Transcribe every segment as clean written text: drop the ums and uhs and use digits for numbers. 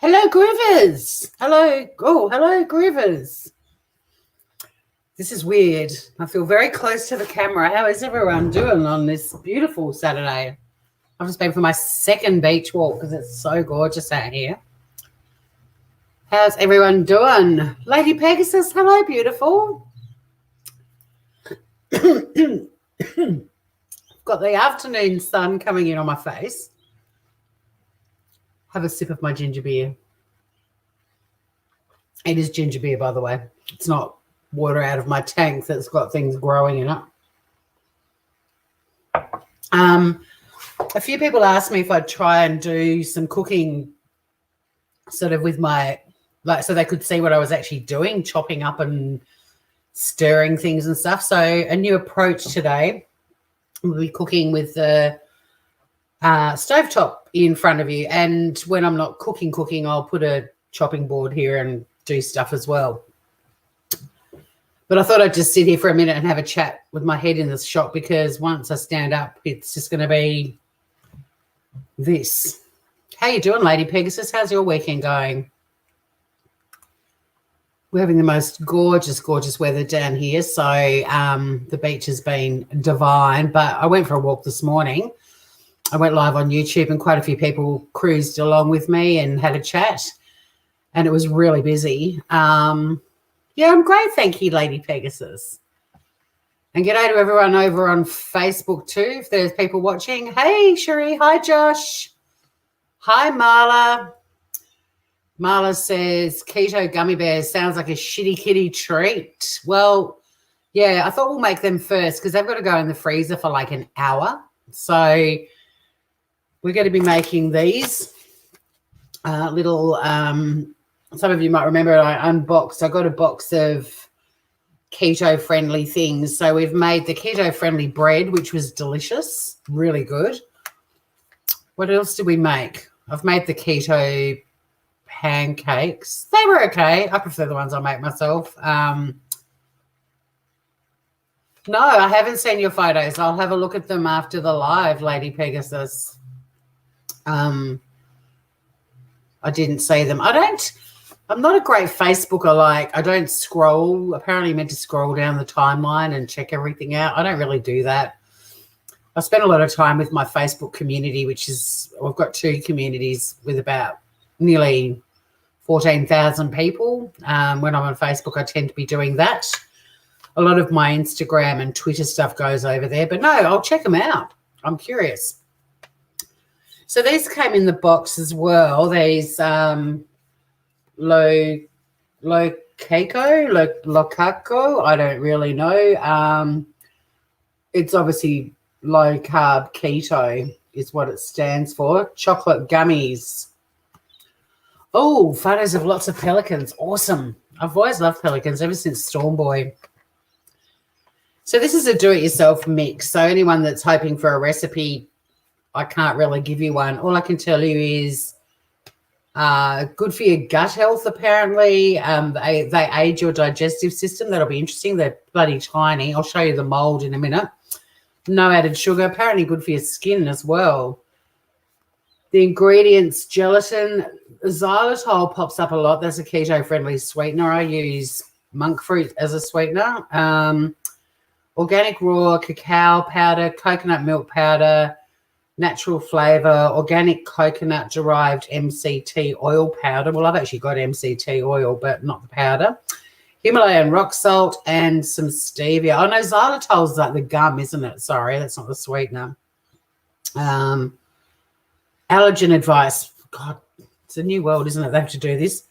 Hello, Groovers. Hello. Oh, hello, Groovers. This is weird. I feel very close to the camera. How is everyone doing on this beautiful Saturday? I've just been for my second beach walk because it's so gorgeous out here. How's everyone doing? Lady Pegasus, hello, beautiful. Got the afternoon sun coming in on my face. Have a sip of my ginger beer. It is ginger beer, by the way. It's not water out of my tank that's got things growing in it. A few people asked me if I'd try and do some cooking sort of with my, like, so they could see what I was actually doing, chopping up and stirring things and stuff. So a new approach today, we'll be cooking with the stovetop in front of you. And when I'm not cooking, I'll put a chopping board here and do stuff as well. But I thought I'd just sit here for a minute and have a chat with my head in the shot, because once I stand up, it's just going to be this. How you doing, Lady Pegasus? How's your weekend going? We're having the most gorgeous, gorgeous weather down here. So the beach has been divine. But I went for a walk this morning. I went live on YouTube and quite a few people cruised along with me and had a chat. And it was really busy. Yeah, I'm great. Thank you, Lady Pegasus. And g'day to everyone over on Facebook too, if there's people watching. Hey, Cherie. Hi, Josh. Hi, Marla. Marla says, keto gummy bears sounds like a shitty kitty treat. Well, yeah, I thought we'll make them first because they've got to go in the freezer for like an hour. So we're going to be making these little, some of you might remember I unboxed. I got a box of keto-friendly things. So we've made the keto-friendly bread, which was delicious, really good. What else did we make? I've made the keto pancakes. They were okay. I prefer the ones I make myself. No, I haven't seen your photos. I'll have a look at them after the live, Lady Pegasus. I didn't see them. I don't I'm not a great Facebooker. Like, I don't scroll. Apparently, meant to scroll down the timeline and check everything out. I don't really do that. I spend a lot of time with my Facebook community, which is, I've got 2 communities with about nearly 14,000 people. When I'm on Facebook, I tend to be doing that. A lot of my Instagram and Twitter stuff goes over there. But no, I'll check them out. I'm curious. So these came in the box as well. These Locaco, I don't really know. It's obviously low carb keto is what it stands for. Chocolate gummies. Oh, photos of lots of pelicans. Awesome. I've always loved pelicans ever since Storm Boy. So this is a do-it-yourself mix. So anyone that's hoping for a recipe, I can't really give you one. All I can tell you is good for your gut health, apparently. They aid your digestive system. That'll be interesting. They're bloody tiny. I'll show you the mold in a minute. No added sugar. Apparently good for your skin as well. The ingredients, gelatin, xylitol pops up a lot. That's a keto-friendly sweetener. I use monk fruit as a sweetener. Organic raw cacao powder, coconut milk powder, natural flavour, organic coconut-derived MCT oil powder. Well, I've actually got MCT oil, but not the powder. Himalayan rock salt and some stevia. Oh, no, xylitol's like the gum, isn't it? Sorry, that's not the sweetener. Allergen advice. God, it's a new world, isn't it? They have to do this.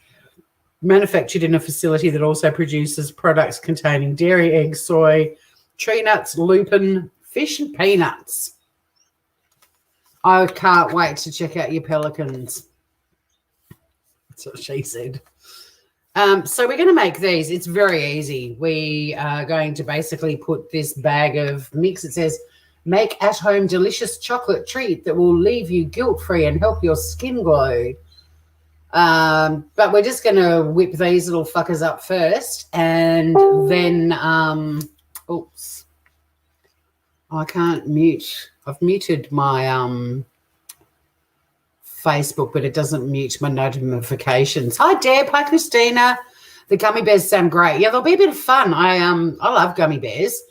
Manufactured in a facility that also produces products containing dairy, eggs, soy, tree nuts, lupin, fish, and peanuts. I can't wait to check out your pelicans. That's what she said. So we're going to make these. It's very easy. We are going to basically put this bag of mix. It says, make at-home delicious chocolate treat that will leave you guilt-free and help your skin glow. But we're just going to whip these little fuckers up first, and then, oops, I can't mute. I've muted my Facebook, but it doesn't mute my notifications. Hi, Deb. Hi, Christina. The gummy bears sound great. Yeah, they'll be a bit of fun. I love gummy bears.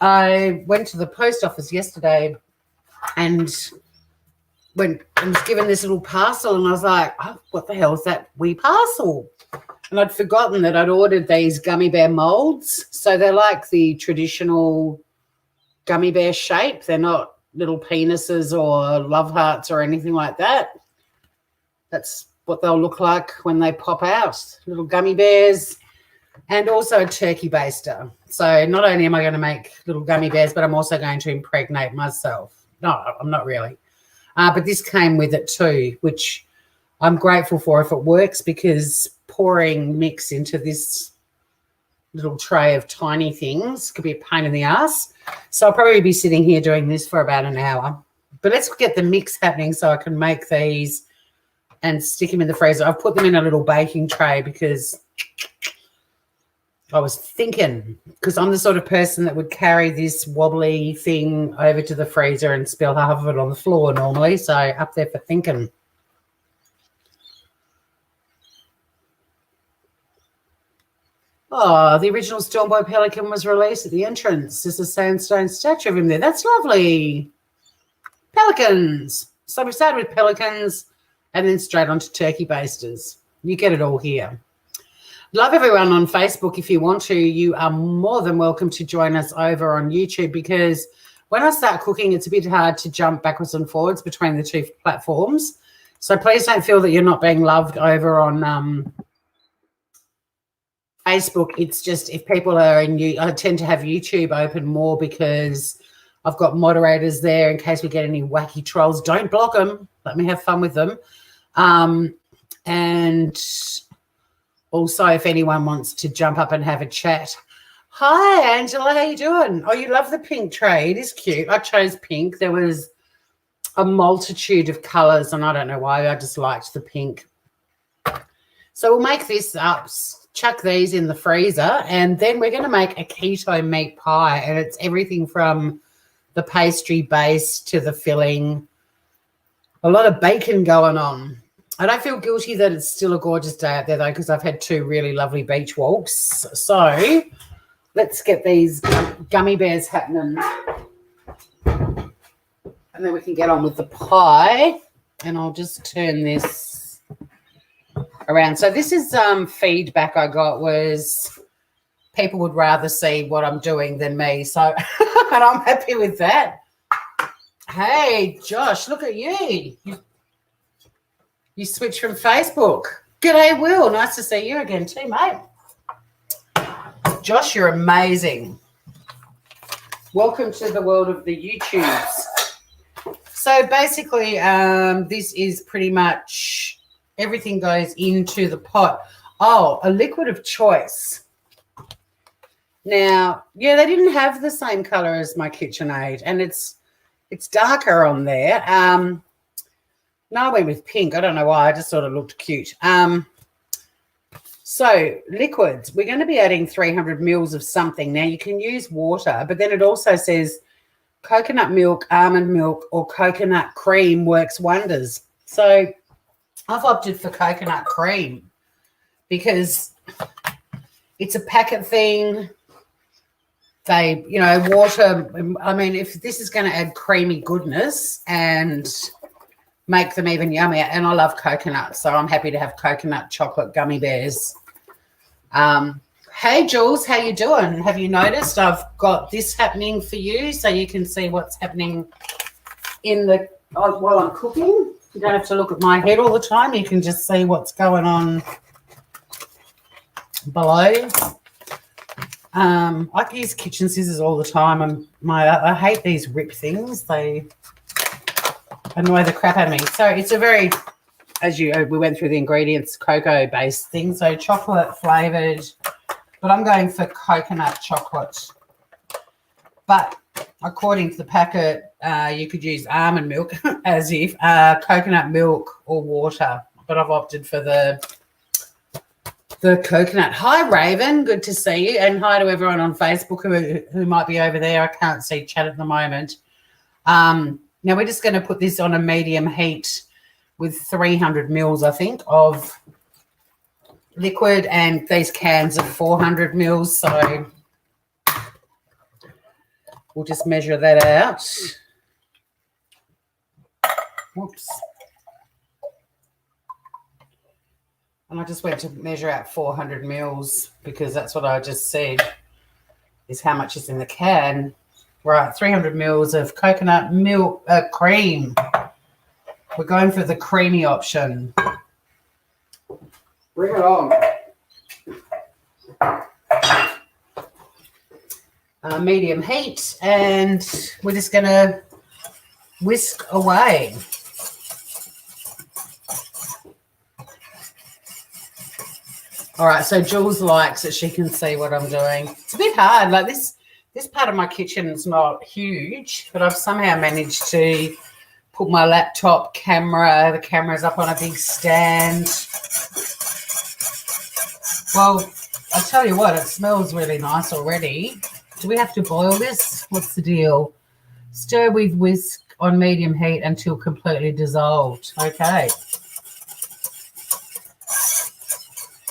I went to the post office yesterday and was given this little parcel, and I was like, oh, what the hell is that wee parcel? And I'd forgotten that I'd ordered these gummy bear molds. So they're like the traditional gummy bear shape. They're not little penises or love hearts or anything like that. That's what they'll look like when they pop out, little gummy bears, and also a turkey baster. So not only am I going to make little gummy bears, but I'm also going to impregnate myself. No, I'm not really. But this came with it too, which I'm grateful for if it works, because pouring mix into this little tray of tiny things could be a pain in the ass. So I'll probably be sitting here doing this for about an hour. But let's get the mix happening so I can make these and stick them in the freezer. I've put them in a little baking tray because I was thinking, because I'm the sort of person that would carry this wobbly thing over to the freezer and spill half of it on the floor normally. So up there for thinking. Oh, the original Storm Boy pelican was released at the entrance. There's a sandstone statue of him there. That's lovely. Pelicans. So we started with pelicans and then straight on to turkey basters. You get it all here. Love everyone on Facebook. If you want to, you are more than welcome to join us over on YouTube, because when I start cooking, it's a bit hard to jump backwards and forwards between the 2 platforms. So please don't feel that you're not being loved over on Facebook. It's just if people are in, I tend to have YouTube open more because I've got moderators there in case we get any wacky trolls. Don't block them. Let me have fun with them. And also, if anyone wants to jump up and have a chat. Hi, Angela. How you doing? Oh, you love the pink tray. It is cute. I chose pink. There was a multitude of colours, and I don't know why. I just liked the pink. So we'll make this up, chuck these in the freezer, and then we're going to make a keto meat pie, and it's everything from the pastry base to the filling. A lot of bacon going on. I don't feel guilty that it's still a gorgeous day out there, though, because I've had 2 really lovely beach walks. So let's get these gummy bears happening. And then we can get on with the pie. And I'll just turn this around. So this is feedback I got was people would rather see what I'm doing than me. So, and I'm happy with that. Hey, Josh, look at you. You switched from Facebook. G'day, Will. Nice to see you again too, mate. Josh, you're amazing. Welcome to the world of the YouTubes. So basically, this is pretty much everything goes into the pot. Oh, a liquid of choice. Now, yeah, they didn't have the same color as my KitchenAid, and it's darker on there. No, I went with pink. I don't know why. I just thought it looked cute. So liquids, we're going to be adding 300 mils of something. Now, you can use water, but then it also says coconut milk, almond milk, or coconut cream works wonders. So I've opted for coconut cream because it's a packet thing. They, you know, water, I mean, if this is going to add creamy goodness and make them even yummier, and I love coconut, so I'm happy to have coconut chocolate gummy bears. Hey, Jules, how you doing? Have you noticed I've got this happening for you so you can see what's happening in the while I'm cooking? You don't have to look at my head all the time. You can just see what's going on below. I use kitchen scissors all the time, and I hate these rip things. They annoy the crap out of me. So it's a very, we went through the ingredients, cocoa-based thing, so chocolate-flavoured, but I'm going for coconut chocolate. But according to the packet, you could use almond milk as if coconut milk or water, but I've opted for the coconut. Hi, Raven. Good to see you. And hi to everyone on Facebook who might be over there. I can't see chat at the moment. Now, we're just going to put this on a medium heat with 300 mils, I think, of liquid, and these cans of 400 mils. So we'll just measure that out. Whoops. And I just went to measure out 400 mils because that's what I just said is how much is in the can. Right, 300 mils of coconut milk cream. We're going for the creamy option. Bring it on. Medium heat, and we're just going to whisk away. All right, so Jules likes that she can see what I'm doing. It's a bit hard. Like this part of my kitchen is not huge, but I've somehow managed to put my laptop camera, the camera's up on a big stand. Well, I'll tell you what, it smells really nice already. Do we have to boil this? What's the deal? Stir with whisk on medium heat until completely dissolved. Okay.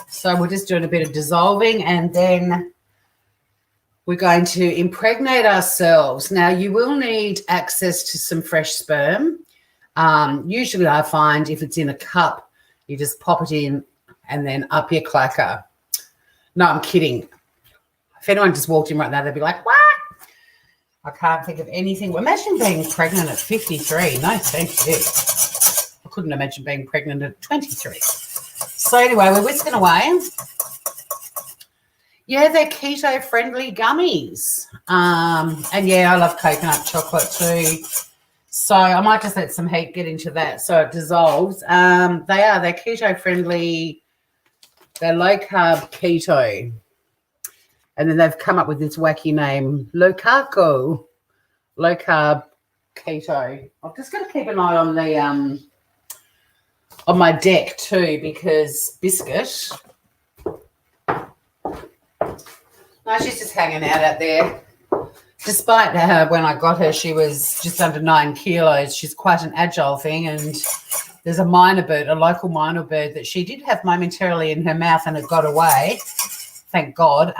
So we're just doing a bit of dissolving, and then we're going to impregnate ourselves. Now, you will need access to some fresh sperm. Usually I find if it's in a cup, you just pop it in and then up your clacker. No, I'm kidding. If anyone just walked in right now, they'd be like, what? I can't think of anything. Imagine being pregnant at 53. No, thank you. I couldn't imagine being pregnant at 23. So anyway, we're whisking away. Yeah, they're keto-friendly gummies. And, yeah, I love coconut chocolate too. So I might just let some heat get into that so it dissolves. They're keto-friendly. They're low-carb keto. And then they've come up with this wacky name, low-carb keto. I'm just going to keep an eye on the on my deck too, because Biscuit... No, she's just hanging out there. Despite her, when I got her, she was just under 9 kilos. She's quite an agile thing, and there's a minor bird, a local minor bird that she did have momentarily in her mouth and it got away, thank God.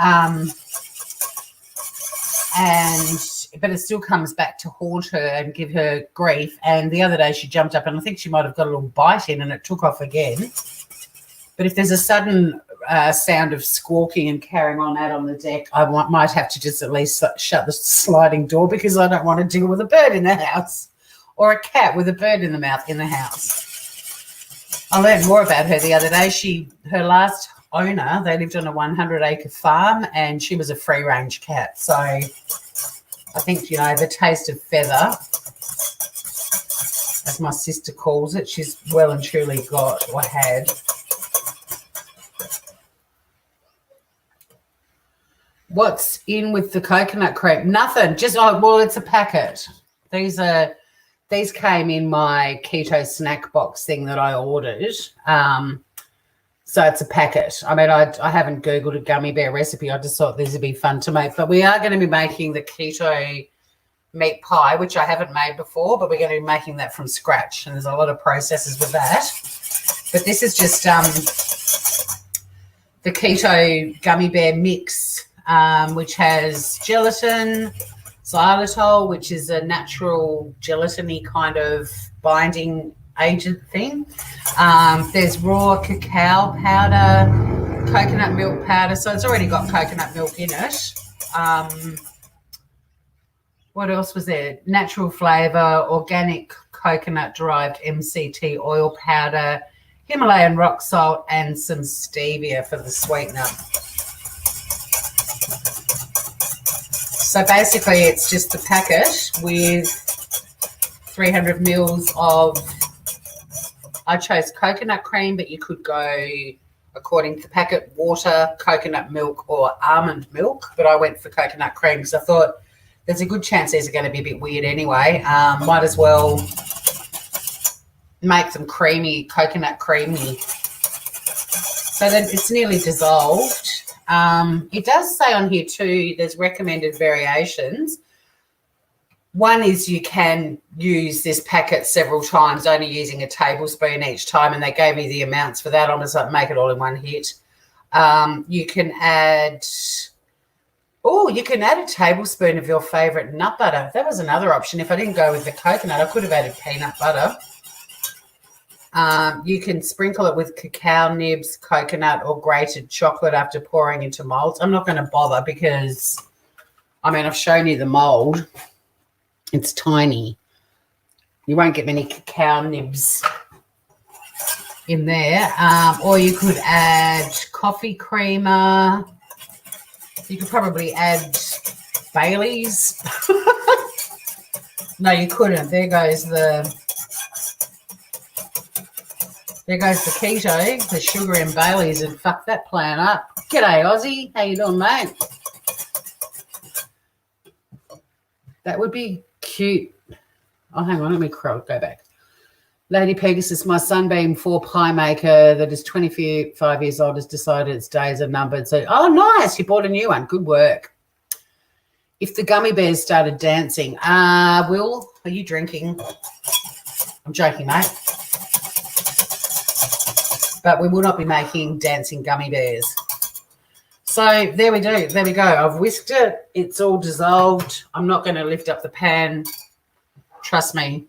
But it still comes back to haunt her and give her grief. And the other day she jumped up and I think she might have got a little bite in and it took off again. But if there's a sudden sound of squawking and carrying on out on the deck, I might have to just at least shut the sliding door because I don't want to deal with a bird in the house or a cat with a bird in the mouth in the house. I learned more about her the other day. Her last owner, they lived on a 100-acre farm and she was a free-range cat. So I think, you know, the taste of feather, as my sister calls it, she's well and truly got or had. What's in with the coconut cream? Nothing. Just, well, it's a packet. These came in my keto snack box thing that I ordered. So it's a packet. I mean, I haven't Googled a gummy bear recipe. I just thought these would be fun to make. But we are going to be making the keto meat pie, which I haven't made before, but we're going to be making that from scratch. And there's a lot of processes with that. But this is just the keto gummy bear mix, which has gelatin, xylitol, which is a natural gelatiny kind of binding agent thing. There's raw cacao powder, coconut milk powder. So it's already got coconut milk in it. What else was there? Natural flavour, organic coconut-derived MCT oil powder, Himalayan rock salt, and some stevia for the sweetener. So basically it's just the packet with 300 mils of, I chose coconut cream, but you could go, according to the packet, water, coconut milk or almond milk. But I went for coconut cream because I thought there's a good chance these are going to be a bit weird anyway. Might as well make them creamy, coconut creamy. So that it's nearly dissolved. It does say on here too, there's recommended variations. One is you can use this packet several times, only using a tablespoon each time, and they gave me the amounts for that. I'm just like, make it all in one hit. You can add a tablespoon of your favourite nut butter. That was another option. If I didn't go with the coconut, I could have added peanut butter. You can sprinkle it with cacao nibs, coconut, or grated chocolate after pouring into moulds. I'm not going to bother because, I mean, I've shown you the mould. It's tiny. You won't get many cacao nibs in there. Or you could add coffee creamer. You could probably add Baileys. No, you couldn't. There goes the keto, the sugar and Baileys, and fuck that plan up. G'day, Aussie. How you doing, mate? That would be cute. Oh, hang on. Let me go back. Lady Pegasus, my Sunbeam 4 pie maker that is 25 years old has decided its days are numbered. So, oh, nice. You bought a new one. Good work. If the gummy bears started dancing, Will, are you drinking? I'm joking, mate. But we will not be making dancing gummy bears. So there we do. There we go. I've whisked it. It's all dissolved. I'm not going to lift up the pan. Trust me.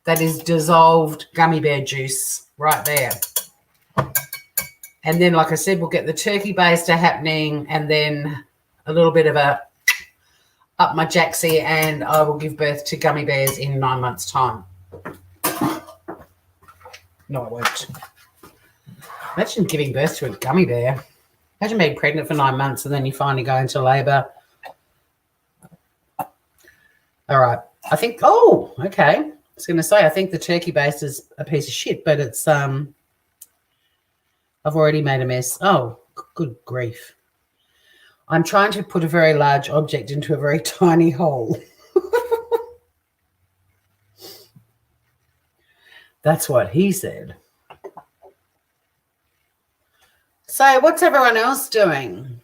That is dissolved gummy bear juice right there. And then, like I said, we'll get the turkey baster happening and then a little bit of a up my jacksie, and I will give birth to gummy bears in 9 months' time. No, I won't. Imagine giving birth to a gummy bear. Imagine being pregnant for 9 months and then you finally go into labour. All right. I think, oh, okay. I was going to say, I think the turkey base is a piece of shit, but it's, I've already made a mess. Oh, good grief. I'm trying to put a very large object into a very tiny hole. That's what he said. So what's everyone else doing?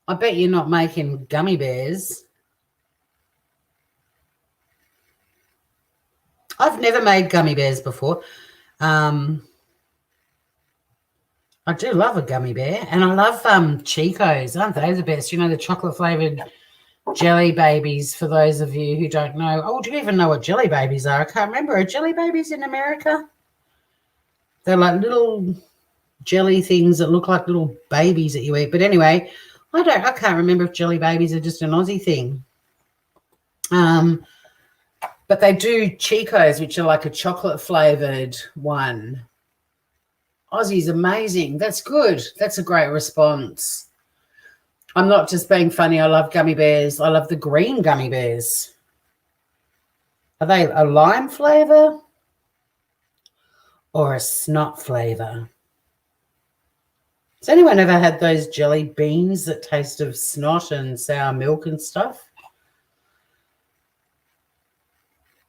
I bet you're not making gummy bears. I've never made gummy bears before. I do love a gummy bear, and I love Chicos. Aren't they the best? You know, the chocolate flavored jelly babies, for those of you who don't know. Oh, do you even know what jelly babies are? I can't remember. Are jelly babies in America? They're like little jelly things that look like little babies that you eat. But anyway, I can't remember if jelly babies are just an Aussie thing. But they do Chicos, which are like a chocolate flavored one. Aussie's amazing. That's good. That's a great response. I'm not just being funny. I love gummy bears. I love the green gummy bears. Are they a lime flavor or a snot flavor? Has anyone ever had those jelly beans that taste of snot and sour milk and stuff?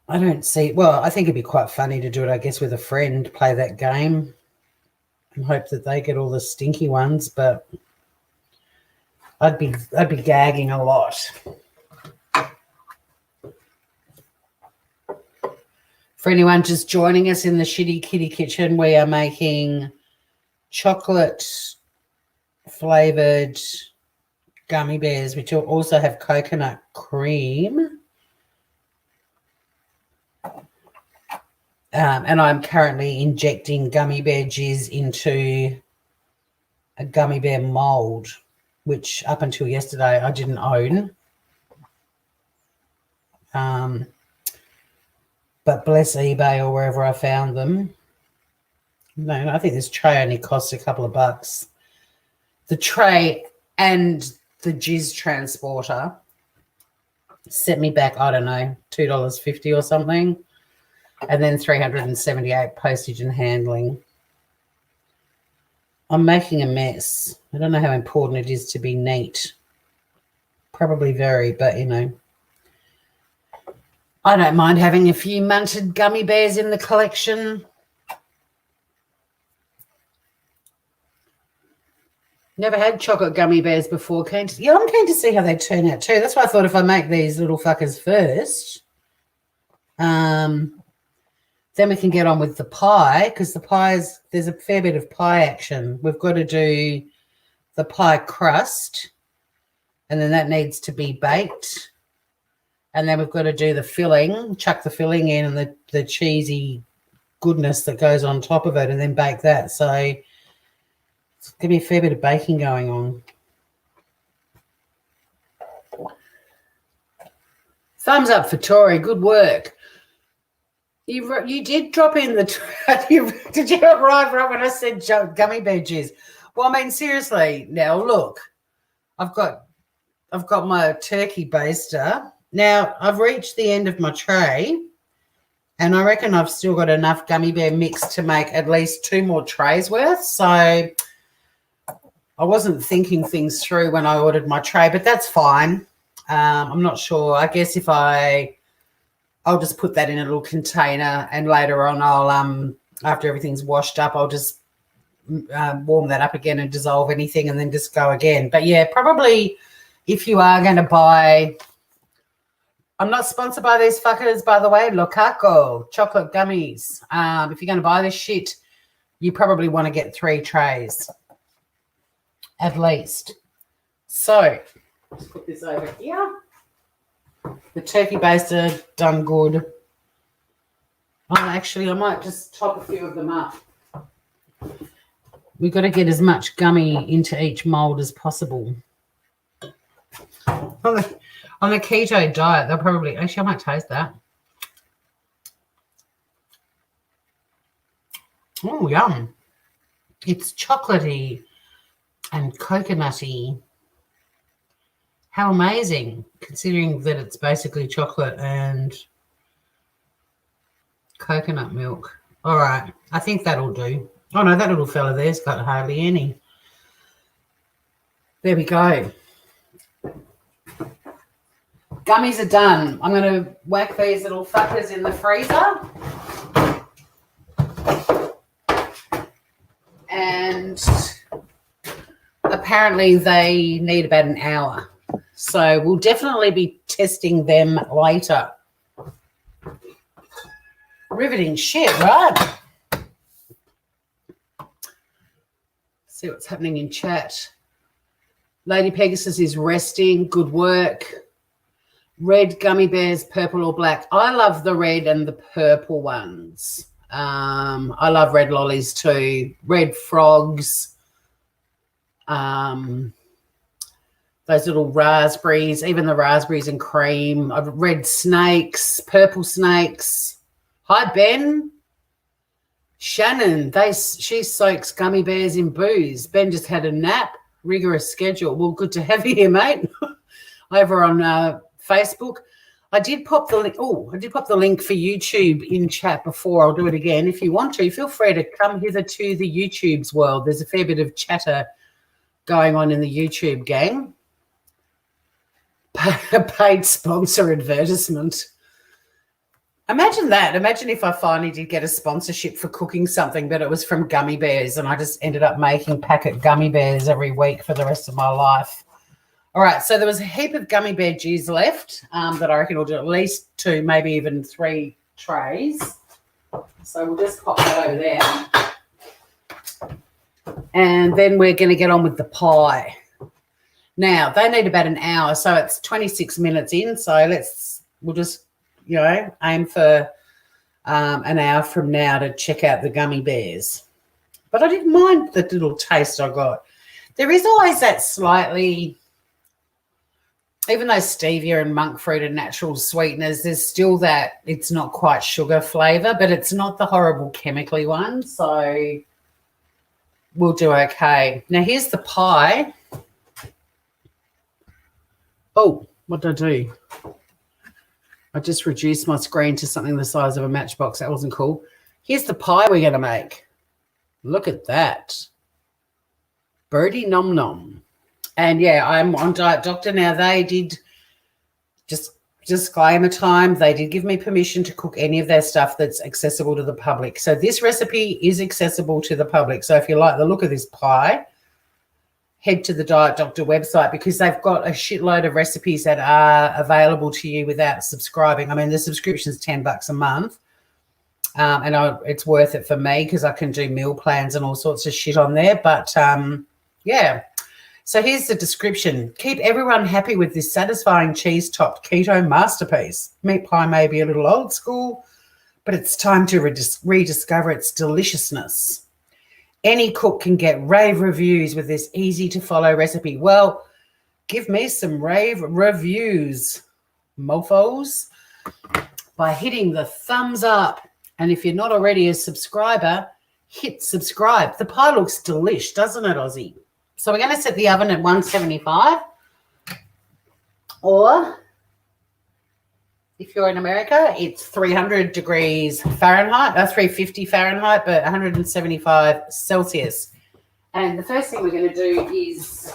I don't see. Well, I think it'd be quite funny to do it, I guess, with a friend, play that game and hope that they get all the stinky ones, but I'd be gagging a lot. For anyone just joining us in the Shitty Kitty Kitchen, we are making chocolate flavored gummy bears, which will also have coconut cream. And I'm currently injecting gummy bear jizz into a gummy bear mold, which up until yesterday I didn't own. But bless eBay or wherever I found them. No, I think this tray only costs a couple of bucks. The tray and the jizz transporter set me back, I don't know, $2.50 or something. And then $378 postage and handling. I'm making a mess. I don't know how important it is to be neat. Probably very, but, you know. I don't mind having a few munted gummy bears in the collection. Never had chocolate gummy bears before. I'm keen to see how they turn out too. That's why I thought if I make these little fuckers first, then we can get on with the pie, because there's a fair bit of pie action. We've got to do the pie crust, and then that needs to be baked. And then we've got to do the filling, chuck the filling in and the cheesy goodness that goes on top of it, and then bake that. So it's going to be a fair bit of baking going on. Thumbs up for Tori. Good work. You did drop in the did you arrive right when I said gummy bear jizz? Well, I mean, seriously, now look, I've got my turkey baster. Now I've reached the end of my tray, and I reckon I've still got enough gummy bear mix to make at least 2 more trays worth. So I wasn't thinking things through when I ordered my tray, but that's fine. I'm not sure. I guess if I'll just put that in a little container, and later on I'll, after everything's washed up, I'll just warm that up again and dissolve anything and then just go again. But, yeah, probably if you are going to buy – I'm not sponsored by these fuckers, by the way, Locaco, chocolate gummies. If you're going to buy this shit, you probably want to get 3 trays at least. So let's put this over here. The turkey baster done good. Oh, actually, I might just top a few of them up. We've got to get as much gummy into each mold as possible. On the keto diet, they'll probably... Actually, I might taste that. Oh, yum. It's chocolatey and coconutty. How amazing, considering that it's basically chocolate and coconut milk. All right, I think that'll do. Oh, no, that little fella there's got hardly any. There we go. Gummies are done. I'm going to whack these little fuckers in the freezer. And apparently they need about an hour. So we'll definitely be testing them later. Riveting shit, right? See what's happening in chat. Lady Pegasus is resting. Good work. Red gummy bears, purple or black. I love the red and the purple ones. I love red lollies too. Red frogs. Those little raspberries, even the raspberries and cream. Red snakes, purple snakes. Hi, Ben. Shannon, she soaks gummy bears in booze. Ben just had a nap. Rigorous schedule. Well, good to have you here, mate. Over on Facebook. I did pop the link. Oh, I did pop the link for YouTube in chat before. I'll do it again. If you want to, feel free to come hither to the YouTube's world. There's a fair bit of chatter going on in the YouTube gang. Paid sponsor advertisement. Imagine that. Imagine if I finally did get a sponsorship for cooking something, but it was from gummy bears, and I just ended up making packet gummy bears every week for the rest of my life. All right, so there was a heap of gummy bear juice left that I reckon we'll do at least 2, maybe even 3 trays. So we'll just pop that over there. And then we're going to get on with the pie. Now, they need about an hour, so it's 26 minutes in. So we'll just, aim for an hour from now to check out the gummy bears. But I didn't mind the little taste I got. There is always that slightly, even though stevia and monk fruit are natural sweeteners, there's still that it's not quite sugar flavour, but it's not the horrible chemically one. So we'll do okay. Now, here's the pie. Oh, what did I do? I just reduced my screen to something the size of a matchbox. That wasn't cool. Here's the pie we're going to make. Look at that. Birdie nom nom. And, yeah, I'm on Diet Doctor now. They did, just disclaimer time, they did give me permission to cook any of their stuff that's accessible to the public. So this recipe is accessible to the public. So if you like the look of this pie, head to the Diet Doctor website because they've got a shitload of recipes that are available to you without subscribing. I mean, the subscription's $10 a month, and it's worth it for me because I can do meal plans and all sorts of shit on there. But, yeah. So here's the description. Keep everyone happy with this satisfying cheese-topped keto masterpiece. Meat pie may be a little old school, but it's time to rediscover its deliciousness. Any cook can get rave reviews with this easy-to-follow recipe. Well, give me some rave reviews, mofos, by hitting the thumbs up. And if you're not already a subscriber, hit subscribe. The pie looks delish, doesn't it, Aussie? So we're going to set the oven at 175, or if you're in America, it's 300 degrees Fahrenheit, 350 Fahrenheit, but 175 Celsius. And the first thing we're going to do is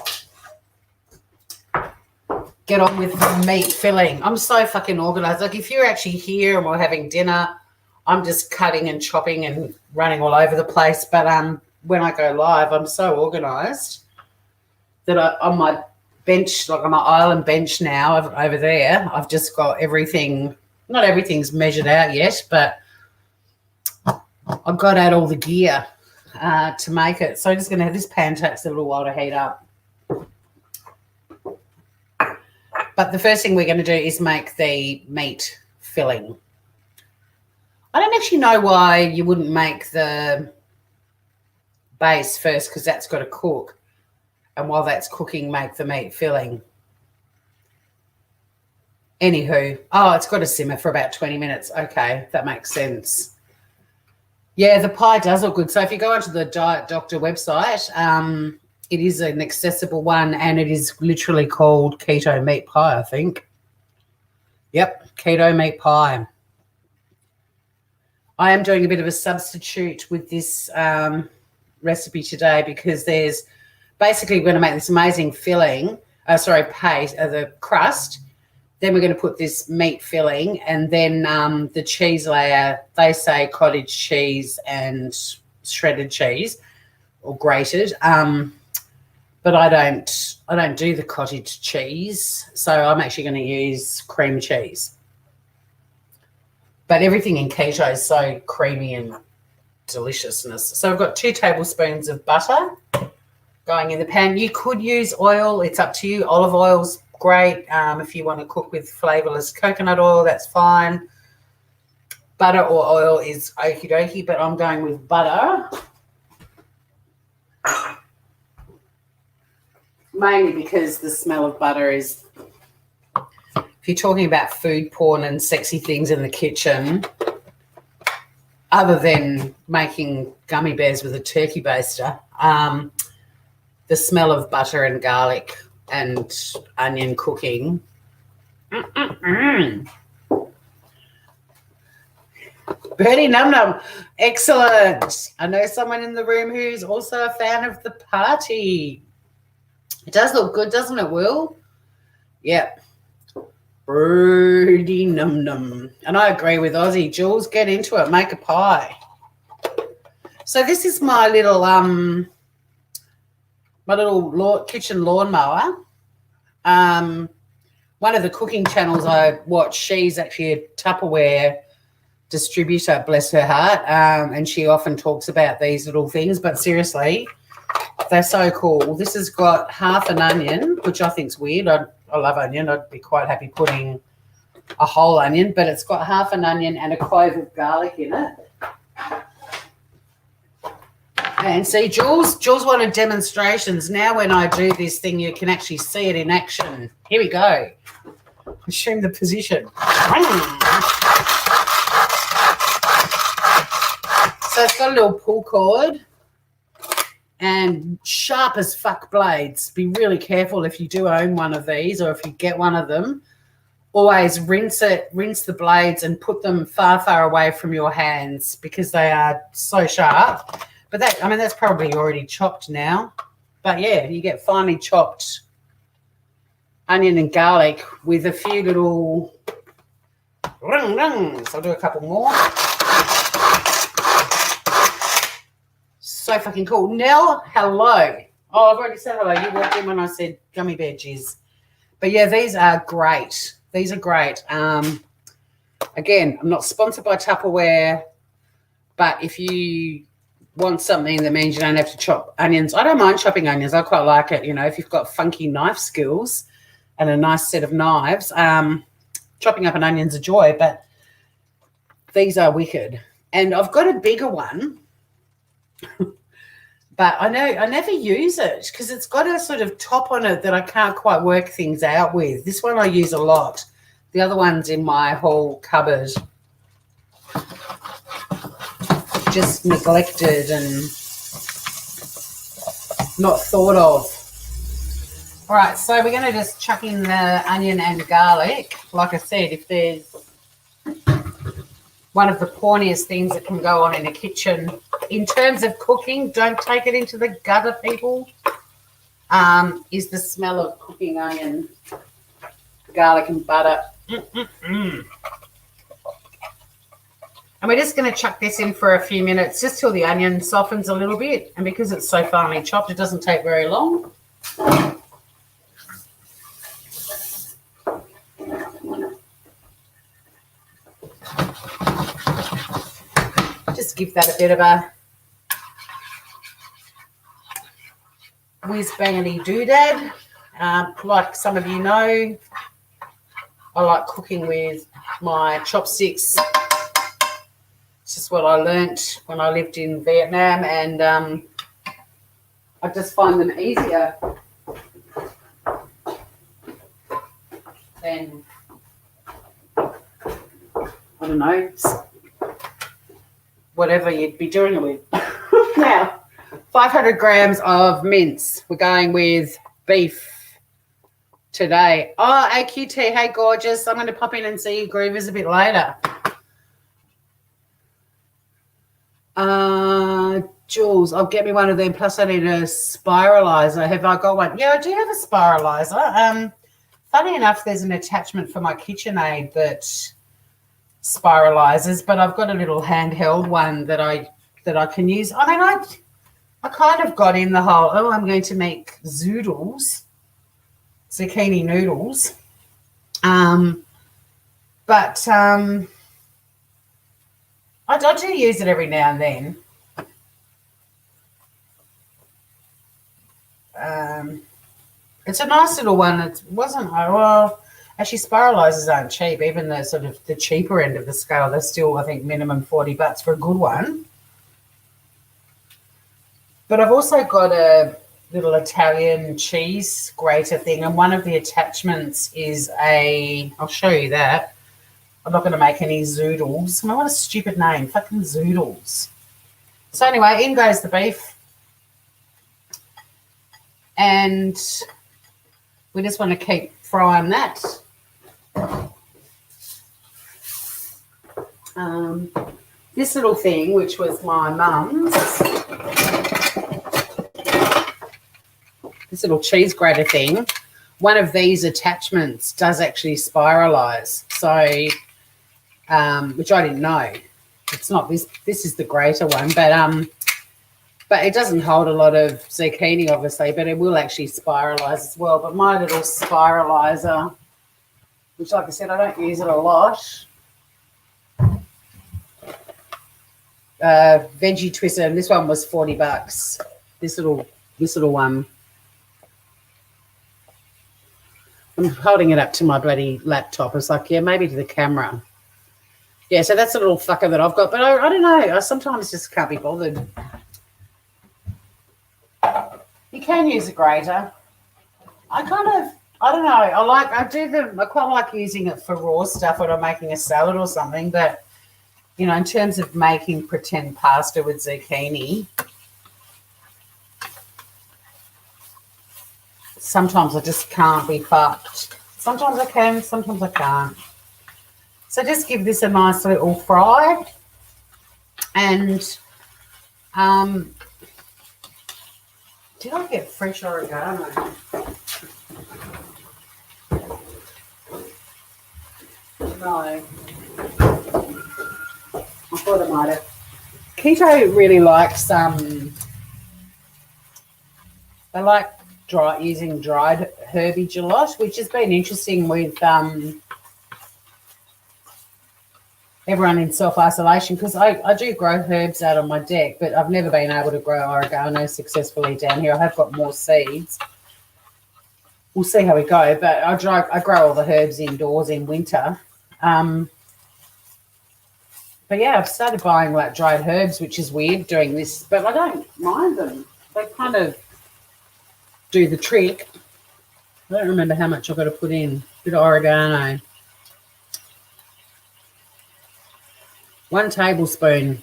get on with the meat filling. I'm so fucking organised. Like if you're actually here and we're having dinner, I'm just cutting and chopping and running all over the place. But when I go live, I'm so organised that on my bench, like on my island bench now over there, I've just got everything. Not everything's measured out yet, but I've got out all the gear to make it. So I'm just going to have this pan takes a little while to heat up. But the first thing we're going to do is make the meat filling. I don't actually know why you wouldn't make the base first because that's got to cook. And while that's cooking, make the meat filling. Anywho, it's got to simmer for about 20 minutes. Okay, that makes sense. Yeah, the pie does look good. So if you go onto the Diet Doctor website, it is an accessible one and it is literally called Keto Meat Pie, I think. Yep, Keto Meat Pie. I am doing a bit of a substitute with this recipe today because there's basically we're going to make this amazing filling, paste, the crust. Then we're going to put this meat filling and then the cheese layer, they say cottage cheese and shredded cheese or grated. But I don't do the cottage cheese. So I'm actually going to use cream cheese. But everything in keto is so creamy and deliciousness. So I've got 2 tablespoons of butter going in the pan. You could use oil. It's up to you. Olive oil's great. If you want to cook with flavourless coconut oil, that's fine. Butter or oil is okie dokie, but I'm going with butter. Mainly because the smell of butter is, if you're talking about food porn and sexy things in the kitchen, other than making gummy bears with a turkey baster, the smell of butter and garlic and onion cooking. Bertie Num Num, excellent. I know someone in the room who's also a fan of the party. It does look good, doesn't it, Will? Yep. Bertie Num Num. And I agree with Aussie. Jules, get into it. Make a pie. So this is my little kitchen lawnmower. One of the cooking channels I watch, she's actually a Tupperware distributor, bless her heart, and she often talks about these little things, but seriously, they're so cool. This has got half an onion, which I think's weird. I love onion. I'd be quite happy putting a whole onion, but it's got half an onion and a clove of garlic in it. And see, Jules wanted demonstrations. Now when I do this thing, you can actually see it in action. Here we go. Assume the position. So it's got a little pull cord and sharp as fuck blades. Be really careful if you do own one of these, or if you get one of them. Always rinse the blades and put them far, far away from your hands because they are so sharp. But that's probably already chopped now. But yeah, you get finely chopped onion and garlic with a few little rungs. I'll do a couple more. So fucking cool. Nell, hello. Oh, I've already said hello. You walked in when I said gummy bear jizz. But yeah, these are great. These are great. Again, I'm not sponsored by Tupperware, but if you want something that means you don't have to chop onions, I don't mind chopping onions. I quite like it. You know, if you've got funky knife skills and a nice set of knives, chopping up an onion's a joy, but these are wicked. And I've got a bigger one, but I never use it because it's got a sort of top on it that I can't quite work things out with. This one I use a lot. The other one's in my whole cupboard, just neglected and not thought of. All right, so we're going to just chuck in the onion and garlic. Like I said, if there's one of the porniest things that can go on in a kitchen in terms of cooking, don't take it into the gutter, people, is the smell of cooking onion, garlic and butter. And we're just going to chuck this in for a few minutes just till the onion softens a little bit. And because it's so finely chopped, it doesn't take very long. Just give that a bit of a whiz-bangity doodad. Like some of you know, I like cooking with my chopsticks. It's just what I learnt when I lived in Vietnam, and I just find them easier than, I don't know, whatever you'd be doing it with. Now, 500 grams of mince. We're going with beef today. Oh, AQT, hey, gorgeous. I'm going to pop in and see you groovers a bit later. Jules, I'll get me one of them. Plus, I need a spiralizer. Have I got one? Yeah, I do have a spiralizer. Funny enough, there's an attachment for my KitchenAid that spiralizes, but I've got a little handheld one that I can use. I mean, I kind of got in the whole, I'm going to make zoodles, zucchini noodles. But I do use it every now and then. It's a nice little one. It wasn't, well, actually spiralizers aren't cheap. Even the sort of the cheaper end of the scale, they're still, I think, minimum $40 for a good one. But I've also got a little Italian cheese grater thing, and one of the attachments is I'll show you that. I'm not going to make any zoodles. I mean, what a stupid name, fucking zoodles. So anyway, in goes the beef. And we just want to keep frying that. This little thing, which was my mum's, this little cheese grater thing, one of these attachments does actually spiralize. So, which I didn't know. It's not this. This is the grater one, but it doesn't hold a lot of zucchini, obviously, but it will actually spiralize as well. But my little spiralizer, which, like I said, I don't use it a lot. Veggie twister, and this one was $40. This little one. I'm holding it up to my bloody laptop. It's like, yeah, maybe to the camera. Yeah, so that's a little fucker that I've got. But I don't know. I sometimes just can't be bothered. You can use a grater. I don't know. I quite like using it for raw stuff when I'm making a salad or something. But, you know, in terms of making pretend pasta with zucchini, sometimes I just can't be fucked. Sometimes I can, sometimes I can't. So just give this a nice little fry. And did I get fresh oregano? No. I thought I might have. Keto really likes they like using dried herbage a lot, which has been interesting with everyone in self-isolation, because I do grow herbs out on my deck, but I've never been able to grow oregano successfully down here. I have got more seeds. We'll see how we go, but I grow all the herbs indoors in winter. But yeah, I've started buying like dried herbs, which is weird doing this, but I don't mind them. They kind of do the trick. I don't remember how much I've got to put in. A bit of oregano. 1 tablespoon.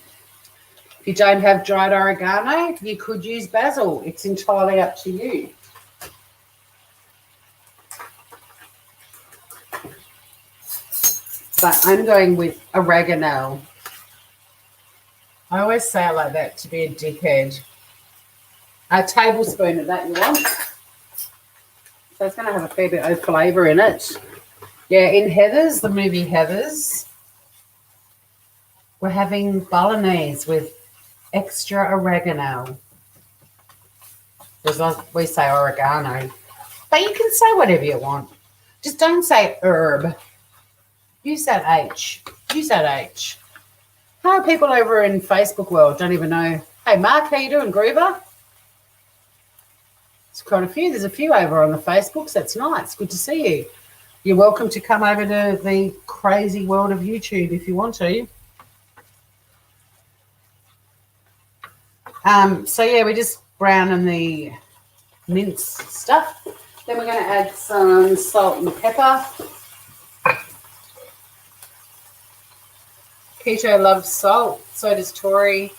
If you don't have dried oregano, you could use basil. It's entirely up to you. But I'm going with oregano. I always say it like that to be a dickhead. A tablespoon of that you want. So it's going to have a fair bit of flavour in it. Yeah, in Heathers, the movie Heathers, we're having bolognese with extra oregano. We say oregano. But you can say whatever you want. Just don't say herb. Use that H. Use that H. How people over in Facebook world don't even know. Hey, Mark, how you doing, Groover? It's quite a few. There's a few over on the Facebooks. That's nice. Good to see you. You're welcome to come over to the crazy world of YouTube if you want to. So, yeah, we're just browning the minced stuff. Then we're going to add some salt and pepper. Keto loves salt. So does Tori.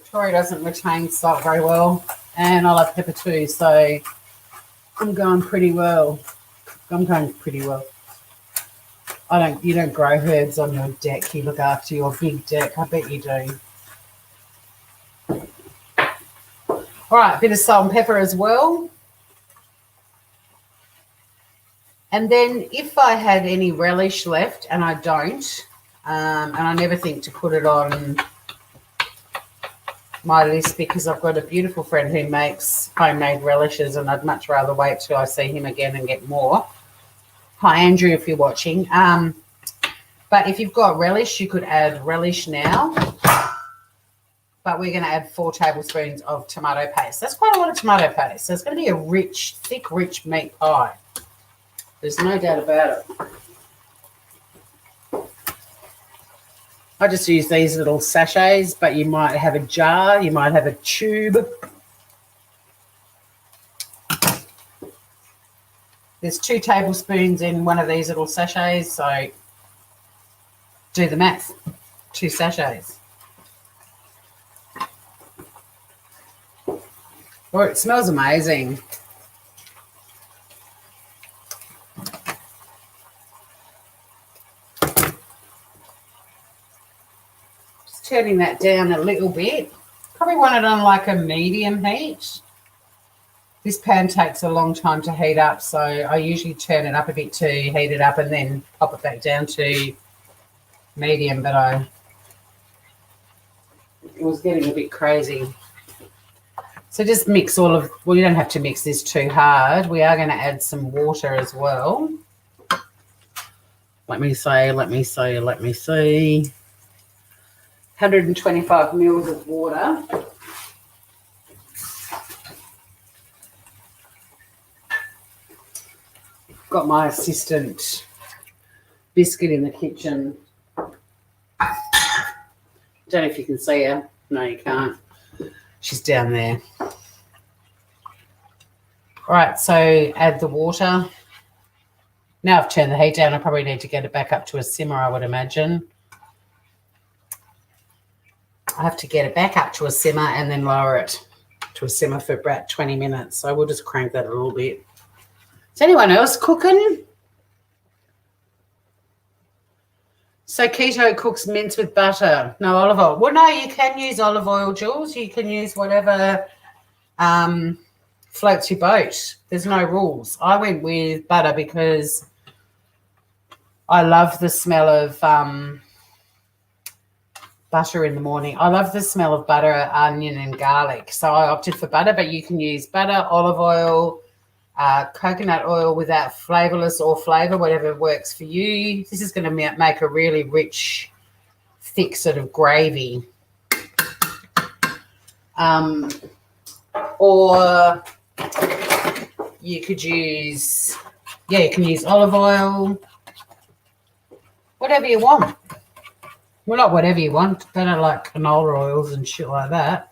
Tori doesn't retain salt very well. And I love pepper too. So I'm going pretty well. You don't grow herbs on your deck. You look after your big deck. I bet you do. All right, a bit of salt and pepper as well. And then if I had any relish left, and I don't, and I never think to put it on my list because I've got a beautiful friend who makes homemade relishes, and I'd much rather wait till I see him again and get more. Hi, Andrew, if you're watching. But if you've got relish, you could add relish now. But we're going to add 4 tablespoons of tomato paste. That's quite a lot of tomato paste. So it's going to be a rich, thick, rich meat pie. There's no doubt about it. I just use these little sachets, but you might have a jar, you might have a tube. There's 2 tablespoons in one of these little sachets, so do the math. 2 sachets. Oh, it smells amazing. Just turning that down a little bit. Probably want it on like a medium heat. This pan takes a long time to heat up, so I usually turn it up a bit to heat it up and then pop it back down to medium, but it was getting a bit crazy. So just mix all of, well, you don't have to mix this too hard. We are going to add some water as well. Let me see. 125 mils of water. Got my assistant Biscuit in the kitchen. Don't know if you can see her. No, you can't. She's down there. All right, so add the water. Now I've turned the heat down. I probably need to get it back up to a simmer, I would imagine. I have to get it back up to a simmer and then lower it to a simmer for about 20 minutes. So we'll just crank that a little bit. Is anyone else cooking? So keto cooks mince with butter, no olive oil. Well, no, you can use olive oil, Jules. You can use whatever floats your boat. There's no rules. I went with butter because I love the smell of butter in the morning. I love the smell of butter, onion, and garlic. So I opted for butter, but you can use butter, olive oil, coconut oil without flavourless or flavour, whatever works for you. This is going to make a really rich, thick sort of gravy. Or you could use, you can use olive oil, whatever you want. Well, not whatever you want. They don't like canola oils and shit like that.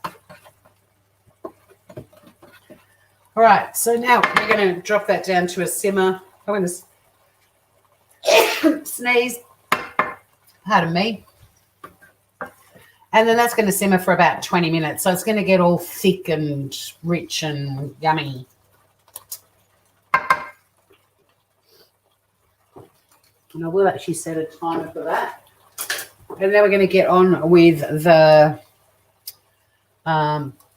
All right, so now we're going to drop that down to a simmer. I'm going to sneeze. Pardon me. And then that's going to simmer for about 20 minutes. So it's going to get all thick and rich and yummy. And I will actually set a timer for that. And then we're going to get on with the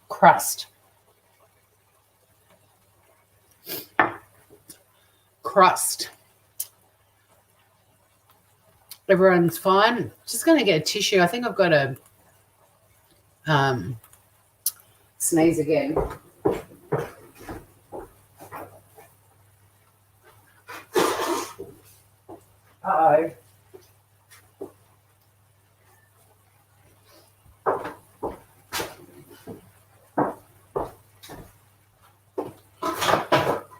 crust. Everyone's fine. Just going to get a tissue. I think I've got to sneeze again. Uh-oh.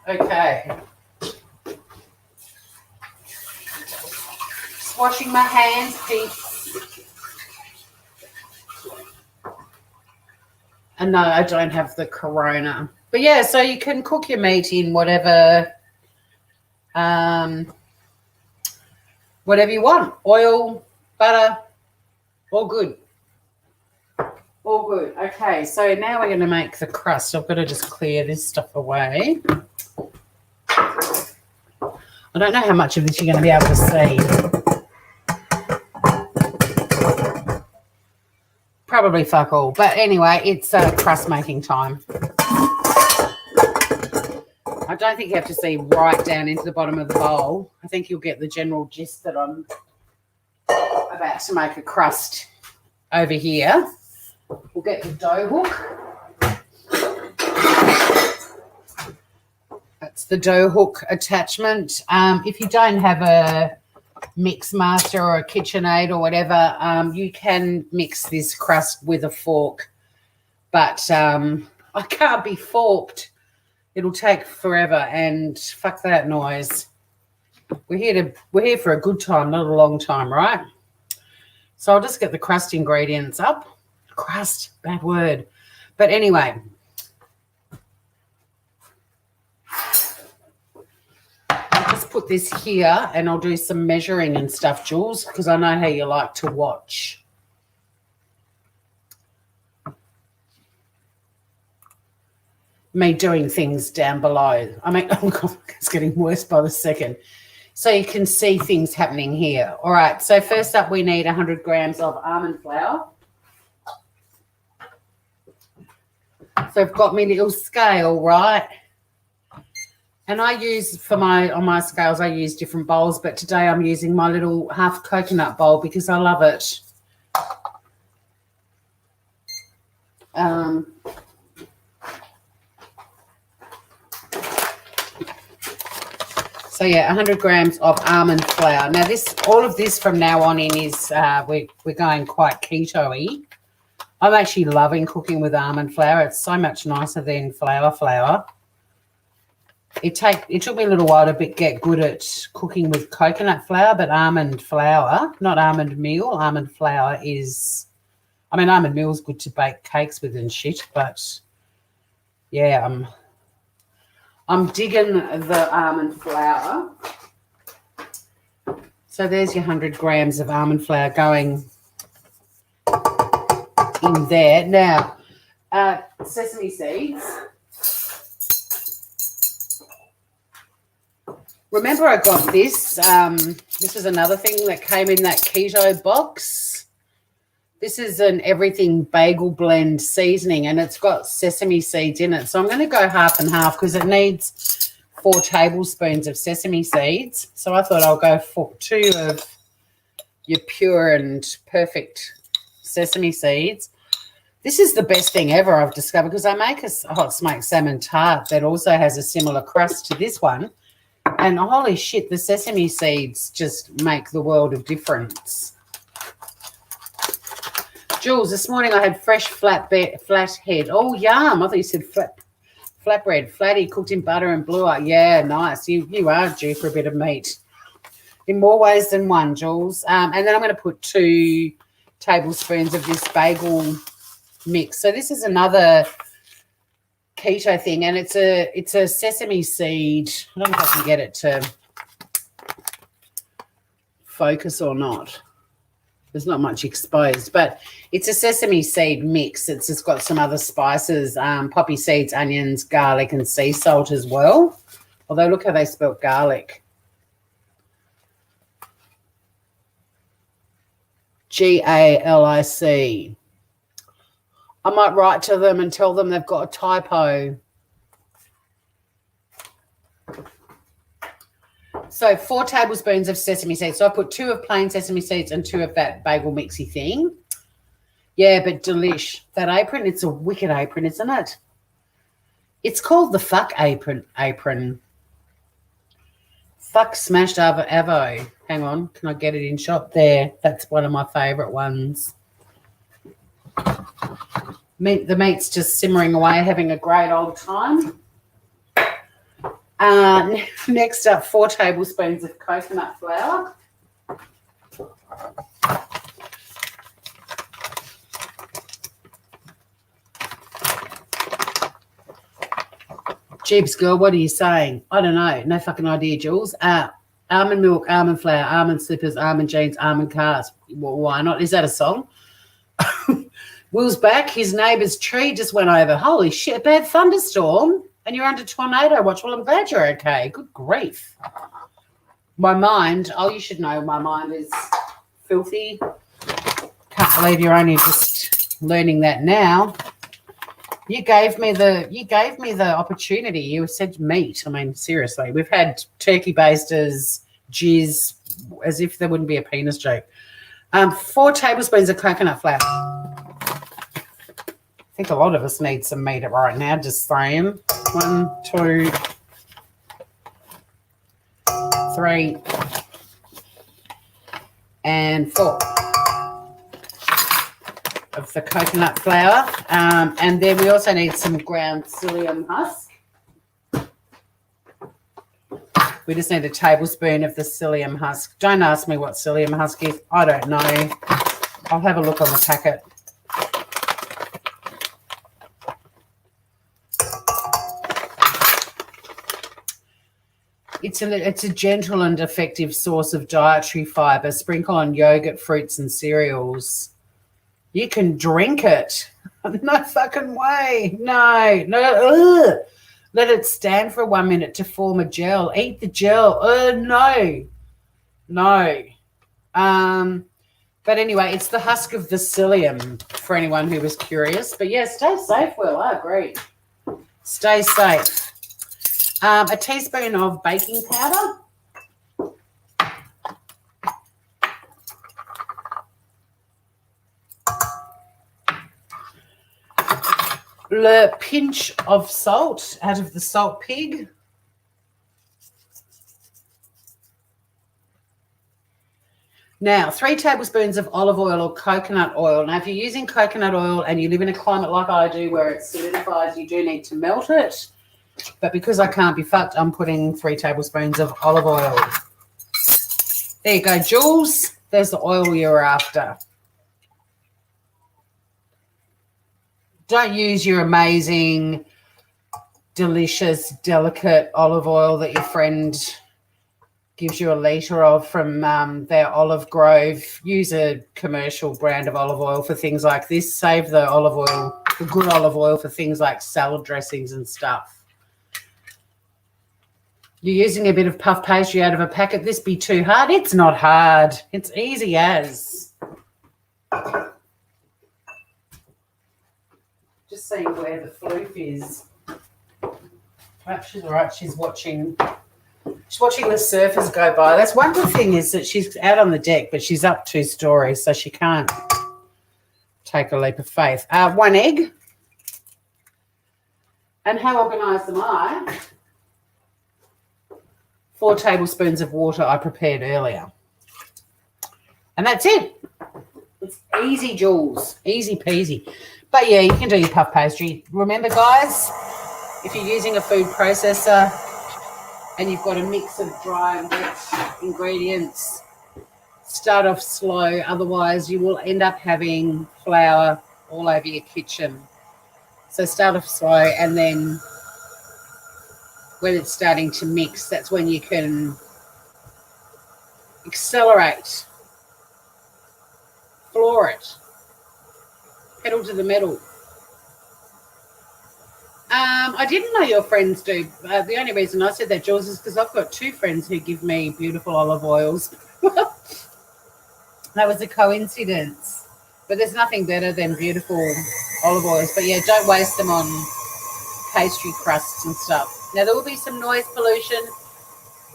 Okay. Just washing my hands, peeps. And no, I don't have the corona. But yeah, so you can cook your meat in whatever you want. Oil, butter, all good. All good. Okay, so now we're going to make the crust. I've got to just clear this stuff away. I don't know how much of this you're going to be able to see. Probably fuck all. But anyway, it's crust making time. I don't think you have to see right down into the bottom of the bowl. I think you'll get the general gist that I'm about to make a crust over here. We'll get the dough hook. That's the dough hook attachment. If you don't have a Mix Master or a KitchenAid or whatever, you can mix this crust with a fork. But I can't be forked. It'll take forever, and fuck that noise. We're here for a good time, not a long time, right? So I'll just get the crust ingredients up. Crust, bad word. But anyway, I'll just put this here and I'll do some measuring and stuff, Jules, because I know how you like to watch. Me doing things down below. I mean, oh God, it's getting worse by the second. So you can see things happening here. All right, so first up we need 100 grams of almond flour. So I've got my little scale, right? And I use on my scales, I use different bowls, but today I'm using my little half coconut bowl because I love it. So yeah, 100 grams of almond flour. Now all of this from now on in is we're going quite keto-y. I'm actually loving cooking with almond flour. It's so much nicer than flour. It took me a little while to get good at cooking with coconut flour, but almond flour, not almond meal, almond flour is, I mean, almond meal is good to bake cakes with and shit, but yeah, I'm digging the almond flour. So there's your 100 grams of almond flour going in there. Now, sesame seeds. Remember I got this. This is another thing that came in that keto box. This is an everything bagel blend seasoning, and it's got sesame seeds in it. So I'm going to go half and half because it needs 4 tablespoons of sesame seeds. So I thought I'll go for 2 of your pure and perfect sesame seeds. This is the best thing ever I've discovered because I make a hot smoked salmon tart that also has a similar crust to this one. And holy shit, the sesame seeds just make the world of difference. Jules, this morning I had fresh flathead. Oh, yum. I thought you said flatbread. Flatty cooked in butter and blue. Yeah, nice. You are due for a bit of meat. In more ways than one, Jules. And then I'm going to put 2 tablespoons of this bagel mix. So this is another keto thing, and it's a sesame seed. I don't know if I can get it to focus or not. There's not much exposed, but it's a sesame seed mix. It's just got some other spices, poppy seeds, onions, garlic, and sea salt as well. Although look how they spelt garlic. G-A-L-I-C. I might write to them and tell them they've got a typo. So 4 tablespoons of sesame seeds. So I put 2 of plain sesame seeds and 2 of that bagel mixy thing. Yeah, but delish. That apron, it's a wicked apron, isn't it? It's called the fuck apron. Fuck smashed avo. Hang on, can I get it in shop? There, that's one of my favourite ones. The meat's just simmering away, having a great old time. Next up, 4 tablespoons of coconut flour. Jeebs, girl, what are you saying? I don't know. No fucking idea, Jules. Almond milk, almond flour, almond slippers, almond jeans, almond cars. Well, why not? Is that a song? Will's back. His neighbour's tree just went over. Holy shit, a bad thunderstorm. And you're under tornado watch. Well, I'm glad you're okay. Good grief. My mind, you should know my mind is filthy. Can't believe you're only just learning that now. You gave me the opportunity. You said meat. I mean, seriously. We've had turkey basters, jizz, as if there wouldn't be a penis joke. 4 tablespoons of coconut flour. I think a lot of us need some meat right now, just saying. 1, 2, 3, and 4 of the coconut flour. And then we also need some ground psyllium husk. We just need a tablespoon of the psyllium husk. Don't ask me what psyllium husk is. I don't know. I'll have a look on the packet. It's a gentle and effective source of dietary fibre. Sprinkle on yogurt, fruits and cereals. You can drink it. No fucking way. No. Ugh. Let it stand for 1 minute to form a gel. Eat the gel. No. But anyway, it's the husk of the psyllium for anyone who was curious. But yeah, stay safe, Will. I agree. Stay safe. A teaspoon of baking powder. A pinch of salt out of the salt pig. Now, 3 tablespoons of olive oil or coconut oil. Now, if you're using coconut oil and you live in a climate like I do where it solidifies, you do need to melt it. But because I can't be fucked, I'm putting 3 tablespoons of olive oil. There you go, Jules. There's the oil you're after. Don't use your amazing, delicious, delicate olive oil that your friend gives you a litre of from their Olive Grove. Use a commercial brand of olive oil for things like this. Save the olive oil, the good olive oil, for things like salad dressings and stuff. You're using a bit of puff pastry out of a packet. This be too hard? It's not hard. It's easy as. Just seeing where the floof is. Oh, she's all right. She's watching the surfers go by. That's one good thing, is that she's out on the deck, but she's up 2 stories, so she can't take a leap of faith. 1 egg. And how organised am I? 4 tablespoons of water I prepared earlier. And that's it. It's easy, Jules. Easy peasy. But yeah, you can do your puff pastry. Remember, guys, if you're using a food processor and you've got a mix of dry and wet ingredients, start off slow. Otherwise, you will end up having flour all over your kitchen. So start off slow, and then when it's starting to mix, that's when you can accelerate, floor it, pedal to the metal. I didn't know your friends do. The only reason I said that, Jules, is because I've got 2 friends who give me beautiful olive oils. That was a coincidence. But there's nothing better than beautiful olive oils. But yeah, don't waste them on pastry crusts and stuff. Now, there will be some noise pollution.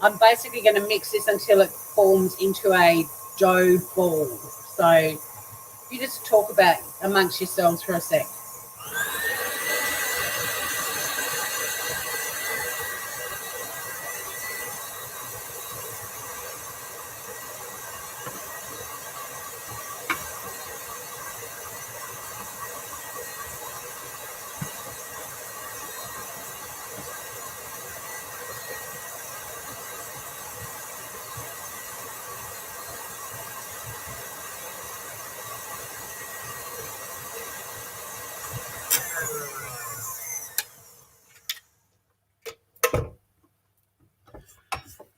I'm basically going to mix this until it forms into a dough ball. So you just talk about amongst yourselves for a sec.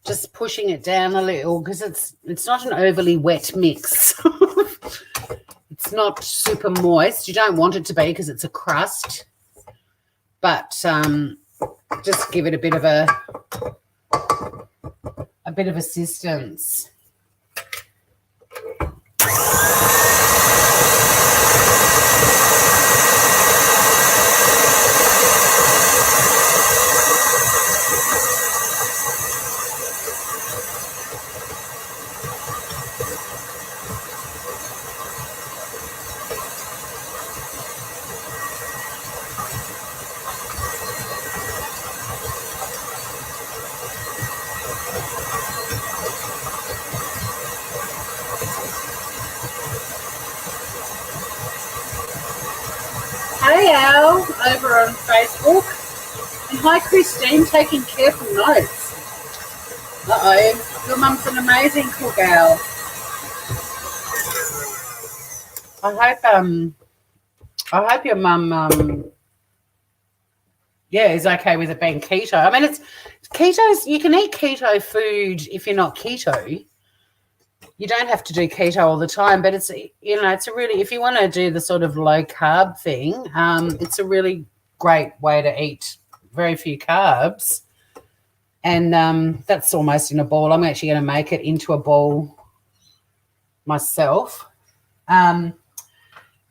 Just pushing it down a little, because it's not an overly wet mix. It's not super moist. You don't want it to be, because it's a crust. But just give it a bit of assistance. Gal over on Facebook. And hi, Christine, taking careful notes. Uh-oh, your mum's an amazing cook, Gal. I hope your mum is okay with it being keto. I mean, it's ketos. You can eat keto food if you're not keto. You don't have to do keto all the time, but it's a really, if you want to do the sort of low carb thing, it's a really great way to eat very few carbs. And that's almost in a ball. I'm actually going to make it into a ball myself. But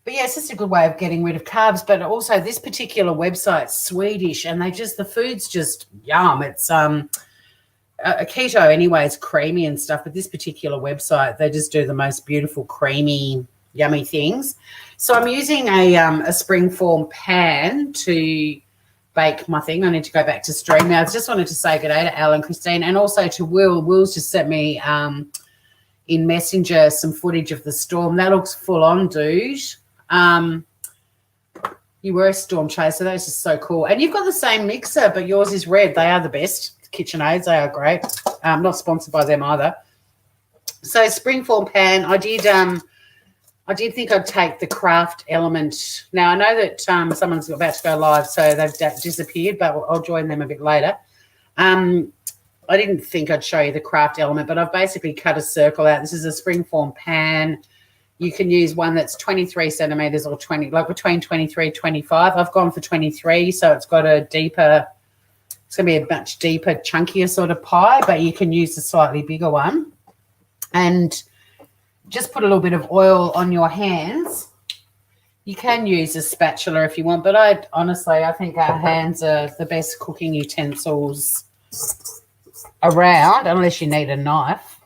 yeah, it's just a good way of getting rid of carbs. But also this particular website's Swedish, and the food's just yum. It's a keto anyway, it's creamy and stuff. But this particular website, they just do the most beautiful, creamy, yummy things. So I'm using a springform pan to bake my thing. I need to go back to stream now. I just wanted to say good day to Al and Christine, and also to Will. Will's just sent me in Messenger some footage of the storm. That looks full on, dude. You were a storm chaser. That was just so cool. And you've got the same mixer, but yours is red. They are the best. KitchenAids, they are great. Not sponsored by them either. So springform pan. I did think I'd take the craft element. Now I know that someone's about to go live, so they've disappeared, but I'll join them a bit later. I didn't think I'd show you the craft element, but I've basically cut a circle out. This is a springform pan. You can use one that's 23 centimetres or 20, like between 23 and 25. I've gone for 23, so it's got a deeper, it's going to be a much deeper, chunkier sort of pie, but you can use a slightly bigger one. And just put a little bit of oil on your hands. You can use a spatula if you want, but I think our hands are the best cooking utensils around, unless you need a knife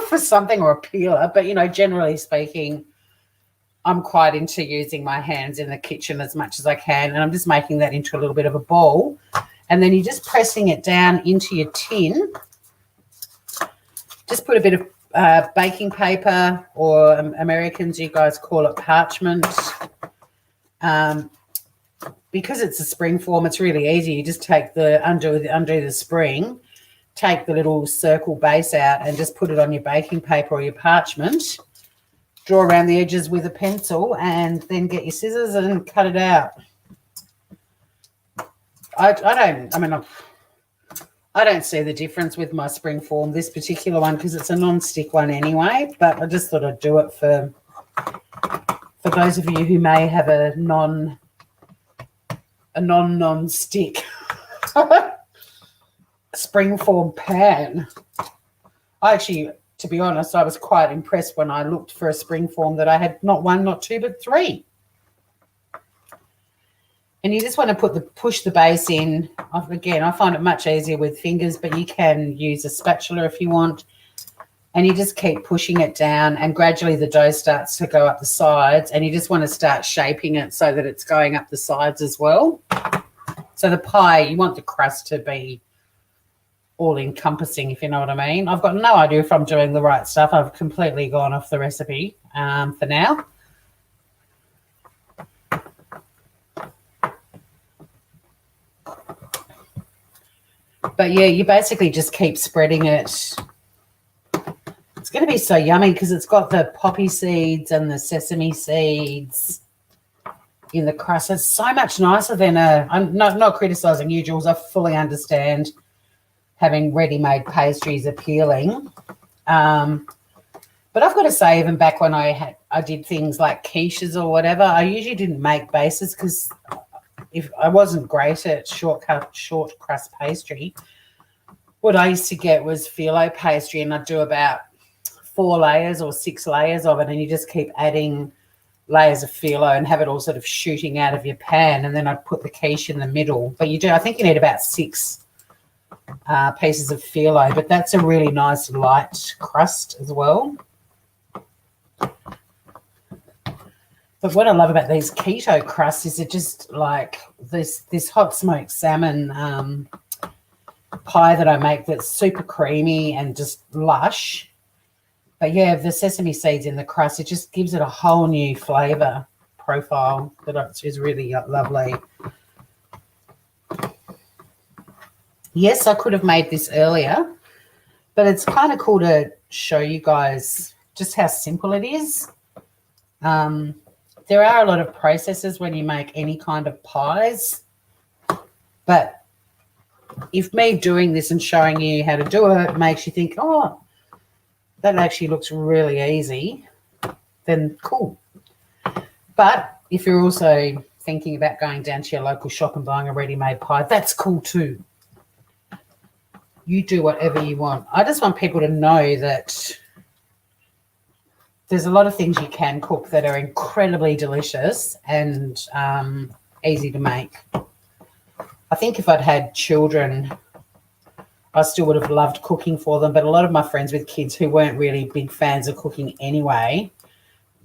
for something or a peeler. But, generally speaking, I'm quite into using my hands in the kitchen as much as I can, and I'm just making that into a little bit of a ball. And then you're just pressing it down into your tin. Just put a bit of baking paper, or Americans, you guys call it parchment. Because it's a spring form, it's really easy. You just take undo the spring, take the little circle base out and just put it on your baking paper or your parchment. Draw around the edges with a pencil and then get your scissors and cut it out. I don't see the difference with my spring form, this particular one, because it's a non-stick one anyway, but I just thought I'd do it for those of you who may have a non-stick springform pan. To be honest, I was quite impressed when I looked for a springform that I had not one, not two, but three. And you just want to push the base in. Again, I find it much easier with fingers, but you can use a spatula if you want. And you just keep pushing it down, and gradually the dough starts to go up the sides, and you just want to start shaping it so that it's going up the sides as well. So the pie, you want the crust to be all-encompassing, if you know what I mean. I've got no idea if I'm doing the right stuff. I've completely gone off the recipe for now. But, yeah, you basically just keep spreading it. It's going to be so yummy because it's got the poppy seeds and the sesame seeds in the crust. It's so much nicer than I'm not criticising you, Jules. I fully understand having ready-made pastries appealing. But I've got to say, even back when I did things like quiches or whatever, I usually didn't make bases because if I wasn't great at short crust pastry, what I used to get was phyllo pastry, and I'd do about 4 layers or 6 layers of it, and you just keep adding layers of phyllo and have it all sort of shooting out of your pan, and then I'd put the quiche in the middle. But I think you need about 6 pieces of phyllo, but that's a really nice light crust as well. But what I love about these keto crusts is it just like this hot smoked salmon pie that I make that's super creamy and just lush. But, yeah, the sesame seeds in the crust, it just gives it a whole new flavour profile. She's really lovely. Yes, I could have made this earlier, but it's kind of cool to show you guys just how simple it is. There are a lot of processes when you make any kind of pies, but if me doing this and showing you how to do it makes you think, oh, that actually looks really easy, then cool. But if you're also thinking about going down to your local shop and buying a ready-made pie, that's cool too. You do whatever you want. I just want people to know that there's a lot of things you can cook that are incredibly delicious and easy to make. I think if I'd had children, I still would have loved cooking for them, but a lot of my friends with kids who weren't really big fans of cooking anyway,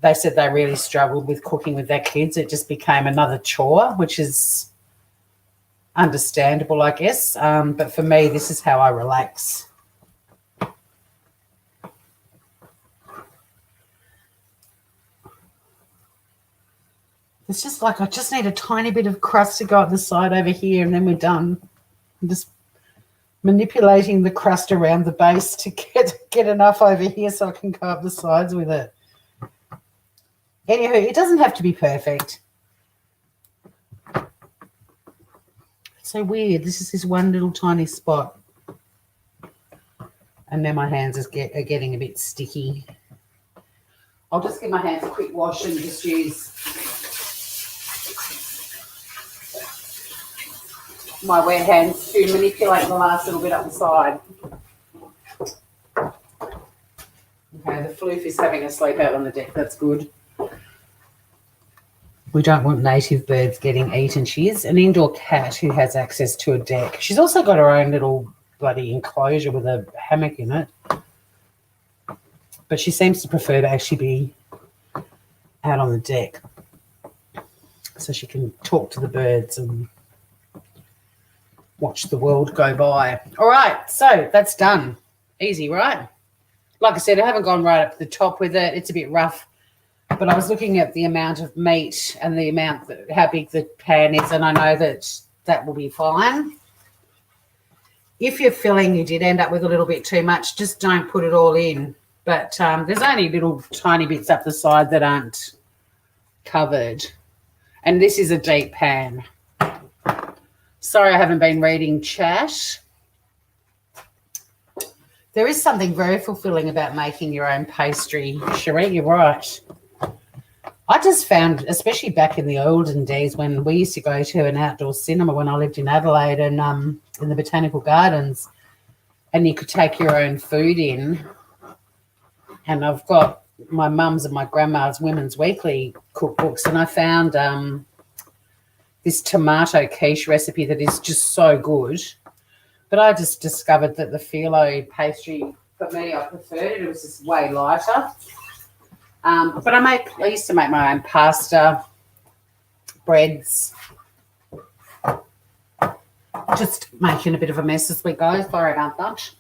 they said they really struggled with cooking with their kids. It just became another chore, which is understandable, I guess. But for me, this is how I relax. It's just like I just need a tiny bit of crust to go up the side over here, and then we're done. I'm just manipulating the crust around the base to get enough over here so I can go up the sides with it. Anywho, it doesn't have to be perfect. It's so weird. This is this one little tiny spot. And now my hands are getting a bit sticky. I'll just give my hands a quick wash and just use my wet hands to manipulate the last little bit up the side. Okay, the floof is having a sleep out on the deck. That's good. We don't want native birds getting eaten. She is an indoor cat who has access to a deck. She's also got her own little bloody enclosure with a hammock in it. But she seems to prefer to actually be out on the deck so she can talk to the birds and watch the world go by. All right, so that's done. Easy, right? Like I said, I haven't gone right up to the top with it. It's a bit rough. But I was looking at the amount of meat and the amount, how big the pan is, and I know that will be fine. If you're feeling you did end up with a little bit too much, just don't put it all in. But there's only little tiny bits up the side that aren't covered. And this is a deep pan. Sorry I haven't been reading chat. There is something very fulfilling about making your own pastry, Cherie, you're right. I just found, especially back in the olden days when we used to go to an outdoor cinema when I lived in Adelaide and in the Botanical Gardens, and you could take your own food in. And I've got my mum's and my grandma's Women's Weekly cookbooks, and I found this tomato quiche recipe that is just so good. But I just discovered that the phyllo pastry, for me, I preferred it. It was just way lighter. But I used to make my own pasta, breads. Just making a bit of a mess as we go. Sorry about that.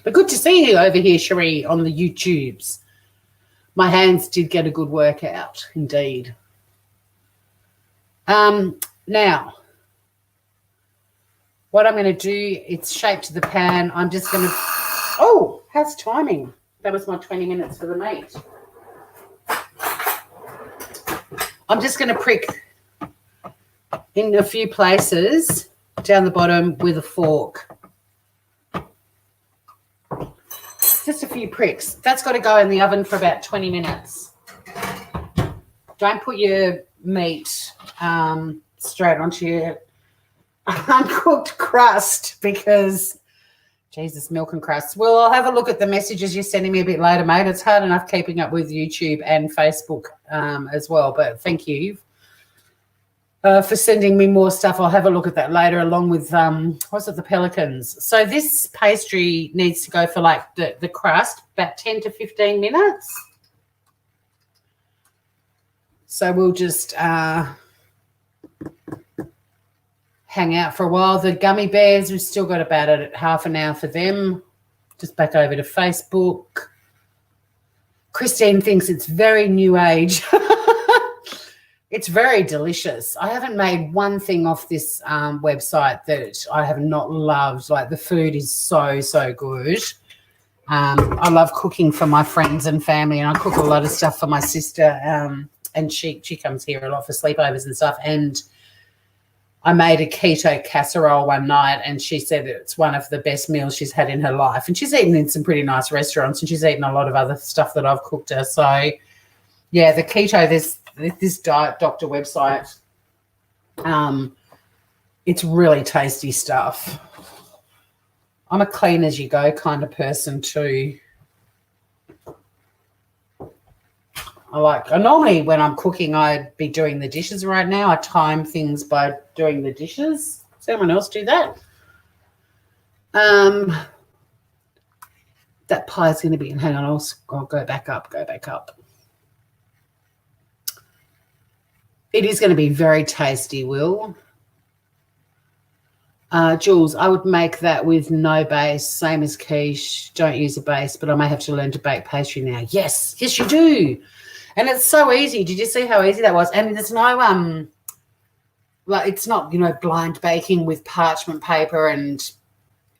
But good to see you over here, Cherie, on the YouTubes. My hands did get a good workout, indeed. Now, what I'm going to do, it's shaped to the pan. I'm just going to, oh, how's timing? That was my 20 minutes for the meat. I'm just going to prick in a few places down the bottom with a fork. Just a few pricks. That's got to go in the oven for about 20 minutes. Don't put your meat straight onto your uncooked crust because, Jesus, milk and crust. Well, I'll have a look at the messages you're sending me a bit later, mate. It's hard enough keeping up with YouTube and Facebook as well, but thank you for sending me more stuff. I'll have a look at that later along with, the pelicans. So this pastry needs to go for like the crust, about 10 to 15 minutes. So we'll just hang out for a while. The gummy bears, we've still got about half an hour for them. Just back over to Facebook. Christine thinks it's very new age. It's very delicious. I haven't made one thing off this website that I have not loved. Like, the food is so, so good. I love cooking for my friends and family, and I cook a lot of stuff for my sister, and she comes here a lot for sleepovers and stuff. And I made a keto casserole one night, and she said it's one of the best meals she's had in her life. And she's eaten in some pretty nice restaurants, and she's eaten a lot of other stuff that I've cooked her. So, yeah, the keto, this diet doctor website, it's really tasty stuff. I'm a clean as you go kind of person too. Normally when I'm cooking, I'd be doing the dishes right now. I time things by doing the dishes. Does anyone else do that? That pie is going to be, hang on, I'll go back up. It is going to be very tasty, Will. Jules, I would make that with no base, same as quiche. Don't use a base, but I may have to learn to bake pastry now. Yes, you do. And it's so easy. Did you see how easy that was? And there's no it's not, blind baking with parchment paper and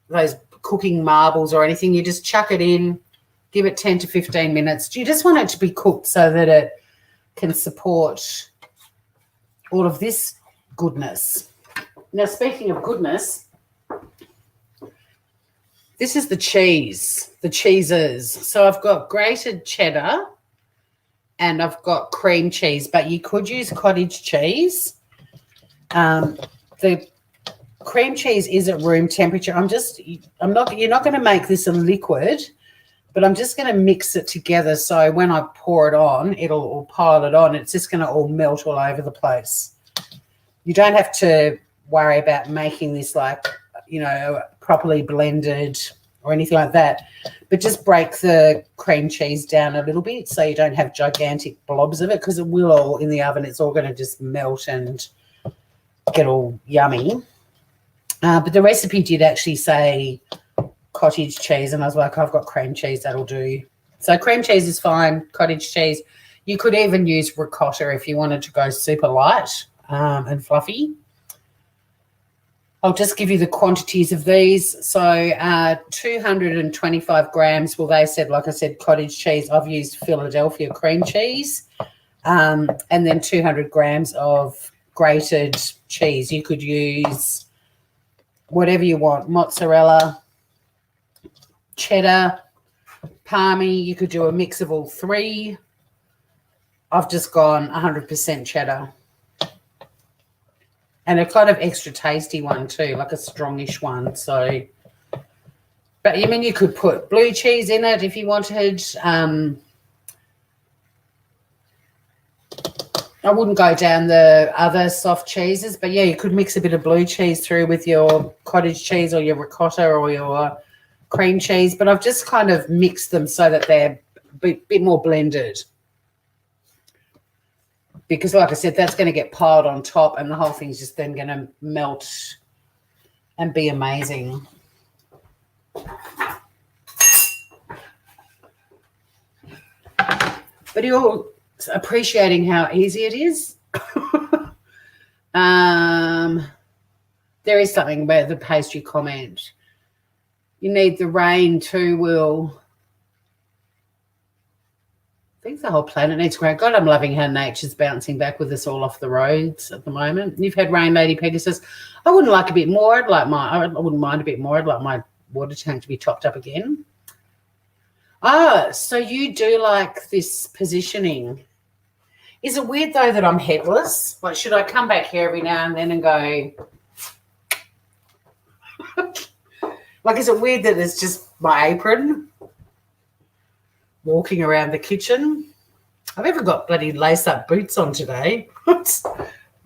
those cooking marbles or anything. You just chuck it in, give it 10 to 15 minutes. You just want it to be cooked so that it can support all of this goodness. Now, speaking of goodness, this is the cheeses. So I've got grated cheddar and I've got cream cheese, but you could use cottage cheese. The cream cheese is at room temperature. You're not going to make this a liquid, but I'm just going to mix it together so when I pour it on, it'll pile it on. It's just going to all melt all over the place. You don't have to worry about making this properly blended or anything like that, but just break the cream cheese down a little bit so you don't have gigantic blobs of it, because it will all in the oven. It's all going to just melt and get all yummy. But the recipe did actually say cottage cheese, and I was like, I've got cream cheese, that'll do. So cream cheese is fine, cottage cheese. You could even use ricotta if you wanted to go super light and fluffy. I'll just give you the quantities of these. So 225 grams. Well, they said, like I said, cottage cheese. I've used Philadelphia cream cheese. And then 200 grams of grated cheese. You could use whatever you want, mozzarella, cheddar, palmy. You could do a mix of all three. I've just gone 100% cheddar. And a kind of extra tasty one too, like a strongish one. So, but I mean, you could put blue cheese in it if you wanted. I wouldn't go down the other soft cheeses, but yeah, you could mix a bit of blue cheese through with your cottage cheese or your ricotta or your cream cheese. But I've just kind of mixed them so that they're a bit more blended. Because, like I said, that's going to get piled on top and the whole thing's just then going to melt and be amazing. But you're appreciating how easy it is. There is something about the pastry comment. You need the rain too, Will. I think the whole planet needs rain. God, I'm loving how nature's bouncing back with us all off the roads at the moment. You've had rain, Lady Peggy says. I wouldn't like a bit more. I wouldn't mind a bit more. I'd like my water tank to be topped up again. Ah, so you do like this positioning. Is it weird though that I'm headless? Like, should I come back here every now and then and go? Like, is it weird that it's just my apron? Walking around the kitchen. I've even got bloody lace-up boots on today. I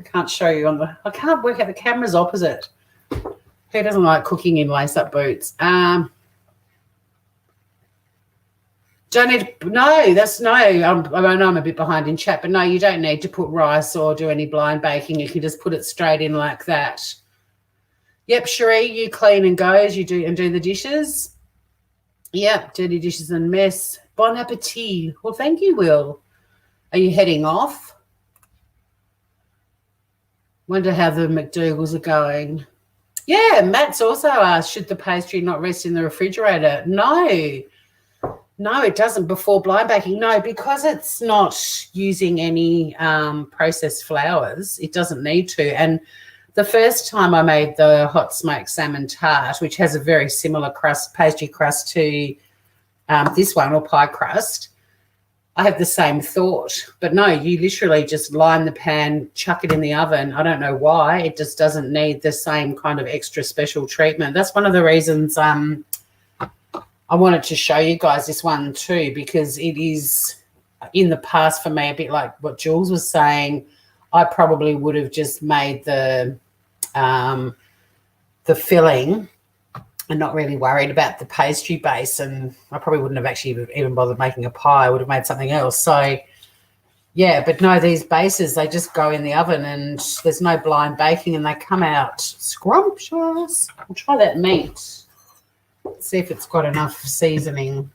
can't show you I can't work out, the camera's opposite. Who doesn't like cooking in lace-up boots? Don't need, I know I'm a bit behind in chat, but no, you don't need to put rice or do any blind baking. You can just put it straight in like that. Yep, Cherie, you clean and go as you do the dishes. Yep, dirty dishes and mess. Bon appetit. Well, thank you, Will. Are you heading off? Wonder how the McDougalls are going. Yeah, Matt's also asked, should the pastry not rest in the refrigerator? No, it doesn't before blind baking. No, because it's not using any processed flours, it doesn't need to. And the first time I made the hot smoked salmon tart, which has a very similar pastry crust to this one, or pie crust, I have the same thought. But no, you literally just line the pan, chuck it in the oven. I don't know why. It just doesn't need the same kind of extra special treatment. That's one of the reasons I wanted to show you guys this one too, because it is, in the past for me, a bit like what Jules was saying. I probably would have just made the filling and not really worried about the pastry base, and I probably wouldn't have actually even bothered making a pie. I would have made something else. So, yeah, but no, these bases, they just go in the oven and there's no blind baking and they come out scrumptious. I'll try that meat, see if it's got enough seasoning.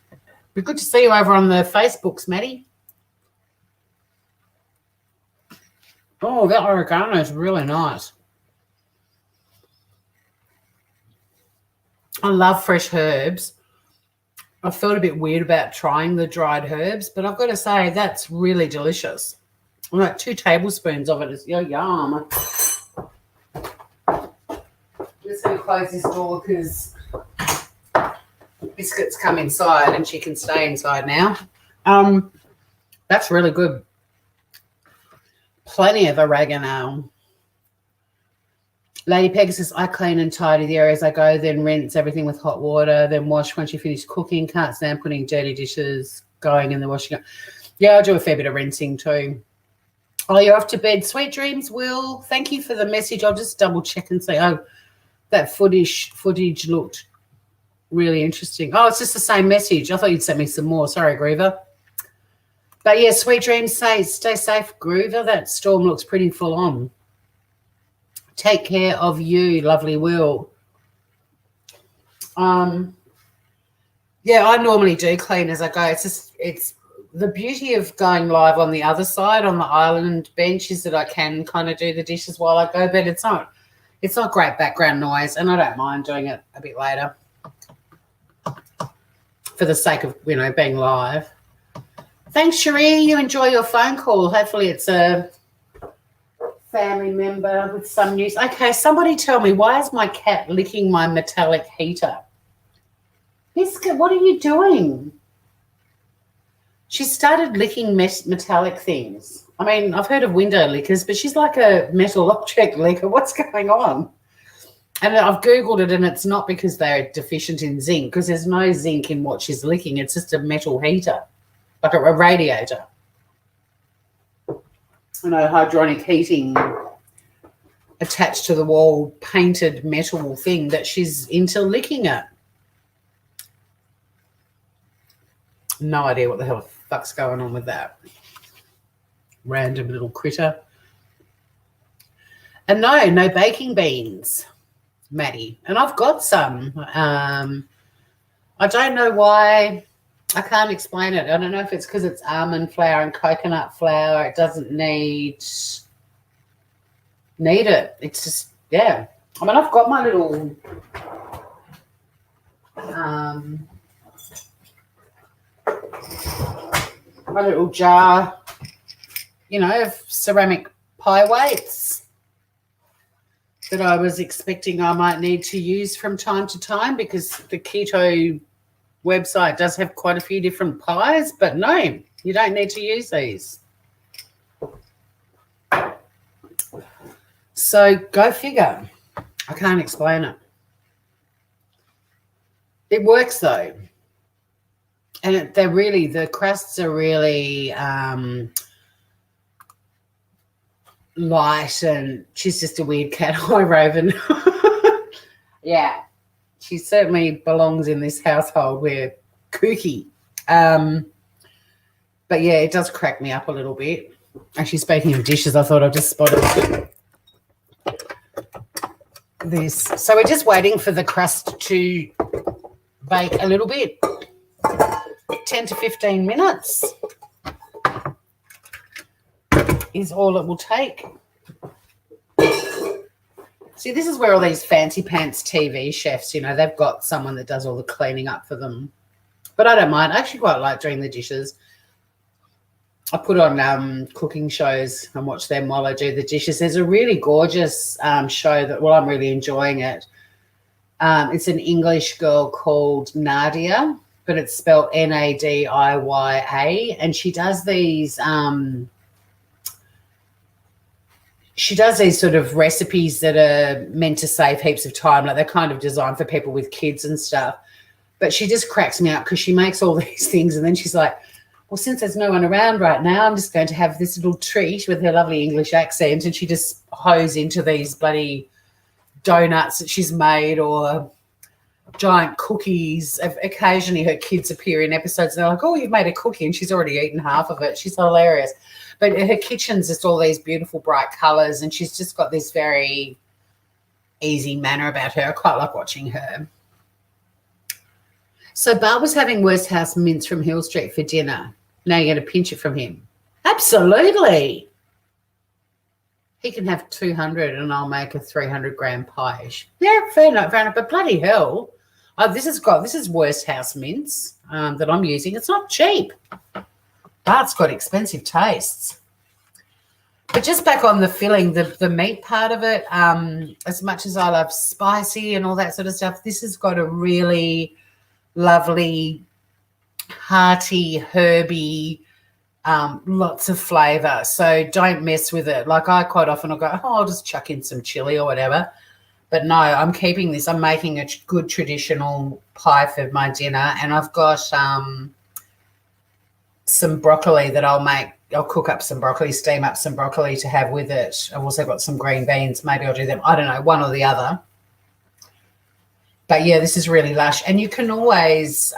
Be good to see you over on the Facebooks, Maddie. Oh, that oregano is really nice. I love fresh herbs. I felt a bit weird about trying the dried herbs, but I've got to say that's really delicious. I'm like 2 tablespoons of it is yum. I'm just going to close this door because Biscuit's come inside and she can stay inside now. That's really good. Plenty of oregano. Lady Pegasus, I clean and tidy the areas I go, then rinse everything with hot water, then wash once you finish cooking. Can't stand putting dirty dishes going in the washing. Yeah, I do a fair bit of rinsing too. Oh, you're off to bed. Sweet dreams, Will. Thank you for the message. I'll just double check and say, oh, that footage looked really interesting. Oh, it's just the same message. I thought you'd sent me some more. Sorry, Groover. But, yeah, sweet dreams, stay safe, Groover. That storm looks pretty full on. Take care of you, lovely Will. Yeah, I normally do clean as I go. It's the beauty of going live on the other side on the island bench is that I can kind of do the dishes while I go, but it's not great background noise, and I don't mind doing it a bit later for the sake of, being live. Thanks, Cherie. You enjoy your phone call. Hopefully it's a family member with some news. Okay, somebody tell me, why is my cat licking my metallic heater? Biscuit, what are you doing? She started licking metallic things. I mean, I've heard of window lickers, but she's like a metal object licker. What's going on? And I've Googled it, and it's not because they're deficient in zinc, because there's no zinc in what she's licking. It's just a metal heater, like a radiator. Hydronic heating attached to the wall, painted metal thing that she's into licking it. No idea what the hell the fuck's going on with that. Random little critter. And no baking beans, Maddie. And I've got some. I don't know why. I can't explain it. I don't know if it's because it's almond flour and coconut flour. It doesn't need it. It's just, yeah. I mean, I've got my little jar, of ceramic pie weights that I was expecting I might need to use from time to time, because the Keto website does have quite a few different pies, but no, you don't need to use these. So go figure. I can't explain it. It works though. And the crusts are really light, and she's just a weird cat. Hi, Raven. Yeah. She certainly belongs in this household. We're kooky. But, yeah, it does crack me up a little bit. Actually, speaking of dishes, I thought I just spotted this. So we're just waiting for the crust to bake a little bit, 10 to 15 minutes is all it will take. See, this is where all these fancy pants TV chefs, you know, they've got someone that does all the cleaning up for them. But I don't mind. I actually quite like doing the dishes. I put on cooking shows and watch them while I do the dishes. There's a really gorgeous show that, well, I'm really enjoying it. It's an English girl called Nadia, but it's spelled Nadiya, and she does these sort of recipes that are meant to save heaps of time. Like they're kind of designed for people with kids and stuff. But she just cracks me up because she makes all these things and then she's like, well, since there's no one around right now, I'm just going to have this little treat with her lovely English accent, and she just hoes into these bloody donuts that she's made or giant cookies. Occasionally her kids appear in episodes and they're like, oh, you've made a cookie, and she's already eaten half of it. She's hilarious. But her kitchen's just all these beautiful bright colours, and she's just got this very easy manner about her. I quite like watching her. So Bart was having Worst House mince from Hill Street for dinner. Now you're going to pinch it from him. Absolutely. He can have 200 and I'll make a 300-gram pie-ish. Yeah, fair enough. But bloody hell, this is Worst House mince that I'm using. It's not cheap. Bart's got expensive tastes. But just back on the filling, the meat part of it, as much as I love spicy and all that sort of stuff, this has got a really lovely, hearty, herby, lots of flavour. So don't mess with it. Like I quite often will go, oh, I'll just chuck in some chili or whatever. But no, I'm keeping this. I'm making a good traditional pie for my dinner, and I've got some broccoli that I'll make. I'll cook up some broccoli, steam up some broccoli to have with it. I've also got some green beans. Maybe I'll do them. I don't know, one or the other. But, yeah, this is really lush. And you can always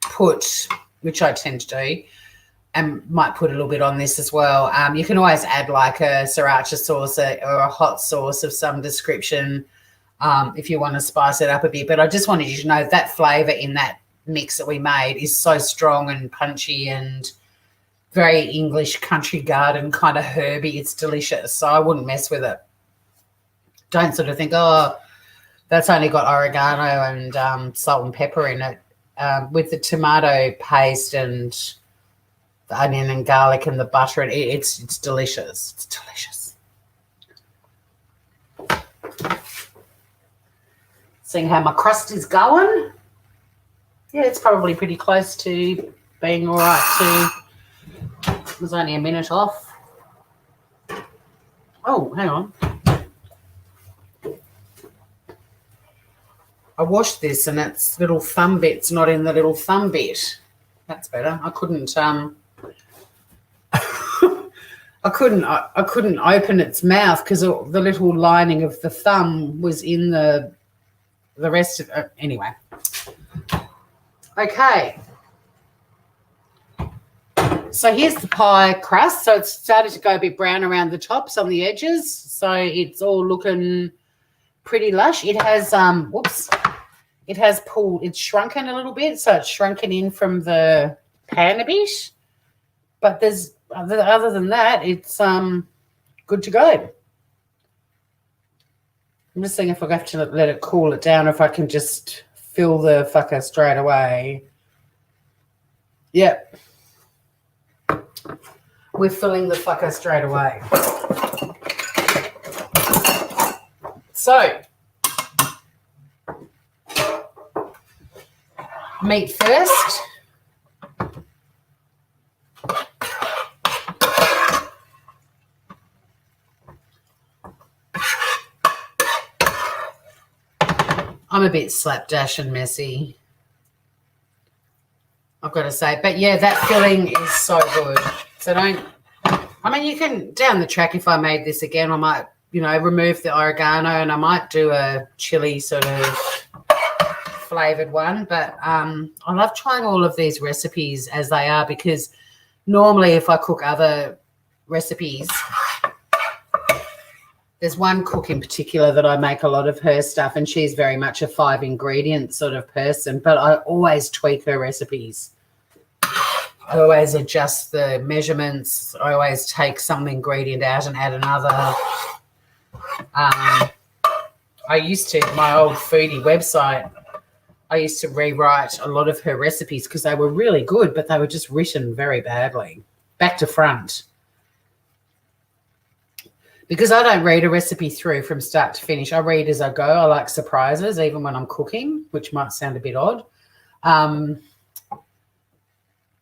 put, which I tend to do, and might put a little bit on this as well, you can always add like a sriracha sauce or a hot sauce of some description if you want to spice it up a bit. But I just wanted you to know that flavour in that mix that we made is so strong and punchy and very English country garden kind of herby. It's delicious. So I wouldn't mess with it. Don't sort of think, oh, that's only got oregano and salt and pepper in it. With the tomato paste and the onion and garlic and the butter, it's delicious. It's delicious. Seeing how my crust is going. Yeah, it's probably pretty close to being all right too. It was only a minute off. Oh, hang on. I washed this and its little thumb bit's not in the little thumb bit. That's better. I couldn't I couldn't open its mouth because the little lining of the thumb was in the rest of it. Anyway. Okay. So here's the pie crust. So it's started to go a bit brown around the tops on the edges. So it's all looking pretty lush. It has it's shrunken a little bit. So it's shrunken in from the pan a bit. But there's other than that, it's good to go. I'm just seeing if I have to let it cool it down or if I can just fill the fucker straight away. Yep. We're filling the fucker straight away. So, meat first. I'm a bit slapdash and messy, I've got to say. But, yeah, that filling is so good. So you can, down the track, if I made this again, I might, remove the oregano and I might do a chili sort of flavoured one. But I love trying all of these recipes as they are because normally if I cook other recipes, there's one cook in particular that I make a lot of her stuff and she's very much a 5-ingredient sort of person, but I always tweak her recipes. I always adjust the measurements. I always take some ingredient out and add another. I used to, my old foodie website, I used to rewrite a lot of her recipes because they were really good, but they were just written very badly, back to front. Because I don't read a recipe through from start to finish. I read as I go. I like surprises, even when I'm cooking, which might sound a bit odd.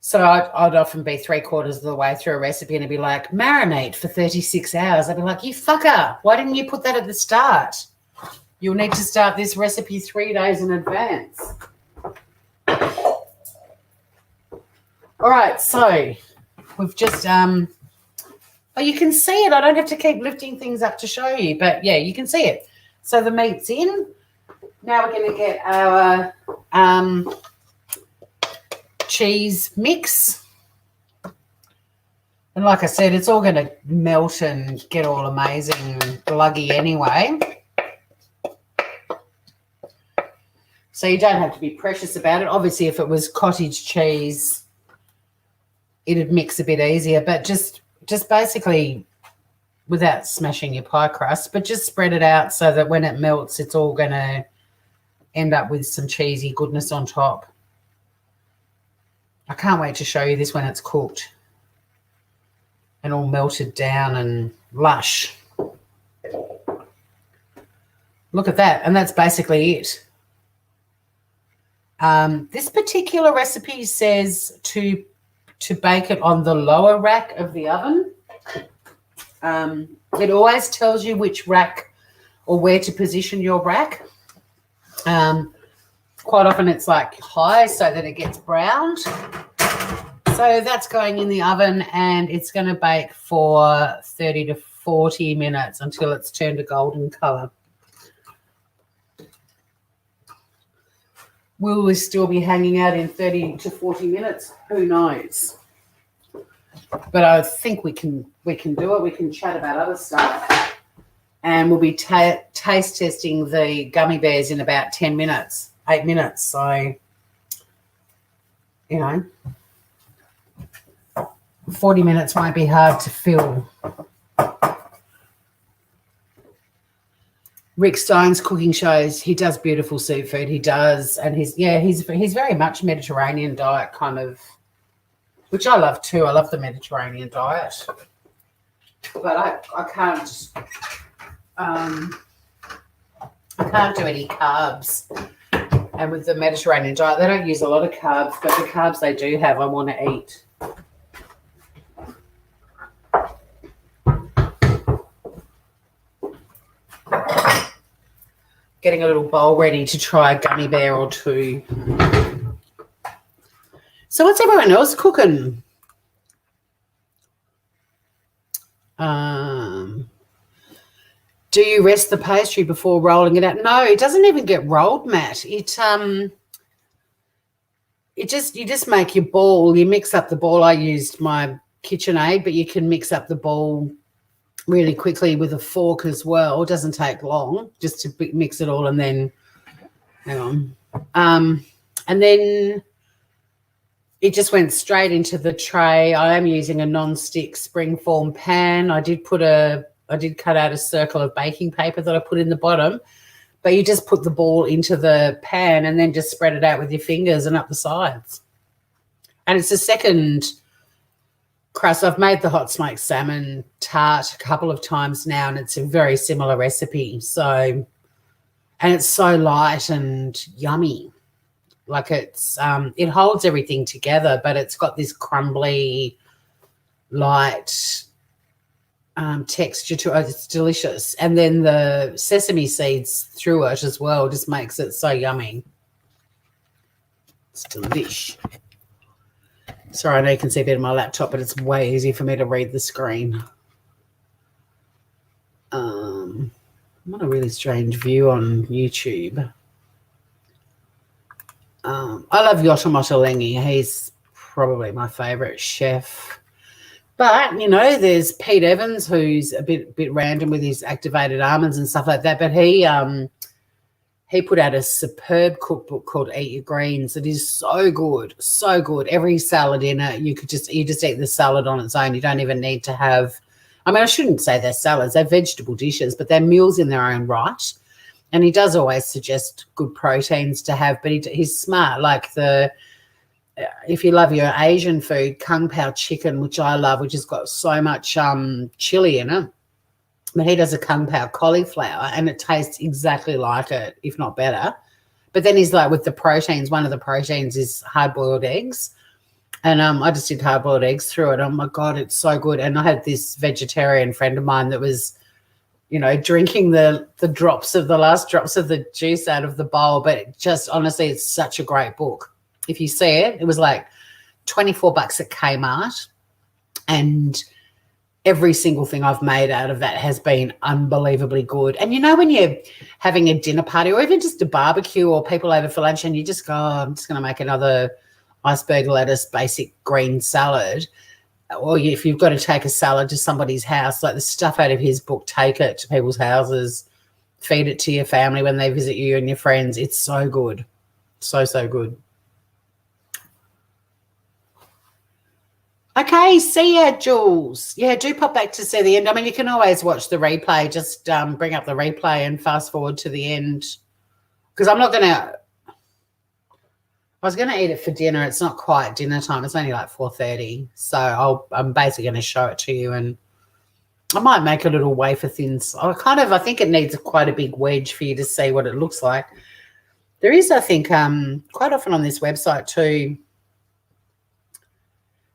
So I'd often be 3/4 of the way through a recipe and it'd be like, marinate for 36 hours. I'd be like, you fucker, why didn't you put that at the start? You'll need to start this recipe 3 days in advance. All right, so we've just, oh, you can see it. I don't have to keep lifting things up to show you, but yeah, you can see it. So the meat's in. Now we're going to get our cheese mix. And like I said, it's all going to melt and get all amazing and gluggy anyway. So you don't have to be precious about it. Obviously, if it was cottage cheese, it'd mix a bit easier. But just basically, without smashing your pie crust, but just spread it out so that when it melts, it's all going to end up with some cheesy goodness on top. I can't wait to show you this when it's cooked and all melted down and lush. Look at that. And that's basically it. This particular recipe says to bake it on the lower rack of the oven. It always tells you which rack or where to position your rack. Quite often it's like high so that it gets browned. So that's going in the oven and it's going to bake for 30 to 40 minutes until it's turned a golden colour. Will we still be hanging out in 30 to 40 minutes? Who knows? But I think we can do it. We can chat about other stuff. And we'll be taste testing the gummy bears in about 10 minutes, 8 minutes. So, you know, 40 minutes won't be hard to fill. Rick Stein's cooking shows, he does beautiful seafood. He does, and he's very much Mediterranean diet kind of, which I love too. I love the Mediterranean diet, but I can't do any carbs. And with the Mediterranean diet, they don't use a lot of carbs, but the carbs they do have, I want to eat. Getting a little bowl ready to try a gummy bear or two. So what's everyone else cooking? Do you rest the pastry before rolling it out? No, it doesn't even get rolled, Matt. You just make your ball. You mix up the ball. I used my KitchenAid, but you can mix up the ball really quickly with a fork as well. It doesn't take long just to mix it all and then hang on. And then it just went straight into the tray. I am using a non-stick springform pan. I did cut out a circle of baking paper that I put in the bottom, but you just put the ball into the pan and then just spread it out with your fingers and up the sides. And it's a second crust. I've made the hot smoked salmon tart a couple of times now, and it's a very similar recipe. So, and it's so light and yummy. Like it holds everything together, but it's got this crumbly, light texture to it. It's delicious. And then the sesame seeds through it as well just makes it so yummy. It's delish. Sorry, I know you can see a bit of my laptop, but it's way easier for me to read the screen. I'm on a really strange view on YouTube. I love Yotomoto Lengi. He's probably my favourite chef. But, you know, there's Pete Evans, who's a bit random with his activated almonds and stuff like that. But he put out a superb cookbook called Eat Your Greens. It is so good, so good. Every salad in it, you just eat the salad on its own. You don't even need to have, I mean, I shouldn't say they're salads. They're vegetable dishes, but they're meals in their own right. And he does always suggest good proteins to have, but he's smart. Like if you love your Asian food, Kung Pao chicken, which I love, which has got so much chili in it. But he does a Kung Pao cauliflower, and it tastes exactly like it, if not better. But then he's like, with the proteins, one of the proteins is hard-boiled eggs. And I just did hard-boiled eggs through it. Oh, my God, it's so good. And I had this vegetarian friend of mine that was, drinking the last drops of the juice out of the bowl. But just honestly, it's such a great book. If you see it, it was like $24 at Kmart. And every single thing I've made out of that has been unbelievably good. And when you're having a dinner party or even just a barbecue or people over for lunch and you just go, I'm just going to make another iceberg lettuce basic green salad, or if you've got to take a salad to somebody's house, like the stuff out of his book, take it to people's houses, feed it to your family when they visit you and your friends. It's so good. So, so good. Okay, see ya, Jules. Yeah, do pop back to see the end. I mean, you can always watch the replay. Just bring up the replay and fast forward to the end. Because I'm not going to – I was going to eat it for dinner. It's not quite dinner time. It's only like 4:30. So I'm basically going to show it to you, and I might make a little wafer thin. I think it needs quite a big wedge for you to see what it looks like. There is, I think, quite often on this website too.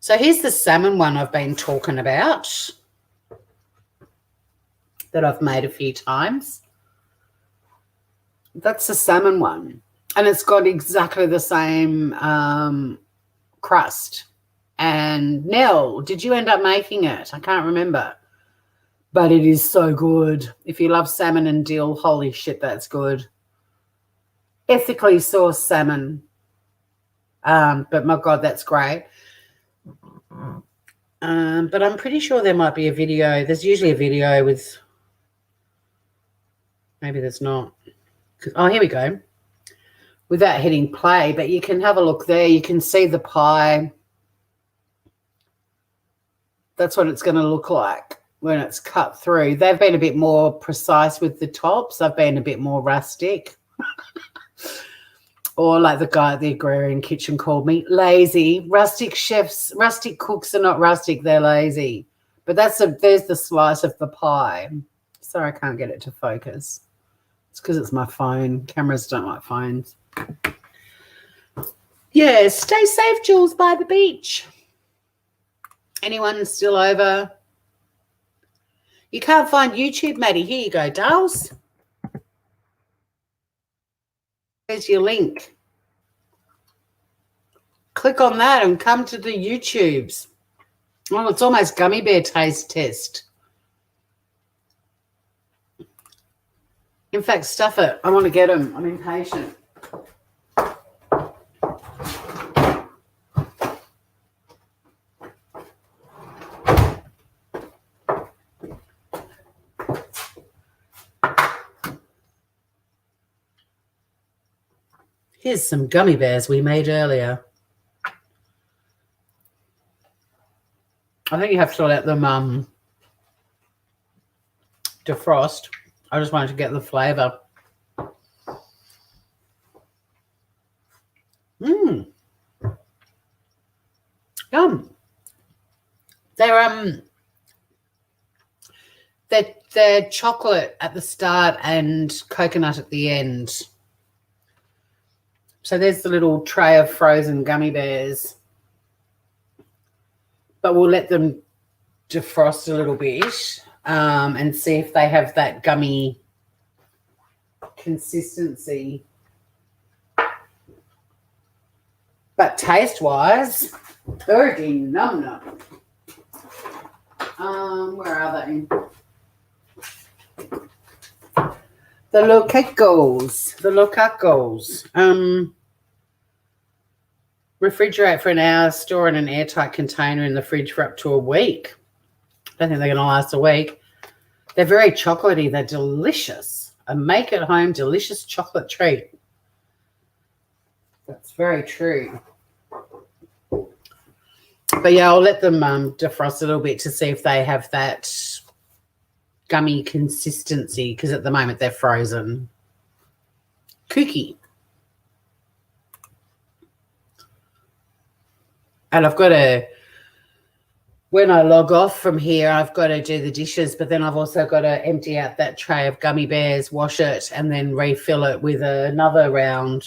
So here's the salmon one I've been talking about that I've made a few times. That's the salmon one. And it's got exactly the same crust. And Nell, did you end up making it? I can't remember. But it is so good. If you love salmon and dill, holy shit, that's good. Ethically sourced salmon. But my God, that's great. But I'm pretty sure there might be a video. There's usually a video with, maybe there's not. Oh, here we go. Without hitting play, but you can have a look there. You can see the pie. That's what it's going to look like when it's cut through. They've been a bit more precise with the tops. I've been a bit more rustic. Or like the guy at the agrarian kitchen called me, lazy. Rustic chefs, rustic cooks are not rustic, they're lazy. But there's the slice of the pie. Sorry, I can't get it to focus. It's because it's my phone. Cameras don't like phones. Yeah, stay safe, Jules, by the beach. Anyone still over? You can't find YouTube, Maddie. Here you go, dolls. There's your link. Click on that and come to the YouTubes. Oh, it's almost gummy bear taste test. In fact, stuff it. I want to get them. I'm impatient. Here's some gummy bears we made earlier. I think you have to let them defrost. I just wanted to get the flavour. Yum. They're chocolate at the start and coconut at the end. So there's the little tray of frozen gummy bears. But we'll let them defrost a little bit and see if they have that gummy consistency. But taste-wise, very num-num. Where are they? The locacos. Refrigerate for an hour, store in an airtight container in the fridge for up to a week. I don't think they're going to last a week. They're very chocolatey. They're delicious. A make-at-home delicious chocolate treat. That's very true. But, yeah, I'll let them defrost a little bit to see if they have that gummy consistency, because at the moment they're frozen. kooky. And I've got to, when I log off from here, I've got to do the dishes, but then I've also got to empty out that tray of gummy bears, wash it, and then refill it with another round.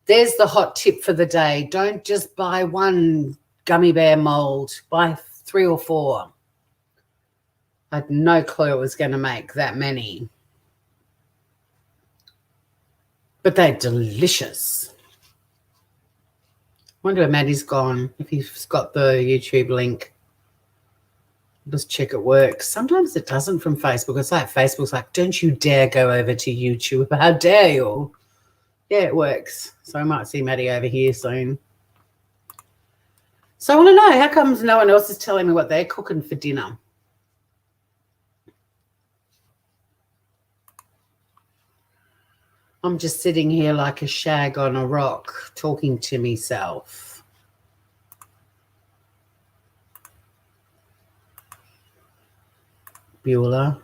There's the hot tip for the day. Don't just buy one gummy bear mold. Buy 3 or 4. I had no clue it was going to make that many. But they're delicious. I wonder where Maddie's gone, if he's got the YouTube link. Just check it works. Sometimes it doesn't from Facebook. It's like Facebook's like, don't you dare go over to YouTube. How dare you? Yeah, it works. So I might see Maddie over here soon. So I want to know, how comes no one else is telling me what they're cooking for dinner? I'm just sitting here like a shag on a rock talking to myself. Beulah.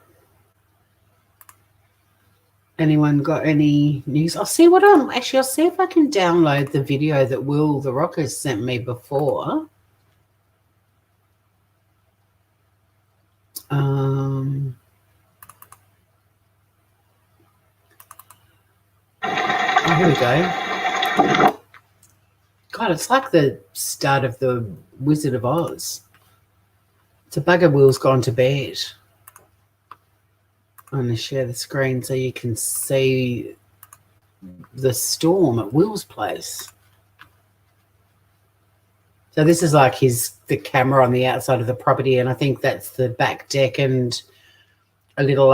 Anyone got any news? I'll see I'll see if I can download the video that Will the Rocker sent me before. Oh, here we go. God, it's like the start of the Wizard of Oz. It's a bugger. Will's gone to bed. I'm going to share the screen so you can see the storm at Will's place. So this is like the camera on the outside of the property, and I think that's the back deck and a little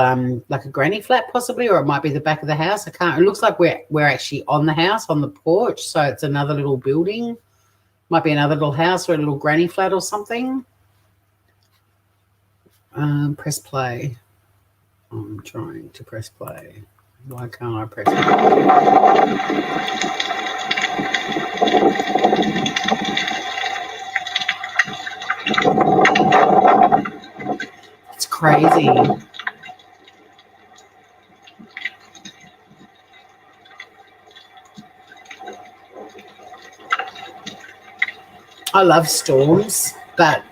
like a granny flat possibly, or it might be the back of the house. I can't. It looks like we're actually on the house, on the porch, so it's another little building. Might be another little house or a little granny flat or something. Press play. I'm trying to press play. Why can't I press play? It's crazy. I love storms, but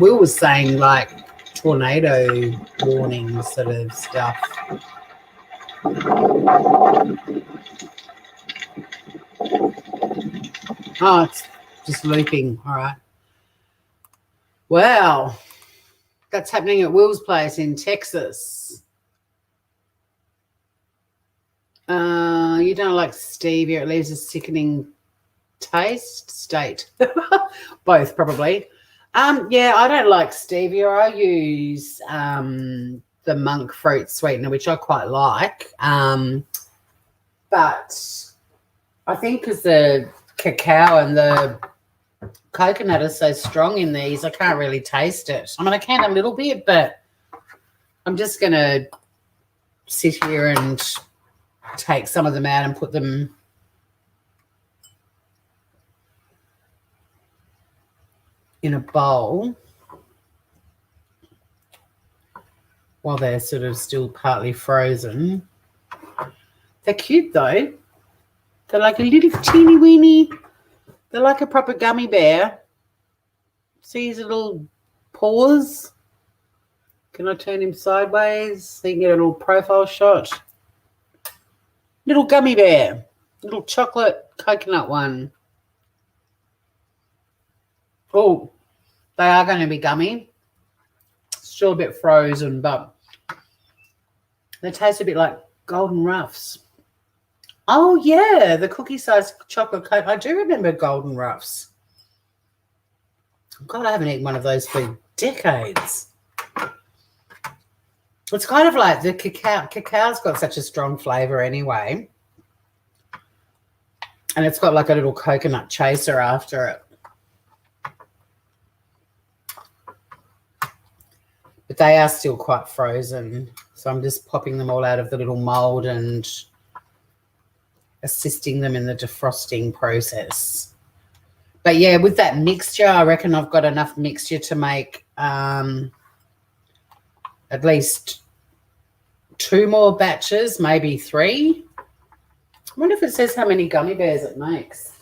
Will was saying like tornado warnings sort of stuff. Oh, it's just looping. All right. Wow. That's happening at Will's place in Texas. You don't like stevia. It leaves a sickening state. Both probably. Yeah, I don't like stevia. I use the monk fruit sweetener, which I quite like. But I think because the cacao and the coconut are so strong in these, I can't really taste it. I mean, I can a little bit, but I'm just going to sit here and take some of them out and put them in a bowl while they're sort of still partly frozen. They're cute though. They're like a little teeny weeny. They're like a proper gummy bear. See his little paws? Can I turn him sideways so you can get a little profile shot? Little gummy bear. Little chocolate coconut one. Oh, they are going to be gummy. Still a bit frozen, but they taste a bit like Golden Ruffs. Oh, yeah, the cookie-sized chocolate coat. I do remember Golden Ruffs. God, I haven't eaten one of those for decades. It's kind of like the cacao. Cacao's got such a strong flavour anyway. And it's got like a little coconut chaser after it. But they are still quite frozen. So I'm just popping them all out of the little mould and assisting them in the defrosting process. But, yeah, with that mixture, I reckon I've got enough mixture to make at least 2 more batches, maybe 3. I wonder if it says how many gummy bears it makes.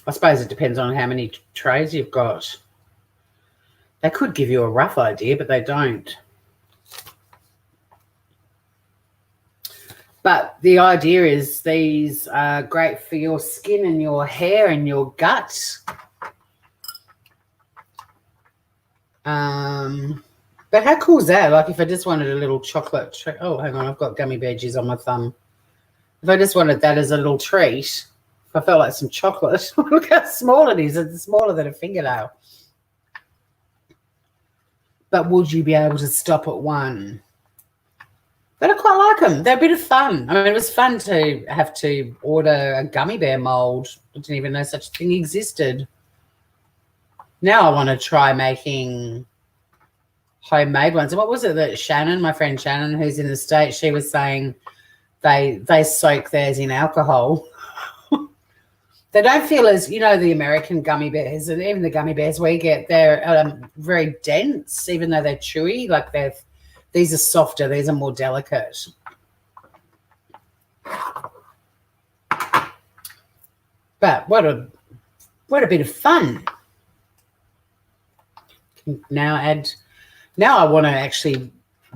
I suppose it depends on how many trays you've got. They could give you a rough idea, but they don't. But the idea is these are great for your skin and your hair and your gut. But how cool is that? Like if I just wanted a little chocolate treat. Oh, hang on, I've got gummy veggies on my thumb. If I just wanted that as a little treat, if I felt like some chocolate, look how small it is. It's smaller than a fingernail. But would you be able to stop at one? But I quite like them. They're a bit of fun. I mean, it was fun to have to order a gummy bear mold. I didn't even know such a thing existed. Now I want to try making homemade ones. And what was it that Shannon, my friend Shannon, who's in the States, she was saying they soak theirs in alcohol. They don't feel as, you know, the American gummy bears and even the gummy bears we get, they're very dense, even though they're chewy. Like these are softer, these are more delicate. But what a bit of fun. Now I want to actually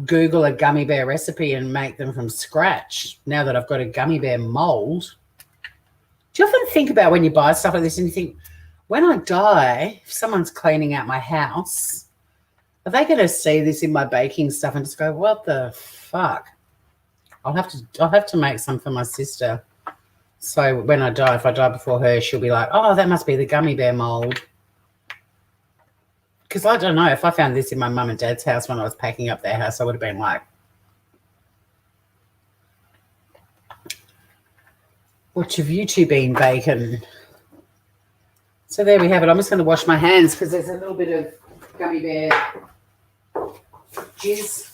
Google a gummy bear recipe and make them from scratch now that I've got a gummy bear mold. Do you often think about when you buy stuff like this and you think, when I die, if someone's cleaning out my house, are they going to see this in my baking stuff and just go, what the fuck? I'll have to make some for my sister. So when I die, if I die before her, she'll be like, oh, that must be the gummy bear mold. Because I don't know, if I found this in my mum and dad's house when I was packing up their house, I would have been like, what have you two been baking? So there we have it. I'm just going to wash my hands because there's a little bit of gummy bear jizz.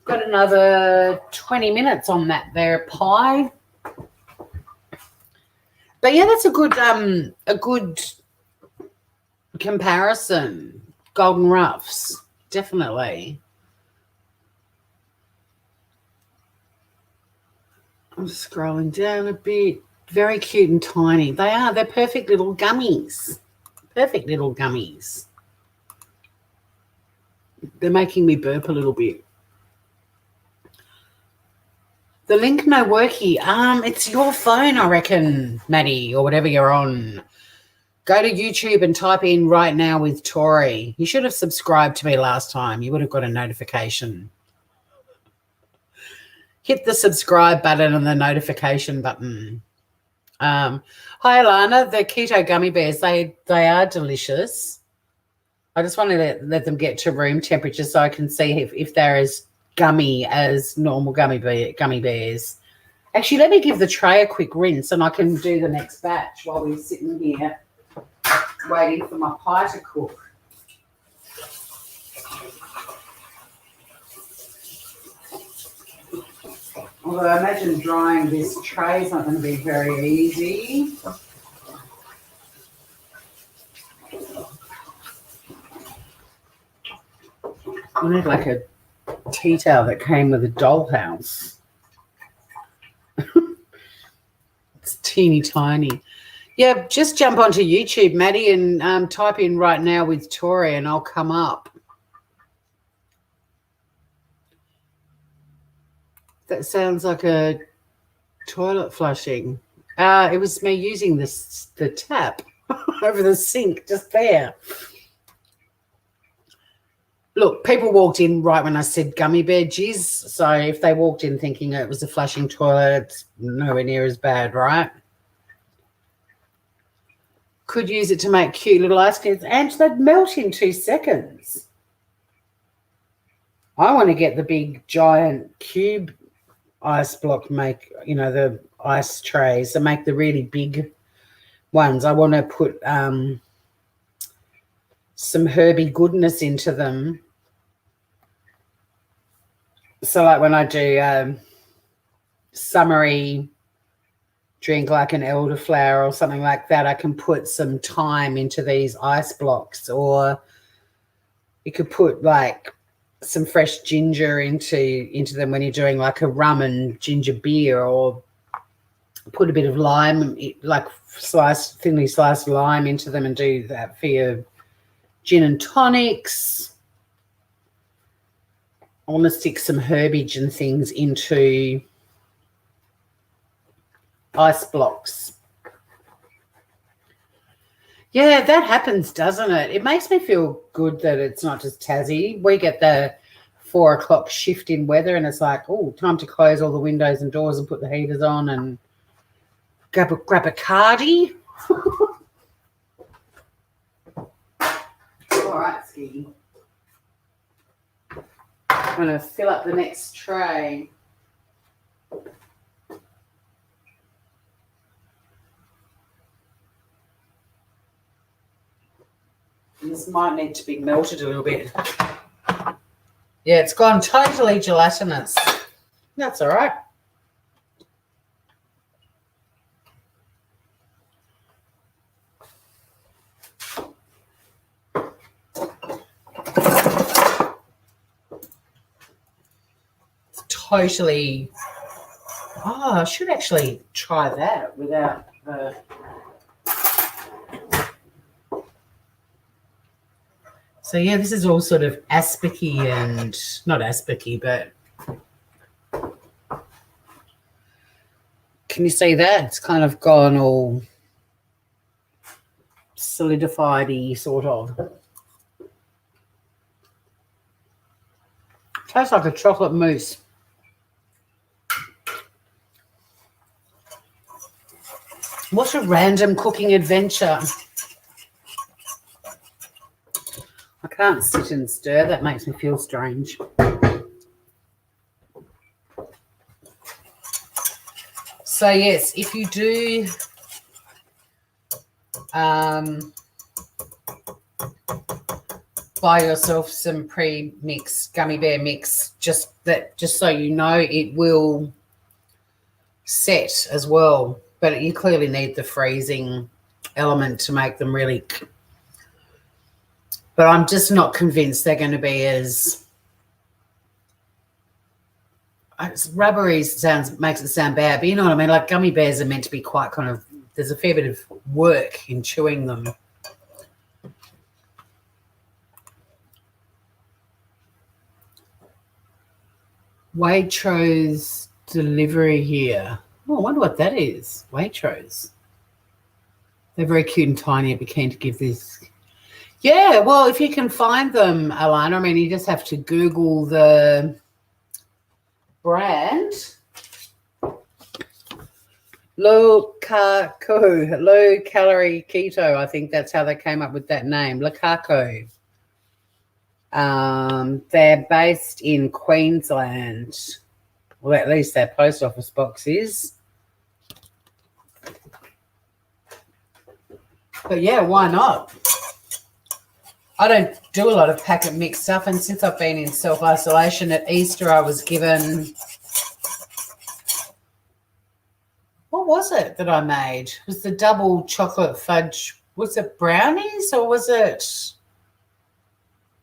Got another 20 minutes on that there pie. But yeah, that's a good comparison. Golden Ruffs, definitely. I'm scrolling down a bit. Very cute and tiny. They are. They're perfect little gummies. Perfect little gummies. They're making me burp a little bit. The link no worky. It's your phone, I reckon, Maddie, or whatever you're on. Go to YouTube and type in Right Now with Tori. You should have subscribed to me last time. You would have got a notification. Hit the subscribe button and the notification button. Hi, Alana. The keto gummy bears, they are delicious. I just want to let them get to room temperature so I can see if they're as gummy as normal gummy bears. Actually, let me give the tray a quick rinse and I can do the next batch while we're sitting here waiting for my pie to cook. Although I imagine drying this tray is not going to be very easy. I need like a tea towel that came with a dollhouse. It's teeny tiny. Yeah, just jump onto YouTube, Maddie, and type in Right Now with Tori and I'll come up. That sounds like a toilet flushing. It was me using the tap over the sink just there. Look, people walked in right when I said gummy bear jizz, so if they walked in thinking it was a flushing toilet, it's nowhere near as bad, right? Could use it to make cute little ice creams, and they'd melt in 2 seconds. I want to get the big giant cube ice block the ice trays and make the really big ones. I want to put some herby goodness into them. So like when I do summery drink like an elderflower or something like that, I can put some thyme into these ice blocks, or you could put like some fresh ginger into them when you're doing like a rum and ginger beer, or put a bit of lime, like thinly sliced lime into them, and do that for your gin and tonics. I want to stick some herbage and things into ice blocks. Yeah, that happens, doesn't it? It makes me feel good that it's not just Tassie. We get the 4 o'clock shift in weather, and it's like, oh, time to close all the windows and doors and put the heaters on and grab a cardi. All right, Ski. I'm going to fill up the next tray. This might need to be melted a little bit. Yeah, it's gone totally gelatinous. That's all right. It's totally... Oh, I should actually try that without the... So, yeah, this is all sort of aspicy and not aspicy, but can you see that? It's kind of gone all solidified-y, sort of. Tastes like a chocolate mousse. What a random cooking adventure. I can't sit and stir. That makes me feel strange. So, yes, if you do buy yourself some pre-mixed gummy bear mix, just so you know, it will set as well. But you clearly need the freezing element to make them really... But I'm just not convinced they're going to be as rubbery. Makes it sound bad, but you know what I mean? Like, gummy bears are meant to be quite kind of... There's a fair bit of work in chewing them. Waitrose delivery here. Oh, I wonder what that is. Waitrose. They're very cute and tiny. I'd be keen to give this... Yeah, well, if you can find them, Alana, I mean, you just have to Google the brand. Low calorie keto. I think that's how they came up with that name, Lakako. They're based in Queensland. Well, at least their post office box is. But yeah, why not? I don't do a lot of packet mix stuff, and since I've been in self-isolation, at Easter I was given... What was it that I made? It was the double chocolate fudge... Was it brownies or was it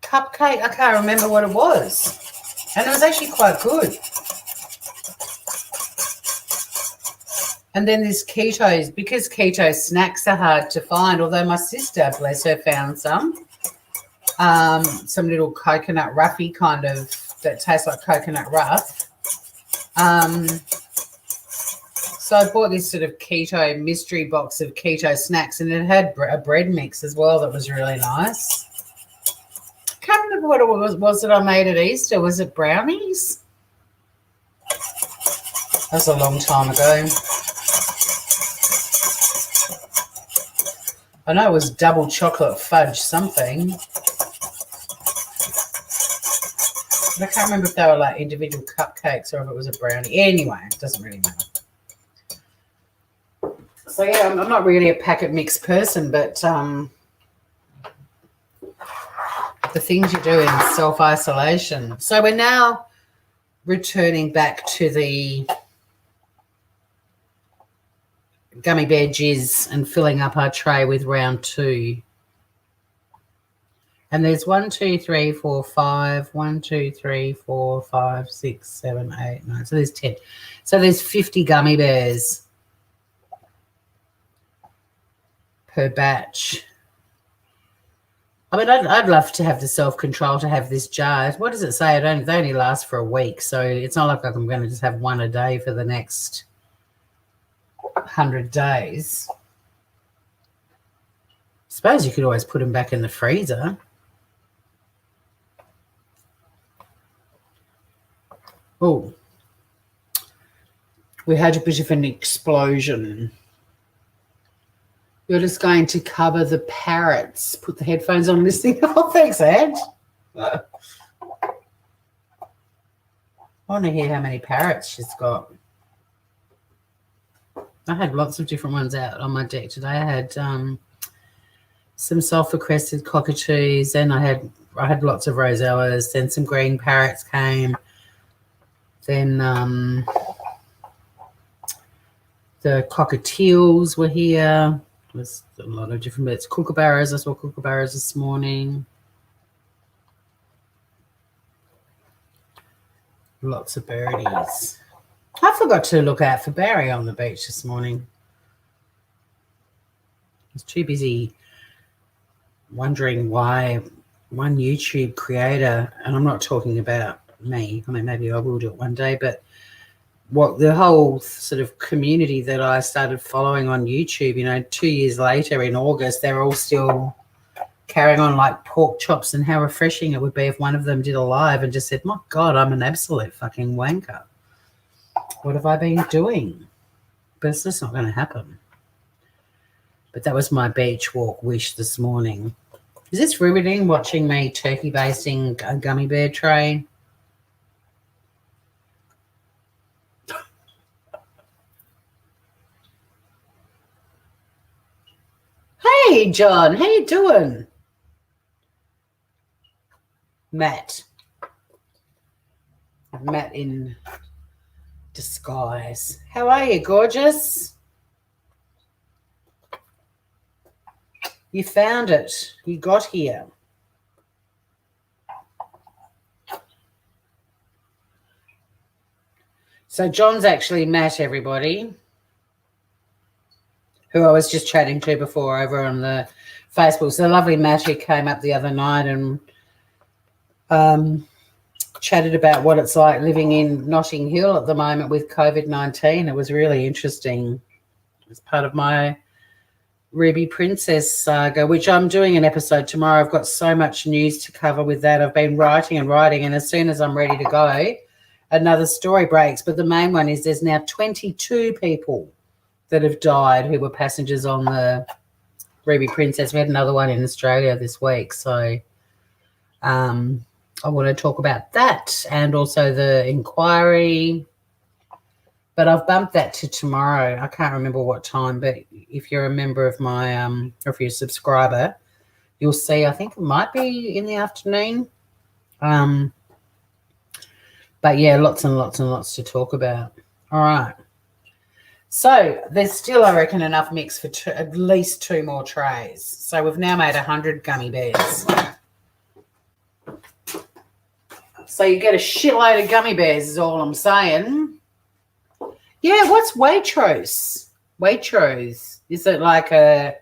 cupcake? I can't remember what it was. And it was actually quite good. And then this keto, because keto snacks are hard to find, although my sister, bless her, found some little coconut roughy kind of, that tastes like coconut rough. So I bought this sort of keto mystery box of keto snacks, and it had a bread mix as well that was really nice. I can't remember what it was that I made at Easter. Was it brownies? That was a long time ago. I know it was double chocolate fudge something. But I can't remember if they were like individual cupcakes or if it was a brownie. Anyway, it doesn't really matter. So, yeah, I'm not really a packet mix person, but the things you do in self-isolation. So we're now returning back to the gummy bear jizz and filling up our tray with round 2. And there's 1, 2, 3, 4, 5. 1, 2, 3, 4, 5, 6, 7, 8, 9. So there's 10. So there's 50 gummy bears per batch. I mean, I'd love to have the self-control to have this jar. What does it say? They only last for a week, so it's not like I'm going to just have one a day for the next 100 days. I suppose you could always put them back in the freezer. Oh, we had a bit of an explosion. You're just going to cover the parrots. Put the headphones on listening. Oh, thanks, Ed. I want to hear how many parrots she's got. I had lots of different ones out on my deck today. I had some sulphur-crested cockatoos, and I had lots of rosellas. Then some green parrots came. Then the cockatiels were here. There's a lot of different bits. Kookaburras. I saw kookaburras this morning. Lots of birdies. I forgot to look out for Barry on the beach this morning. I was too busy wondering why one YouTube creator, and I'm not talking about me, I mean, maybe I will do it one day, but what the whole sort of community that I started following on YouTube, 2 years later in August, they're all still carrying on like pork chops, and how refreshing it would be if one of them did a live and just said, my God, I'm an absolute fucking wanker. What have I been doing? But it's just not going to happen. But that was my beach walk wish this morning. Is this riveting, watching me turkey basting a gummy bear tray? Hey, John, how you doing? Matt in disguise. How are you, gorgeous? You found it. You got here. So John's actually Matt, everybody, who I was just chatting to before over on the Facebook. So the lovely Matt who came up the other night and chatted about what it's like living in Notting Hill at the moment with COVID-19. It was really interesting. It's part of my Ruby Princess saga, which I'm doing an episode tomorrow. I've got so much news to cover with that. I've been writing, and as soon as I'm ready to go, another story breaks. But the main one is there's now 22 people that have died who were passengers on the Ruby Princess. We had another one in Australia this week. So I want to talk about that and also the inquiry. But I've bumped that to tomorrow. I can't remember what time, but if you're a member of my or if you're a subscriber, you'll see, I think it might be in the afternoon. But yeah, lots and lots and lots to talk about. All right. So there's still, I reckon, enough mix for at least 2 more trays. So we've now made 100 gummy bears. So you get a shitload of gummy bears is all I'm saying. Yeah, what's Waitrose? Waitrose. Is it like a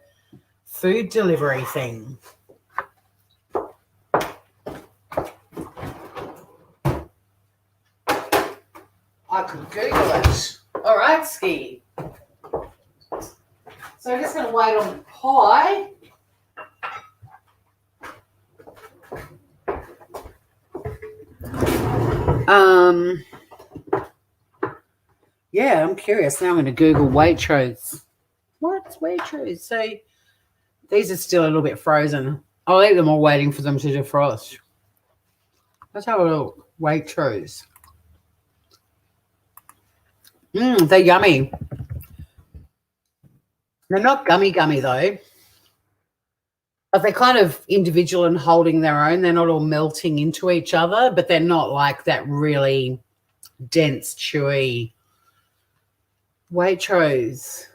food delivery thing? I could Google it. All right, Ski. So I'm just going to wait on the pie. Yeah, I'm curious. Now I'm going to Google Waitrose. What's Waitrose? So these are still a little bit frozen. I'll leave them all waiting for them to defrost. Let's have a look. Waitrose. They're yummy. They're not gummy though. But they're kind of individual and holding their own. They're not all melting into each other, but they're not like that really dense, chewy. Waitrose.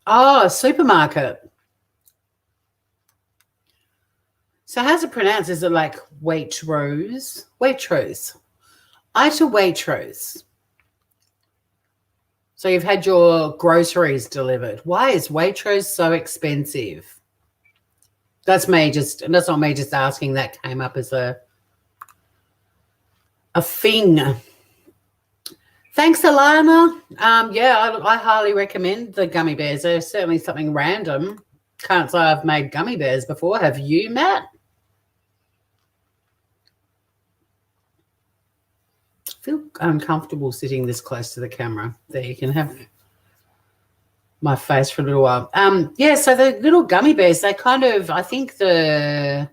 Oh, supermarket. So how's it pronounced? Is it like Waitrose? Waitrose. Ita Waitrose. So you've had your groceries delivered. Why is Waitrose so expensive? That's not me just asking. That came up as a thing. Thanks, Alana. Yeah, I highly recommend the gummy bears. They're certainly something random. Can't say I've made gummy bears before. Have you, Matt? I feel uncomfortable sitting this close to the camera. There, you can have my face for a little while. Yeah, so the little gummy bears, they kind of, I think the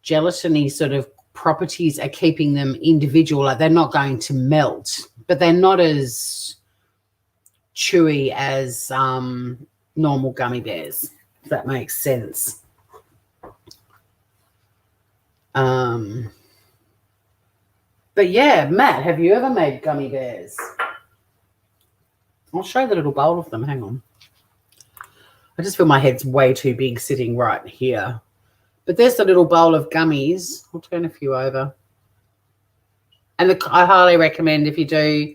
gelatiny sort of properties are keeping them individual. Like they're not going to melt, but they're not as chewy as normal gummy bears, if that makes sense. But yeah, Matt, have you ever made gummy bears? I'll show you the little bowl of them. Hang on. I just feel my head's way too big sitting right here. But there's the little bowl of gummies. I'll turn a few over. And I highly recommend if you do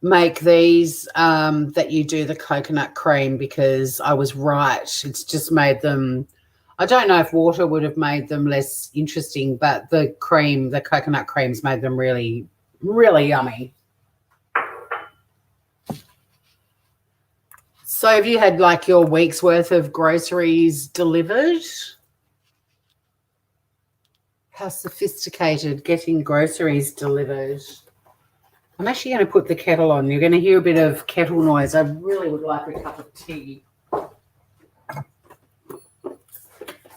make these that you do the coconut cream, because I was right. It's just made them, I don't know if water would have made them less interesting, but the coconut cream's made them really, really yummy. So have you had like your week's worth of groceries delivered? How sophisticated getting groceries delivered. I'm actually going to put the kettle on. You're going to hear a bit of kettle noise. I really would like a cup of tea.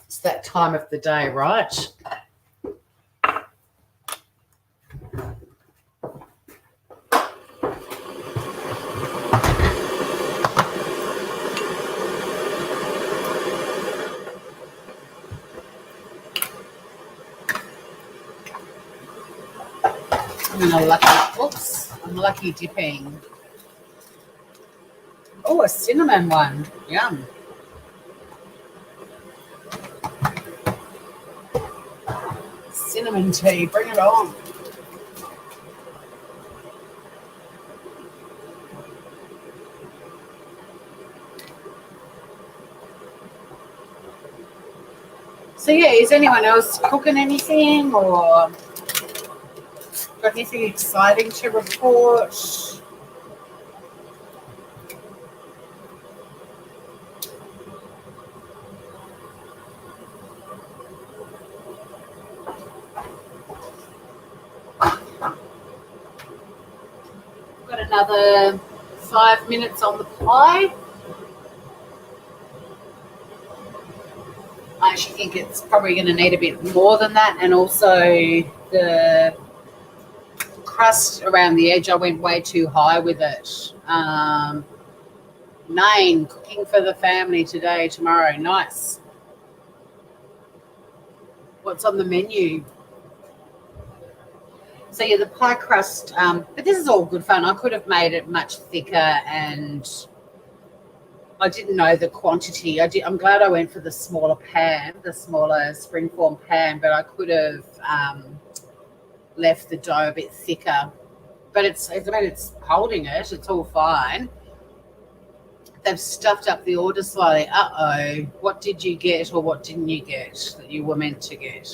It's that time of the day, right? I'm lucky dipping. Oh, a cinnamon one. Yum. Cinnamon tea, bring it on. So yeah, is anyone else cooking anything or got anything exciting to report? Got another 5 minutes on the pie. I actually think it's probably going to need a bit more than that, and also the crust around the edge, I went way too high with it. Nain, cooking for the family today, tomorrow. Nice. What's on the menu? So yeah, the pie crust, but this is all good fun. I could have made it much thicker, and I didn't know the quantity. I'm glad I went for the smaller pan, the smaller springform pan, but I could have left the dough a bit thicker. But it's holding it. It's all fine. They've stuffed up the order slightly. Uh-oh. What did you get or what didn't you get that you were meant to get?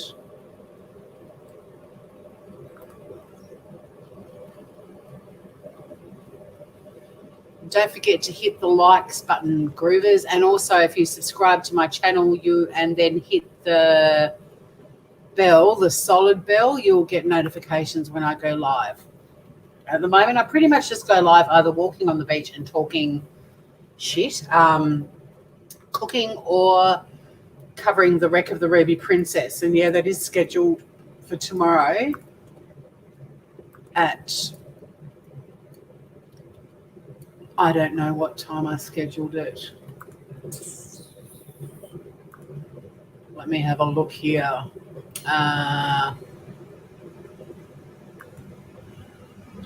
Don't forget to hit the likes button, Groovers. And also, if you subscribe to my channel and then hit the bell, the solid bell, you'll get notifications when I go live. At the moment, I pretty much just go live either walking on the beach and talking shit, cooking, or covering the wreck of the Ruby Princess. And yeah, that is scheduled for tomorrow at, I don't know what time I scheduled it. Let me have a look here. I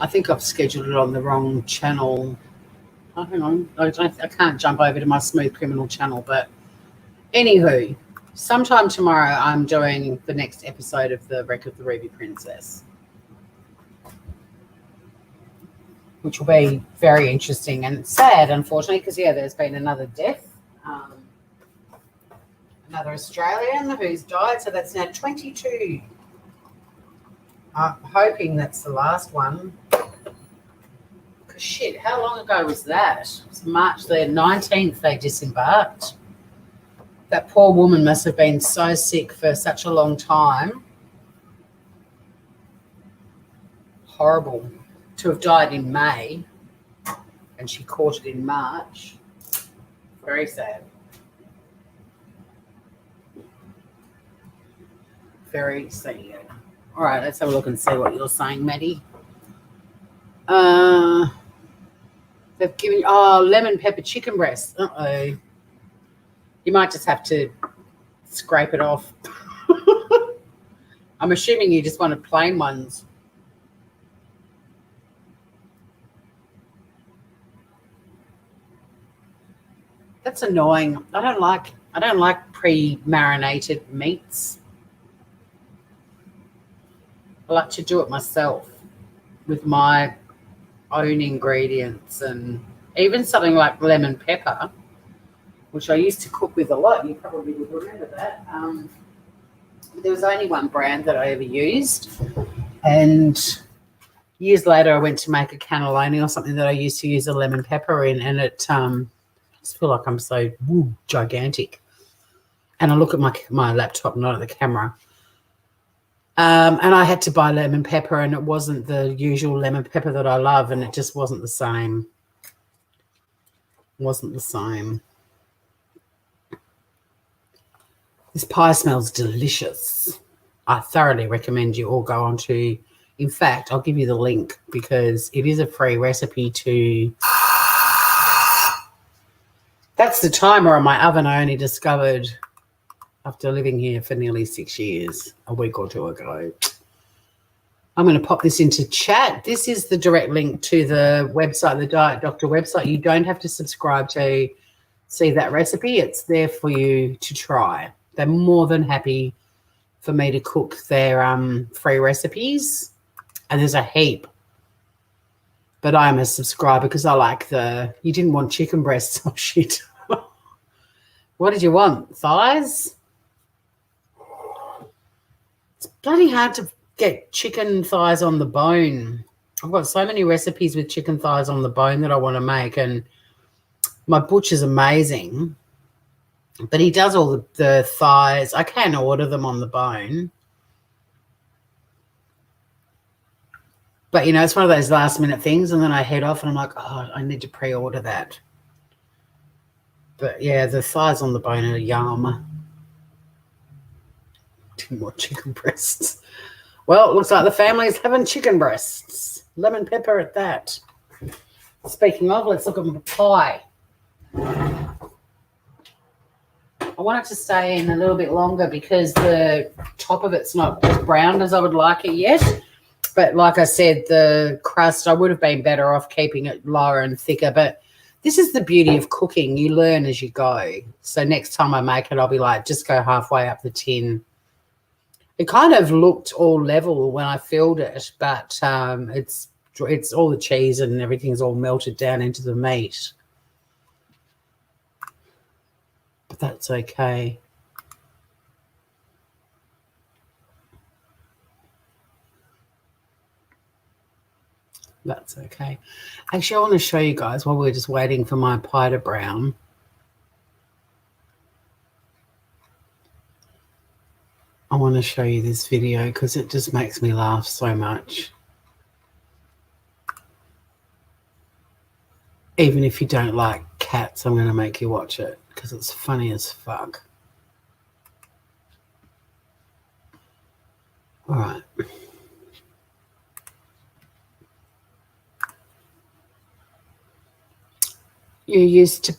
think I've scheduled it on the wrong channel. Oh, hang on. I can't jump over to my Smooth Criminal channel, but anywho, Sometime tomorrow, I'm doing the next episode of the Wreck of the Ruby Princess, which will be very interesting and sad, unfortunately, because, yeah, there's been another death. Another Australian who's died, so that's now 22. I'm hoping that's the last one. Because, shit, how long ago was that? It was March the 19th they disembarked. That poor woman must have been so sick for such a long time. Horrible. To have died in May and she caught it in March. Very sad. Very sad. All right, let's have a look and see what you're saying, Maddie. They've given you, lemon pepper chicken breast. Uh-oh. You might just have to scrape it off. I'm assuming you just wanted plain ones. That's annoying. I don't like pre-marinated meats. I like to do it myself with my own ingredients, and even something like lemon pepper, which I used to cook with a lot. You probably would remember that. There was only one brand that I ever used, and years later I went to make a cannelloni or something that I used to use a lemon pepper in, and it I just feel like I'm so gigantic. And I look at my laptop, not at the camera. And I had to buy lemon pepper, and it wasn't the usual lemon pepper that I love, and it just wasn't the same. Wasn't the same. This pie smells delicious. I thoroughly recommend you all go on to, in fact, I'll give you the link because it is a free recipe to, that's the timer on my oven I only discovered after living here for nearly 6 years, a week or two ago. I'm going to pop this into chat. This is the direct link to the website, the Diet Doctor website. You don't have to subscribe to see that recipe. It's there for you to try. They're more than happy for me to cook their free recipes, and there's a heap. But I'm a subscriber because I like you didn't want chicken breasts. Oh, shit. What did you want? Thighs? It's bloody hard to get chicken thighs on the bone. I've got so many recipes with chicken thighs on the bone that I want to make, and my butcher's amazing, but he does all the thighs. I can order them on the bone. But, it's one of those last-minute things, and then I head off and I'm like, oh, I need to pre-order that. But, yeah, the thighs on the bone are yum. Didn't want chicken breasts. Well, it looks like the family's having chicken breasts. Lemon pepper at that. Speaking of, let's look at my pie. I want it to stay in a little bit longer because the top of it's not as brown as I would like it yet. But like I said, the crust, I would have been better off keeping it lower and thicker. But this is the beauty of cooking. You learn as you go. So next time I make it, I'll be like, just go halfway up the tin. It kind of looked all level when I filled it, but it's all the cheese and everything's all melted down into the meat. But that's okay. That's okay. Actually, I want to show you guys while we're just waiting for my pie to brown. I want to show you this video because it just makes me laugh so much. Even if you don't like cats, I'm going to make you watch it because it's funny as fuck. All right. You used to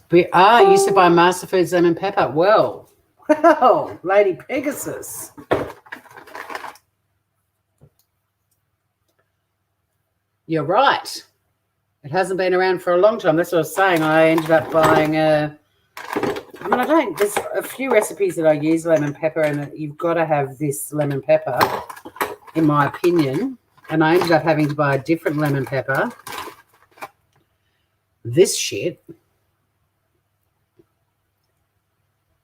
buy Master Foods lemon pepper. Well, Lady Pegasus. You're right. It hasn't been around for a long time. That's what I was saying. I ended up buying I'm And I don't, there's a few recipes that I use lemon pepper, and you've got to have this lemon pepper, in my opinion. And I ended up having to buy a different lemon pepper. This shit.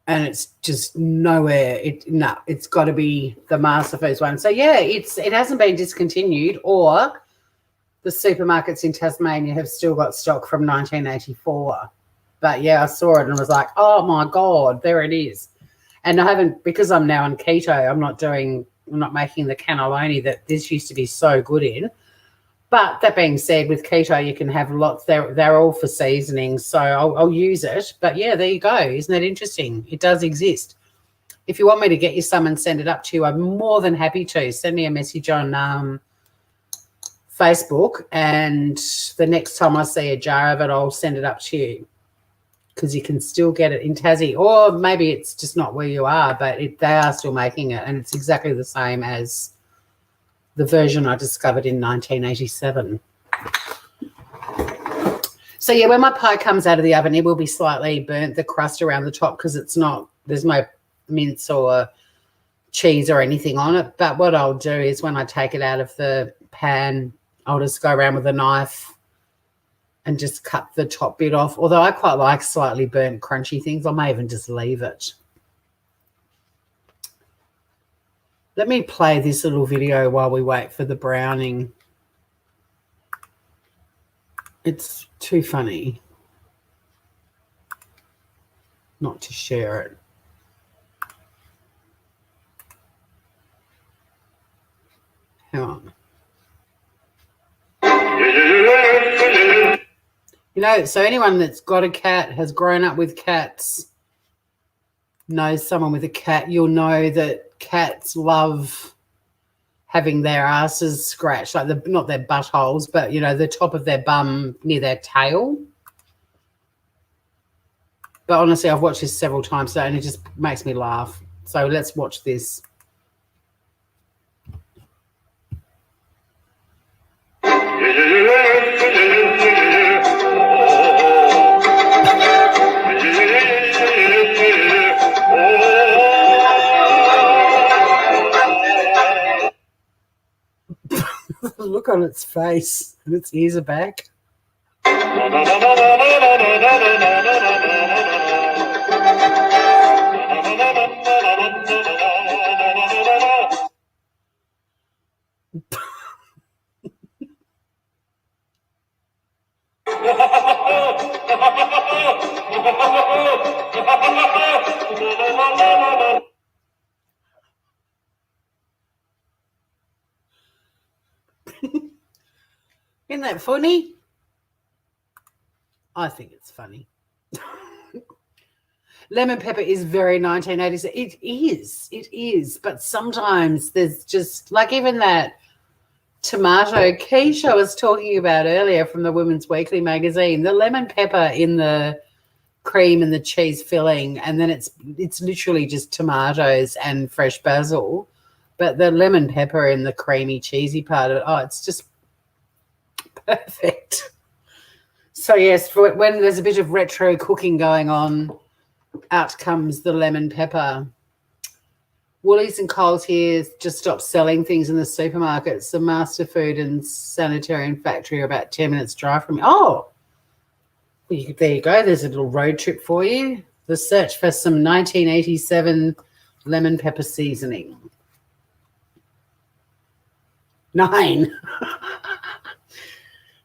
And it's just nowhere. It's got to be the Masterfoods one. So yeah, it hasn't been discontinued, or the supermarkets in Tasmania have still got stock from 1984. But yeah, I saw it and was like, oh my God, there it is. And I haven't, because I'm now on keto, I'm not making the cannelloni that this used to be so good in. But that being said, with keto, you can have lots. They're all for seasoning, so I'll use it. But yeah, there you go. Isn't that interesting? It does exist. If you want me to get you some and send it up to you, I'm more than happy to. Send me a message on Facebook, and the next time I see a jar of it, I'll send it up to you, because you can still get it in Tassie, or maybe it's just not where you are, but they are still making it, and it's exactly the same as the version I discovered in 1987. So yeah, when my pie comes out of the oven, it will be slightly burnt, the crust around the top, because there's no mince or cheese or anything on it. But what I'll do is when I take it out of the pan, I'll just go around with a knife and just cut the top bit off. Although I quite like slightly burnt, crunchy things, I may even just leave it. Let me play this little video while we wait for the browning. It's too funny not to share it. Hang on. You know, so anyone that's got a cat, has grown up with cats, knows someone with a cat, you'll know that cats love having their asses scratched, like not their buttholes, but, you know, the top of their bum near their tail. But honestly, I've watched this several times today and it just makes me laugh. So let's watch this. Look on its face, and its ears are back. Isn't that funny? I think it's funny. Lemon pepper is very 1980s. It is. But sometimes there's just, like even that tomato quiche I was talking about earlier from the Women's Weekly magazine, the lemon pepper in the cream and the cheese filling, and then it's literally just tomatoes and fresh basil. But the lemon pepper in the creamy, cheesy part of it, it's just perfect. So yes, for when there's a bit of retro cooking going on, out comes the lemon pepper. Woolies and Coles here just stopped selling things in the supermarkets. The Master Food and Sanitarian Factory are about 10 minutes drive from me. Oh, there you go. There's a little road trip for you. The search for some 1987 lemon pepper seasoning. 9.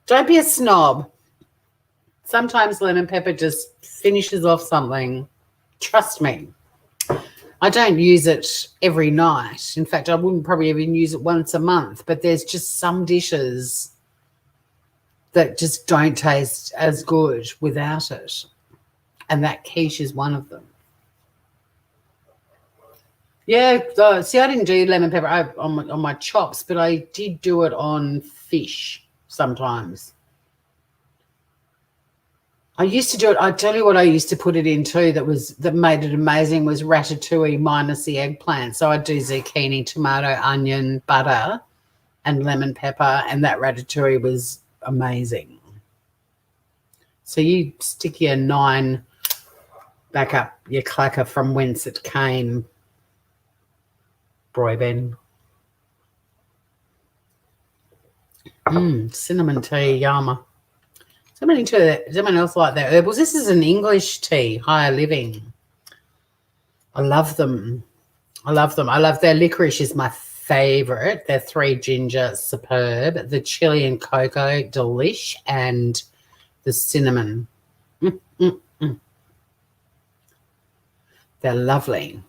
Don't be a snob. Sometimes lemon pepper just finishes off something. Trust me. I don't use it every night. In fact, I wouldn't probably even use it once a month. But there's just some dishes that just don't taste as good without it. And that quiche is one of them. Yeah, see, I didn't do lemon pepper on my chops, but I did do it on fish sometimes. I used to do it. I tell you what I used to put it in too that made it amazing was ratatouille minus the eggplant. So I'd do zucchini, tomato, onion, butter, and lemon pepper, and that ratatouille was amazing. So you stick your 9 Back up your clacker from whence it came, Broyben. Cinnamon tea, yama. Someone else like their herbals. This is an English tea, Higher Living. I love them. I love their licorice is my favourite. Their 3 ginger, superb. The chili and cocoa, delish. And the cinnamon. They're lovely.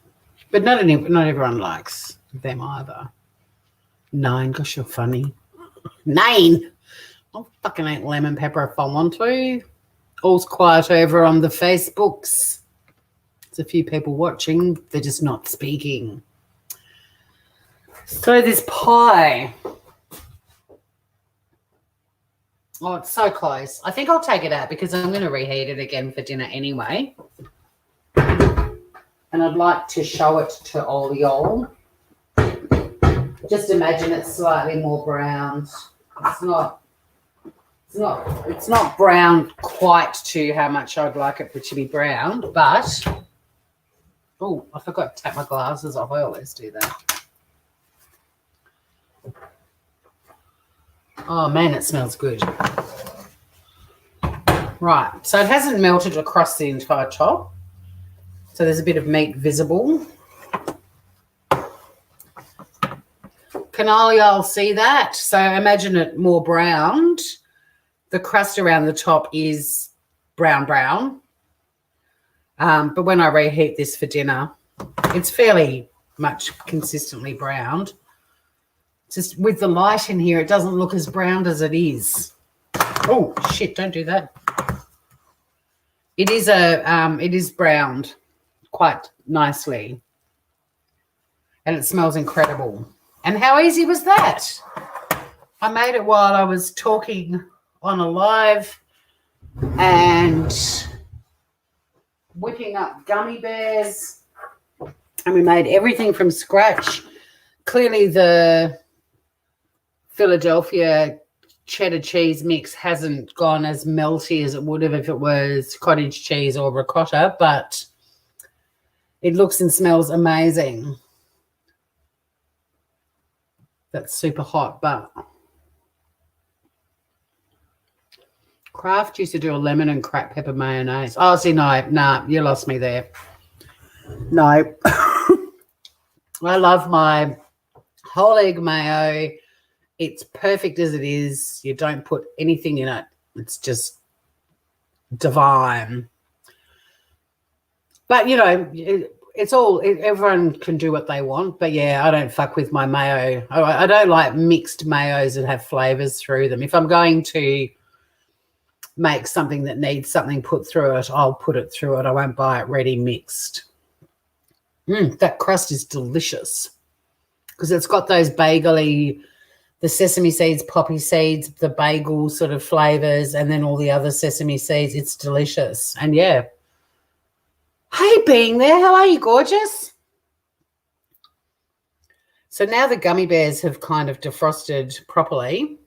But not everyone likes them either. 9, gosh, you're funny. 9. I'll fucking eat lemon pepper if I want to. All's quiet over on the Facebooks. There's a few people watching. They're just not speaking. So this pie. Oh, it's so close. I think I'll take it out because I'm going to reheat it again for dinner anyway. And I'd like to show it to all y'all. Just imagine it's slightly more browned. It's not brown quite to how much I'd like it to be browned, but oh, I forgot to take my glasses off. I always do that. Oh man, it smells good. Right, so it hasn't melted across the entire top. So there's a bit of meat visible. Cannoli, I'll see that. So imagine it more browned. The crust around the top is brown. But when I reheat this for dinner, it's fairly much consistently browned. Just with the light in here, it doesn't look as browned as it is. Oh, shit, don't do that. It is browned quite nicely. And it smells incredible. And how easy was that? I made it while I was talking on a live and whipping up gummy bears. And we made everything from scratch. Clearly the Philadelphia cheddar cheese mix hasn't gone as melty as it would have if it was cottage cheese or ricotta, but it looks and smells amazing. That's super hot, but Kraft used to do a lemon and cracked pepper mayonnaise. Oh, see, no, you lost me there. No. I love my whole egg mayo. It's perfect as it is. You don't put anything in it. It's just divine. But, you know, everyone can do what they want. But, yeah, I don't fuck with my mayo. I don't like mixed mayos that have flavors through them. If I'm going to make something that needs something put through it, I'll put it through it. I won't buy it ready mixed. That crust is delicious because it's got those bagel-y, the sesame seeds, poppy seeds, the bagel sort of flavors, and then all the other sesame seeds. It's delicious. And, yeah. Hey, being there, how are you, gorgeous? So now the gummy bears have kind of defrosted properly.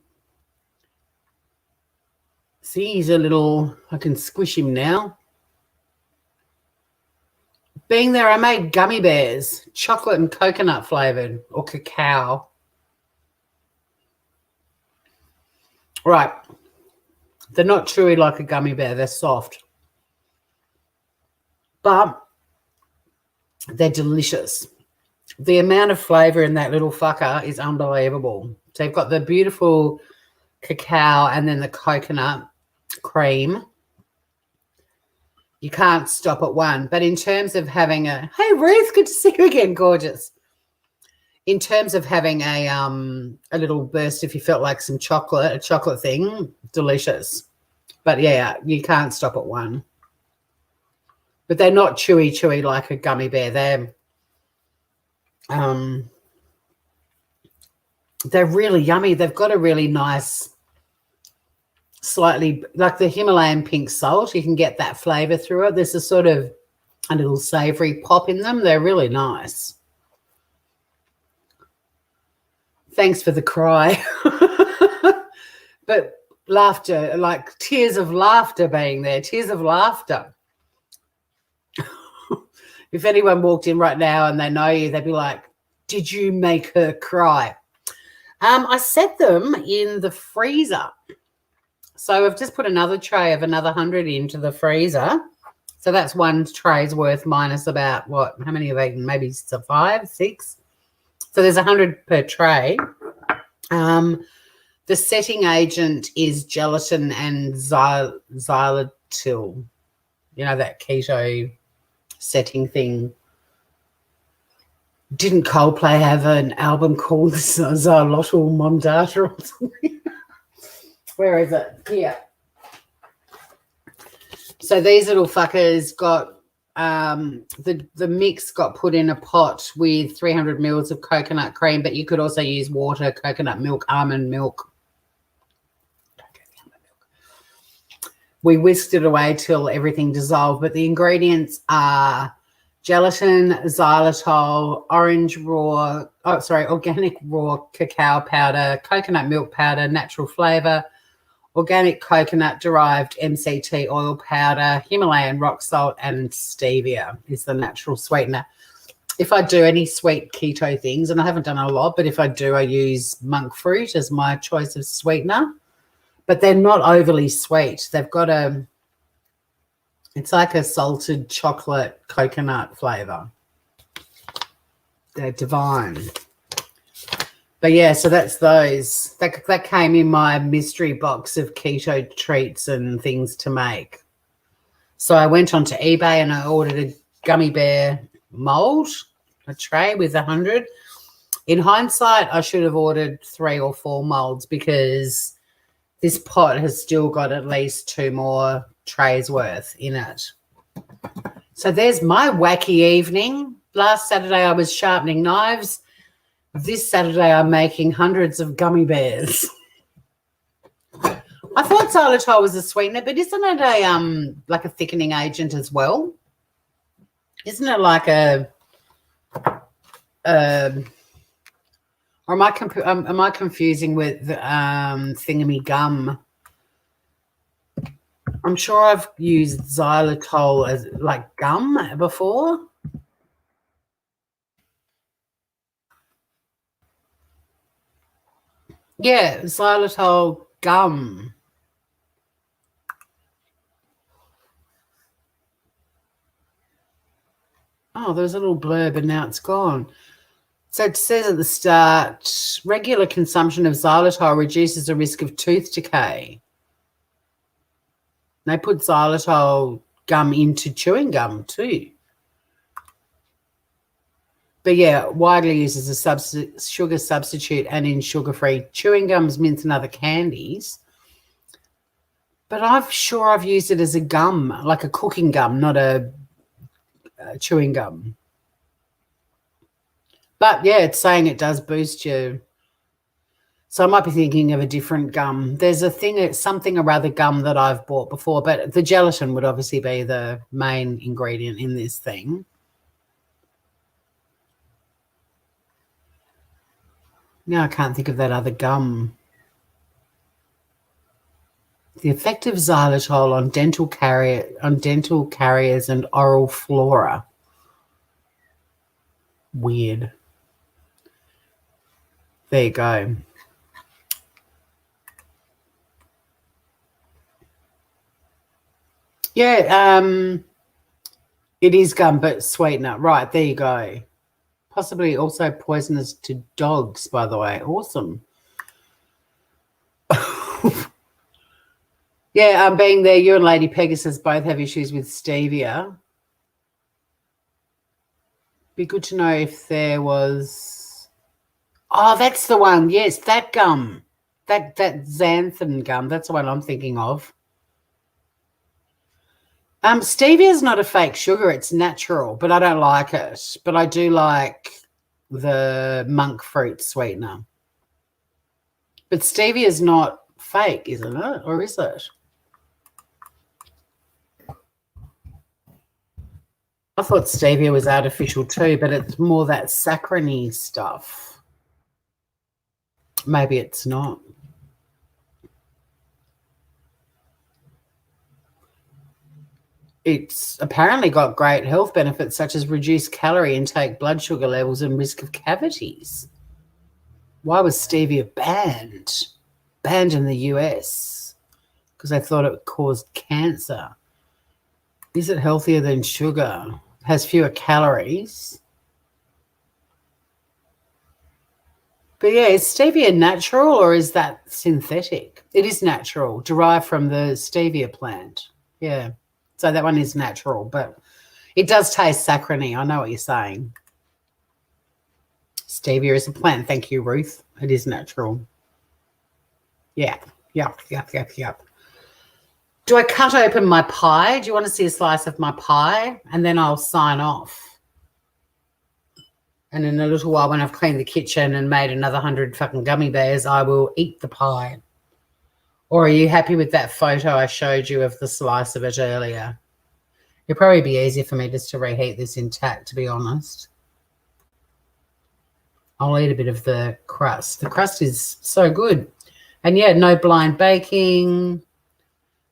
See, he's a little, I can squish him now. Being there, I made gummy bears, chocolate and coconut flavored or cacao. Right. They're not chewy like a gummy bear. They're soft. But they're delicious. The amount of flavor in that little fucker is unbelievable. So you've got the beautiful cacao and then the coconut cream. You can't stop at one. But in terms of having a, hey, Ruth, good to see you again, gorgeous. In terms of having a little burst, if you felt like some chocolate, a chocolate thing, delicious. But, yeah, you can't stop at one. But they're not chewy like a gummy bear. They're really yummy. They've got a really nice, slightly like the Himalayan pink salt. You can get that flavor through it. There's a sort of a little savory pop in them. They're really nice. Thanks for the cry. But laughter, like tears of laughter being there, tears of laughter. If anyone walked in right now and they know you, they'd be like, did you make her cry? I set them in the freezer. So I've just put another tray of another 100 into the freezer. So that's one tray's worth minus about what? How many have I eaten? Maybe 5, 6. So there's 100 per tray. The setting agent is gelatin and xylitol. You know, that keto setting thing. Didn't Coldplay have an album called Xylitol Mondata or something? Where is it? Here. So these little fuckers got the mix got put in a pot with 300 mils of coconut cream, but you could also use water, coconut milk, almond milk. We whisked it away till everything dissolved, but the ingredients are gelatin, xylitol, organic raw cacao powder, coconut milk powder, natural flavor, organic coconut-derived MCT oil powder, Himalayan rock salt, and stevia is the natural sweetener. If I do any sweet keto things, and I haven't done a lot, but if I do, I use monk fruit as my choice of sweetener. But they're not overly sweet. They've got it's like a salted chocolate coconut flavor. They're divine. But yeah, so that's those. That came in my mystery box of keto treats and things to make. So I went onto eBay and I ordered a gummy bear mold, a tray with 100. In hindsight, I should have ordered 3 or 4 molds because this pot has still got at least 2 more trays worth in it. So there's my wacky evening. Last Saturday I was sharpening knives. This Saturday I'm making hundreds of gummy bears. I thought xylitol was a sweetener, but isn't it like a thickening agent as well? Isn't it like or am I confusing with thingamy gum? I'm sure I've used xylitol as like gum before. Yeah, xylitol gum. Oh, there's a little blurb and now it's gone. So it says at the start, regular consumption of xylitol reduces the risk of tooth decay. They put xylitol gum into chewing gum too. But yeah, widely used as a sugar substitute and in sugar-free chewing gums, mints, and other candies. But I'm sure I've used it as a gum, like a cooking gum, not a chewing gum. But yeah, it's saying it does boost you. So I might be thinking of a different gum. There's a thing, it's something or other gum that I've bought before, but the gelatin would obviously be the main ingredient in this thing. Now I can't think of that other gum. The effect of xylitol on dental carriers and oral flora. Weird. There you go. Yeah, it is gum, but sweetener. Right, there you go. Possibly also poisonous to dogs, by the way. Awesome. Yeah, being there, you and Lady Pegasus both have issues with stevia. Be good to know if there was... Oh, that's the one. Yes, that gum. That xanthan gum. That's the one I'm thinking of. Stevia is not a fake sugar. It's natural, but I don't like it. But I do like the monk fruit sweetener. But stevia is not fake, isn't it? Or is it? I thought stevia was artificial too, but it's more that saccharine stuff. Maybe it's not. it's apparently got great health benefits such as reduced calorie intake, blood sugar levels, and risk of cavities. Why was stevia banned? Banned in the US because they thought it caused cancer. Is it healthier than sugar? Has fewer calories. But yeah, is stevia natural or is that synthetic? It is natural, derived from the stevia plant. Yeah. So that one is natural, but it does taste saccharine. I know what you're saying. Stevia is a plant. Thank you, Ruth. It is natural. Yeah. Yep. Do I cut open my pie? Do you want to see a slice of my pie? And then I'll sign off. And in a little while, when I've cleaned the kitchen and made another 100 fucking gummy bears, I will eat the pie. Or are you happy with that photo I showed you of the slice of it earlier? It'd probably be easier for me just to reheat this intact, to be honest. I'll eat a bit of the crust. The crust is so good. And yeah, no blind baking.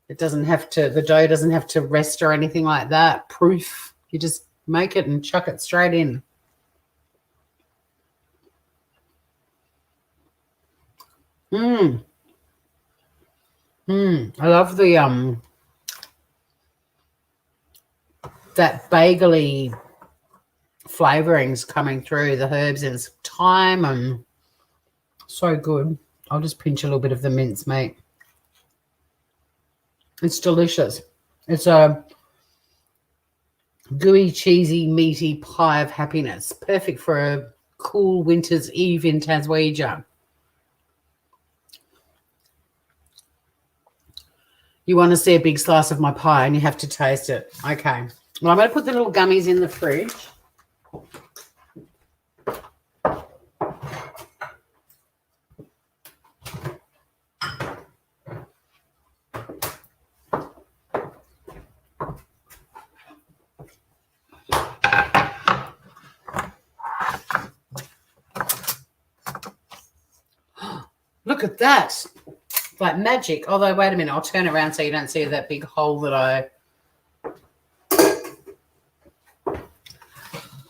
It doesn't have to, the dough doesn't have to rest or anything like that. Proof. You just make it and chuck it straight in. I love the that bagely flavorings coming through, the herbs and some thyme, and so good. I'll just pinch a little bit of the mincemeat. It's delicious. It's a gooey, cheesy, meaty pie of happiness. Perfect for a cool winter's eve in Taswegia. You want to see a big slice of my pie and you have to taste it. Okay. Well, I'm going to put the little gummies in the fridge. Look at that. Like magic. Although, wait a minute. I'll turn around so you don't see that big hole that I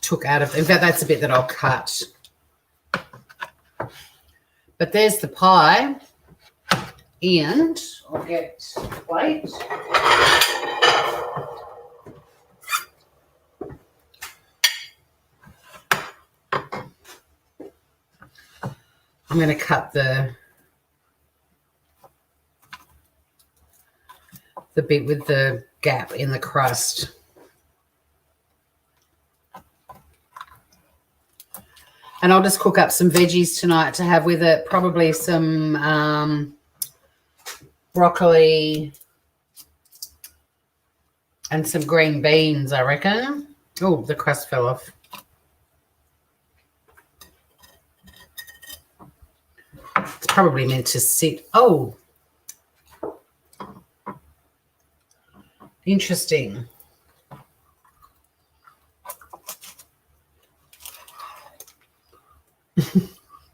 took out of. In fact, that's a bit that I'll cut. But there's the pie. And I'll get a plate. I'm going to cut the bit with the gap in the crust. And I'll just cook up some veggies tonight to have with it, probably some broccoli and some green beans, I reckon. Oh, the crust fell off. It's probably meant to sit. Oh, interesting.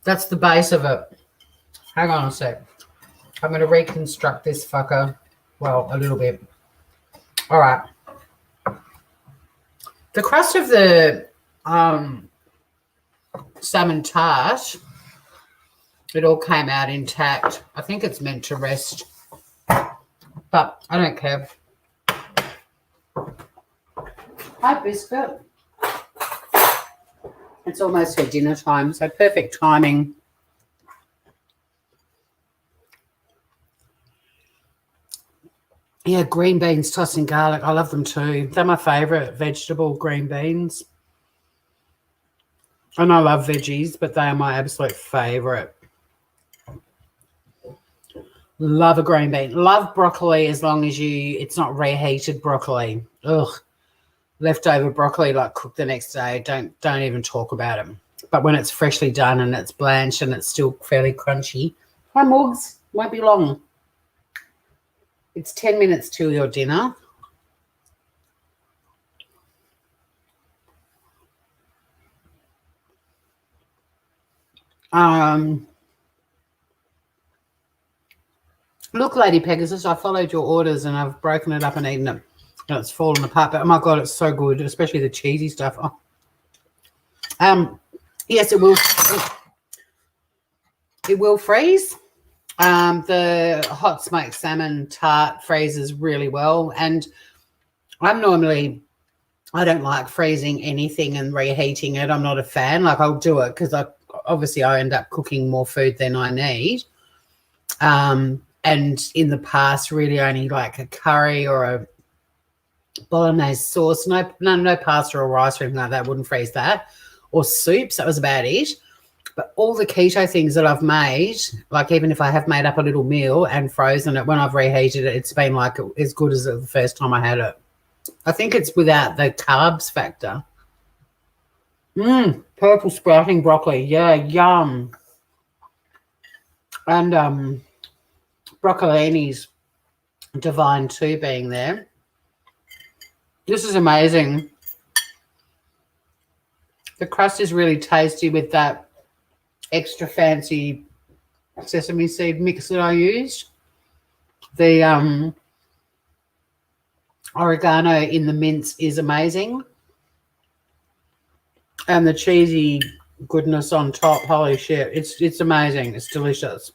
That's the base of it. Hang on a sec. I'm going to reconstruct this fucker. Well, a little bit. All right. The crust of the salmon tart, it all came out intact. I think it's meant to rest, but I don't care. Hi, Biscuit. It's almost her dinner time, so perfect timing. Yeah, green beans tossed in garlic. I love them too. They're my favourite vegetable, green beans. And I love veggies, but they are my absolute favourite. Love a green bean. Love broccoli as long as it's not reheated broccoli. Ugh. Leftover broccoli, like cooked the next day, don't even talk about them. But when it's freshly done and it's blanched and it's still fairly crunchy. Hi, Mugs. Won't be long. It's 10 minutes till your dinner. Look, Lady Pegasus, I followed your orders and I've broken it up and eaten it. And it's fallen apart. But, oh, my God, it's so good, especially the cheesy stuff. Oh. Yes, it will. It will freeze. The hot smoked salmon tart freezes really well. And I don't like freezing anything and reheating it. I'm not a fan. Like, I'll do it because obviously I end up cooking more food than I need. And in the past, really only like a curry or a bolognese sauce. No pasta or rice or anything like that. Wouldn't freeze that. Or soups. That was about it. But all the keto things that I've made, like even if I have made up a little meal and frozen it, when I've reheated it, it's been like as good as the first time I had it. I think it's without the carbs factor. Purple sprouting broccoli. Yeah, yum. And broccolini's divine too being there. This is amazing. The crust is really tasty with that extra fancy sesame seed mix that I used. The oregano in the mince is amazing. And the cheesy goodness on top, holy shit, it's amazing. It's delicious.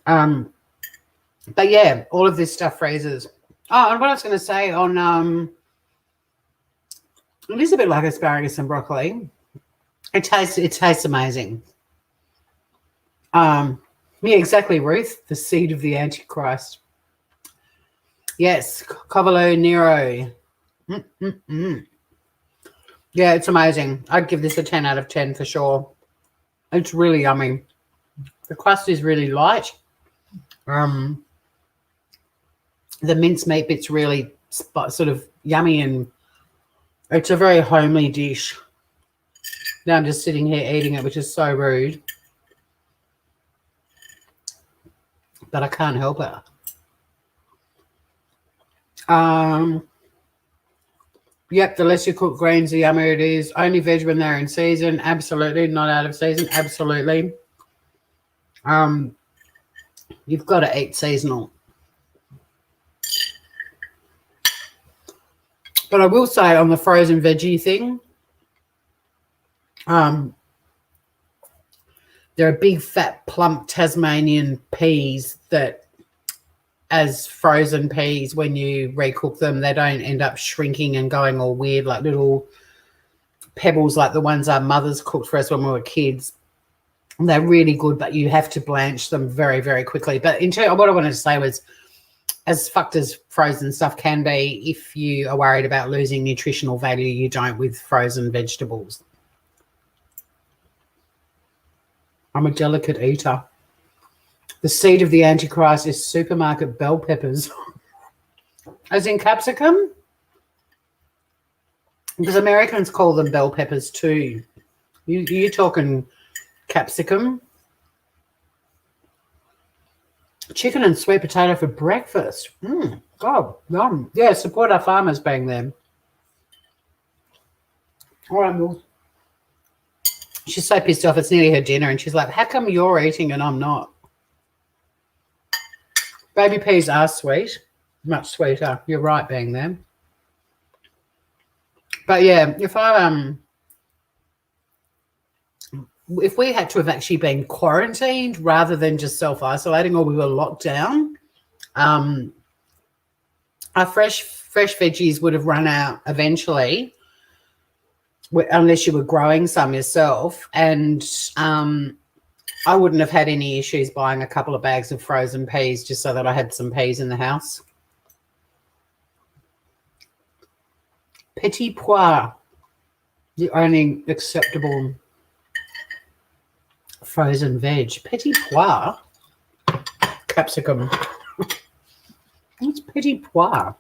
But yeah, all of this stuff freezes. Oh, and what I was going to say on it is a bit like asparagus and broccoli. It tastes amazing. Yeah, exactly, Ruth. The seed of the Antichrist. Yes, Cavolo Nero. Yeah, it's amazing. I'd give this a 10 out of 10 for sure. It's really yummy. The crust is really light. The mincemeat bit's really sort of yummy, and it's a very homely dish. Now I'm just sitting here eating it, which is so rude. But I can't help it. Yep, the less you cook greens, the yummier it is. Only veg when they're in season. Absolutely. Not out of season. Absolutely. You've got to eat seasonal. But I will say on the frozen veggie thing, there are big, fat, plump Tasmanian peas that, as frozen peas, when you recook them, they don't end up shrinking and going all weird like little pebbles like the ones our mothers cooked for us when we were kids. And they're really good, but you have to blanch them very, very quickly. But what I wanted to say was, as fucked as frozen stuff can be, if you are worried about losing nutritional value, you don't with frozen vegetables. I'm a delicate eater. The seed of the Antichrist is supermarket bell peppers. As in capsicum? Because Americans call them bell peppers too. You're talking capsicum? Chicken and sweet potato for breakfast. God, yum. Yeah, support our farmers being there. All right, Mills. She's so pissed off. It's nearly her dinner, and she's like, how come you're eating and I'm not? Baby peas are sweet. Much sweeter. You're right being there. But, yeah, if we had to have actually been quarantined rather than just self-isolating, or we were locked down, our fresh veggies would have run out eventually, unless you were growing some yourself. And I wouldn't have had any issues buying a couple of bags of frozen peas just so that I had some peas in the house. Petit pois, the only acceptable frozen veg. Petit pois, capsicum. What's petit pois?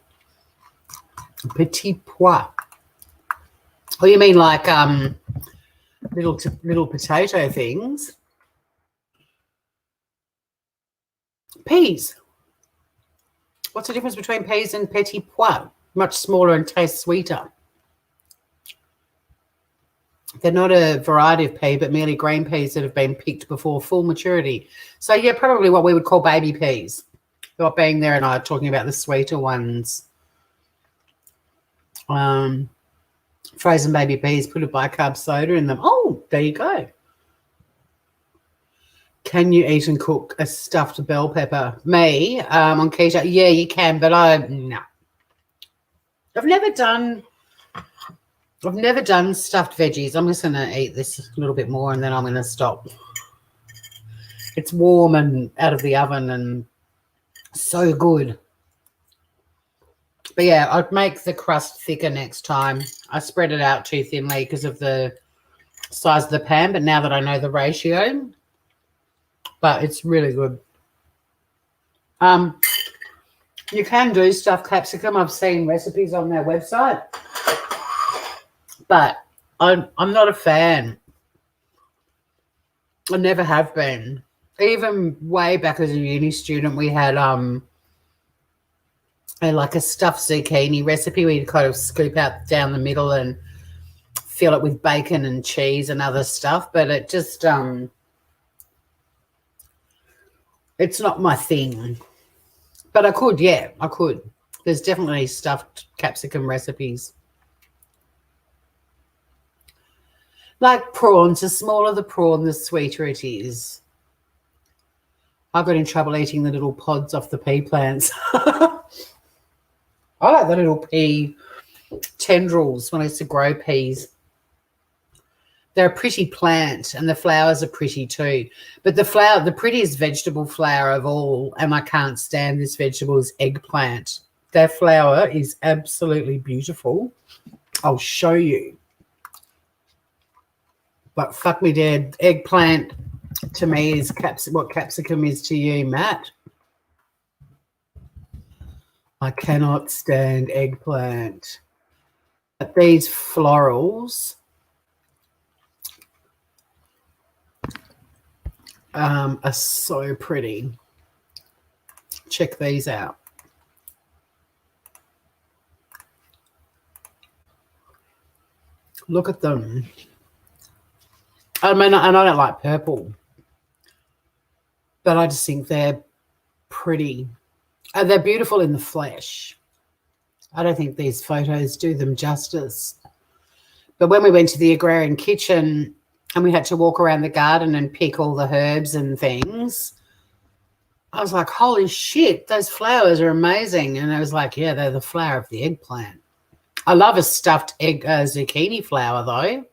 Petit pois. Oh, you mean like little potato things? Peas. What's the difference between peas and petit pois? Much smaller and taste sweeter. They're not a variety of pea, but merely green peas that have been picked before full maturity. So, yeah, probably what we would call baby peas. Not being there and I talking about the sweeter ones. Frozen baby peas, put a bicarb soda in them. Oh, there you go. Can you eat and cook a stuffed bell pepper? Me, on keto, yeah, you can, but no. I've never done stuffed veggies. I'm just going to eat this a little bit more and then I'm going to stop. It's warm and out of the oven and so good. But yeah, I'd make the crust thicker next time. I spread it out too thinly because of the size of the pan, but now that I know the ratio, but it's really good. You can do stuffed capsicum. I've seen recipes on their website, but I'm not a fan. I never have been. Even way back as a uni student, we had like a stuffed zucchini recipe where you kind of scoop out down the middle and fill it with bacon and cheese and other stuff, but it just it's not my thing. But I could, yeah, I could. There's definitely stuffed capsicum recipes. Like prawns, the smaller the prawn, the sweeter it is. I got in trouble eating the little pods off the pea plants. I like the little pea tendrils when I used to grow peas. They're a pretty plant and the flowers are pretty too. But the prettiest vegetable flower of all, and I can't stand this vegetable, is eggplant. Their flower is absolutely beautiful. I'll show you. But fuck me dead. Eggplant to me is what capsicum is to you, Matt. I cannot stand eggplant. But these florals are so pretty. Check these out. Look at them. I mean, and I don't like purple, but I just think they're pretty. They're beautiful in the flesh. I don't think these photos do them justice. But when we went to the agrarian kitchen and we had to walk around the garden and pick all the herbs and things, I was like, holy shit, those flowers are amazing. And I was like, yeah, they're the flower of the eggplant. I love a stuffed zucchini flower, though.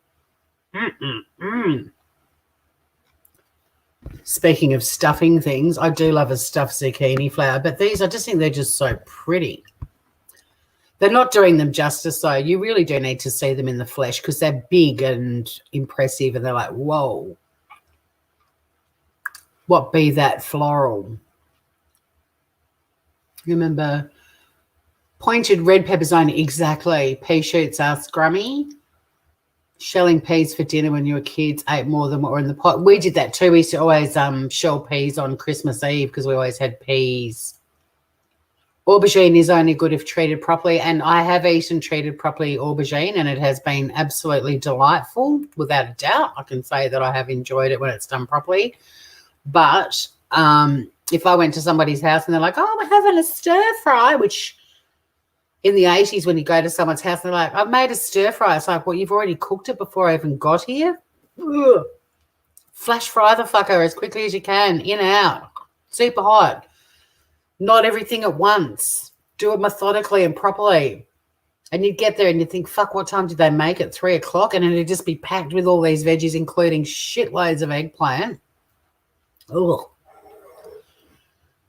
Speaking of stuffing things, I do love a stuffed zucchini flower, but these, I just think they're just so pretty. They're not doing them justice, though. You really do need to see them in the flesh because they're big and impressive, and they're like, whoa. What be that floral? Remember, pointed red peppers only. Exactly. Pea shoots asked Gummy. Shelling peas for dinner when you were kids, ate more than what were in the pot. We did that too. We used to always shell peas on Christmas Eve because we always had peas. Aubergine is only good if treated properly, and I have eaten treated properly aubergine, and it has been absolutely delightful, without a doubt. I can say that I have enjoyed it when it's done properly. But if I went to somebody's house and they're like, oh, we're having a stir fry, which in the 80s when you go to someone's house, they're like, I've made a stir fry. It's like, well, you've already cooked it before I even got here. Ugh. Flash fry the fucker as quickly as you can, in and out, super hot. Not everything at once. Do it methodically and properly. And you'd get there and you'd think, fuck, what time did they make it? 3 o'clock? And it'd just be packed with all these veggies, including shitloads of eggplant. Ugh.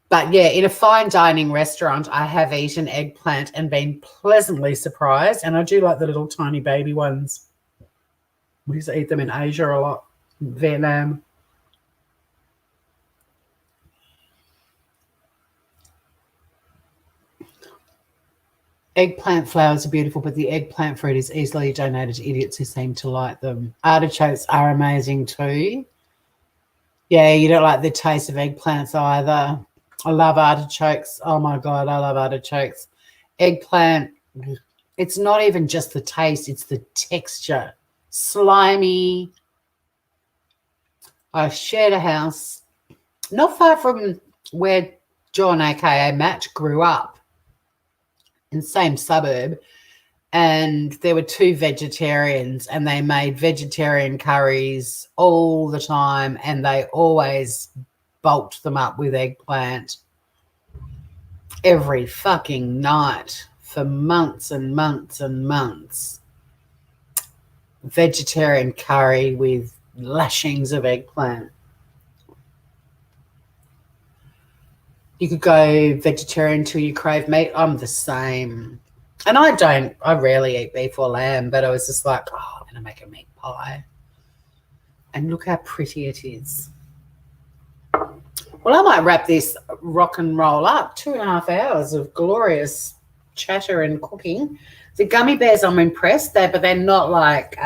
But, yeah, in a fine dining restaurant, I have eaten eggplant and been pleasantly surprised. And I do like the little tiny baby ones. We used to eat them in Asia a lot, in Vietnam. Eggplant flowers are beautiful, but the eggplant fruit is easily donated to idiots who seem to like them. Artichokes are amazing too. Yeah, you don't like the taste of eggplants either. I love artichokes. Oh, my God, I love artichokes. Eggplant, it's not even just the taste, it's the texture. Slimy. I shared a house not far from where John, a.k.a. Matt, grew up, in the same suburb, and there were 2 vegetarians, and they made vegetarian curries all the time, and they always bulked them up with eggplant every fucking night for months and months and months. Vegetarian curry with lashings of eggplant. You could go vegetarian till you crave meat. I'm the same. And I rarely eat beef or lamb, but I was just like, oh, I'm going to make a meat pie. And look how pretty it is. Well, I might wrap this rock and roll up. 2.5 hours of glorious chatter and cooking. The gummy bears, I'm impressed, but they're not like,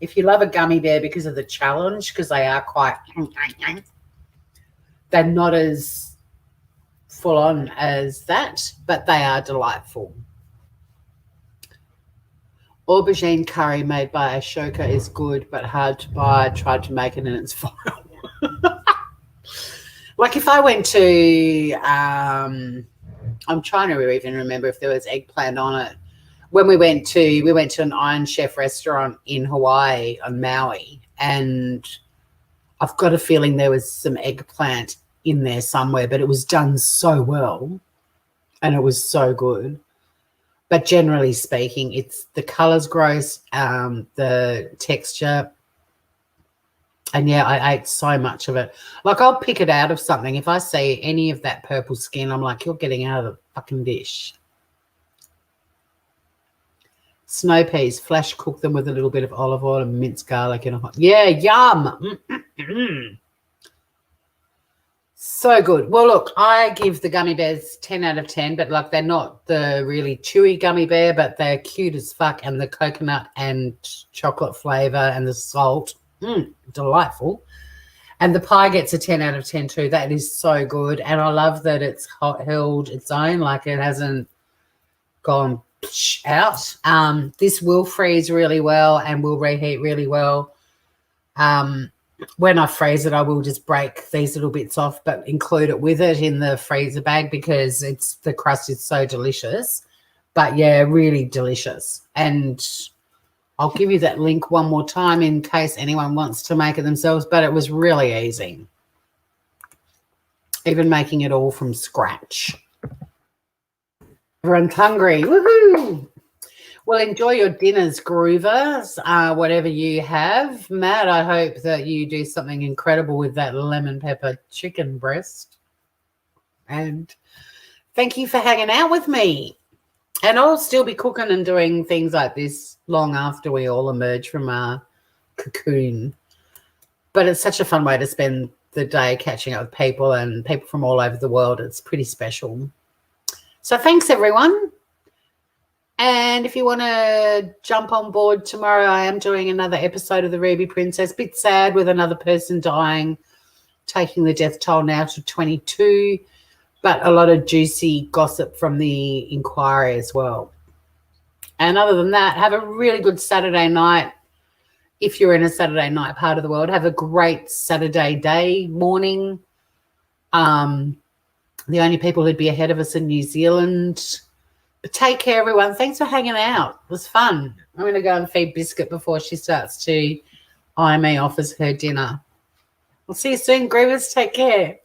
if you love a gummy bear because of the challenge, because they are quite, they're not as full on as that, but they are delightful. Aubergine curry made by Ashoka is good, but hard to buy. I tried to make it and it's vile. Like if I went to, I'm trying to even remember if there was eggplant on it. When we went to an Iron Chef restaurant in Hawaii on Maui, and I've got a feeling there was some eggplant in there somewhere, but it was done so well and it was so good. But generally speaking, it's the color's gross, the texture. And yeah, I ate so much of it. Like I'll pick it out of something. If I see any of that purple skin, I'm like, you're getting out of the fucking dish. Snow peas, flash cook them with a little bit of olive oil and minced garlic in a hot. Yeah, yum. So good. Well, look, I give the gummy bears 10 out of 10, but like they're not the really chewy gummy bear, but they're cute as fuck. And the coconut and chocolate flavor and the salt, delightful. And the pie gets a 10 out of 10 too. That is so good. And I love that it's held its own, like it hasn't gone out. This will freeze really well and will reheat really well. When I freeze it, I will just break these little bits off, but include it with it in the freezer bag because the crust is so delicious. But yeah, really delicious. And I'll give you that link one more time in case anyone wants to make it themselves, but it was really easy. Even making it all from scratch. Everyone's hungry. Woohoo! Well, enjoy your dinners, groovers, whatever you have. Matt, I hope that you do something incredible with that lemon pepper chicken breast. And thank you for hanging out with me. And I'll still be cooking and doing things like this long after we all emerge from our cocoon. But it's such a fun way to spend the day catching up with people and people from all over the world. It's pretty special. So thanks, everyone. And if you want to jump on board tomorrow, I am doing another episode of The Ruby Princess. Bit sad with another person dying, taking the death toll now to 22, but a lot of juicy gossip from the inquiry as well. And other than that, have a really good Saturday night. If you're in a Saturday night part of the world, have a great Saturday day, morning. The only people who'd be ahead of us in New Zealand. Take care, everyone. Thanks for hanging out. It was fun. I'm going to go and feed Biscuit before she starts to eye me off as her dinner. I'll see you soon, Groovers. Take care.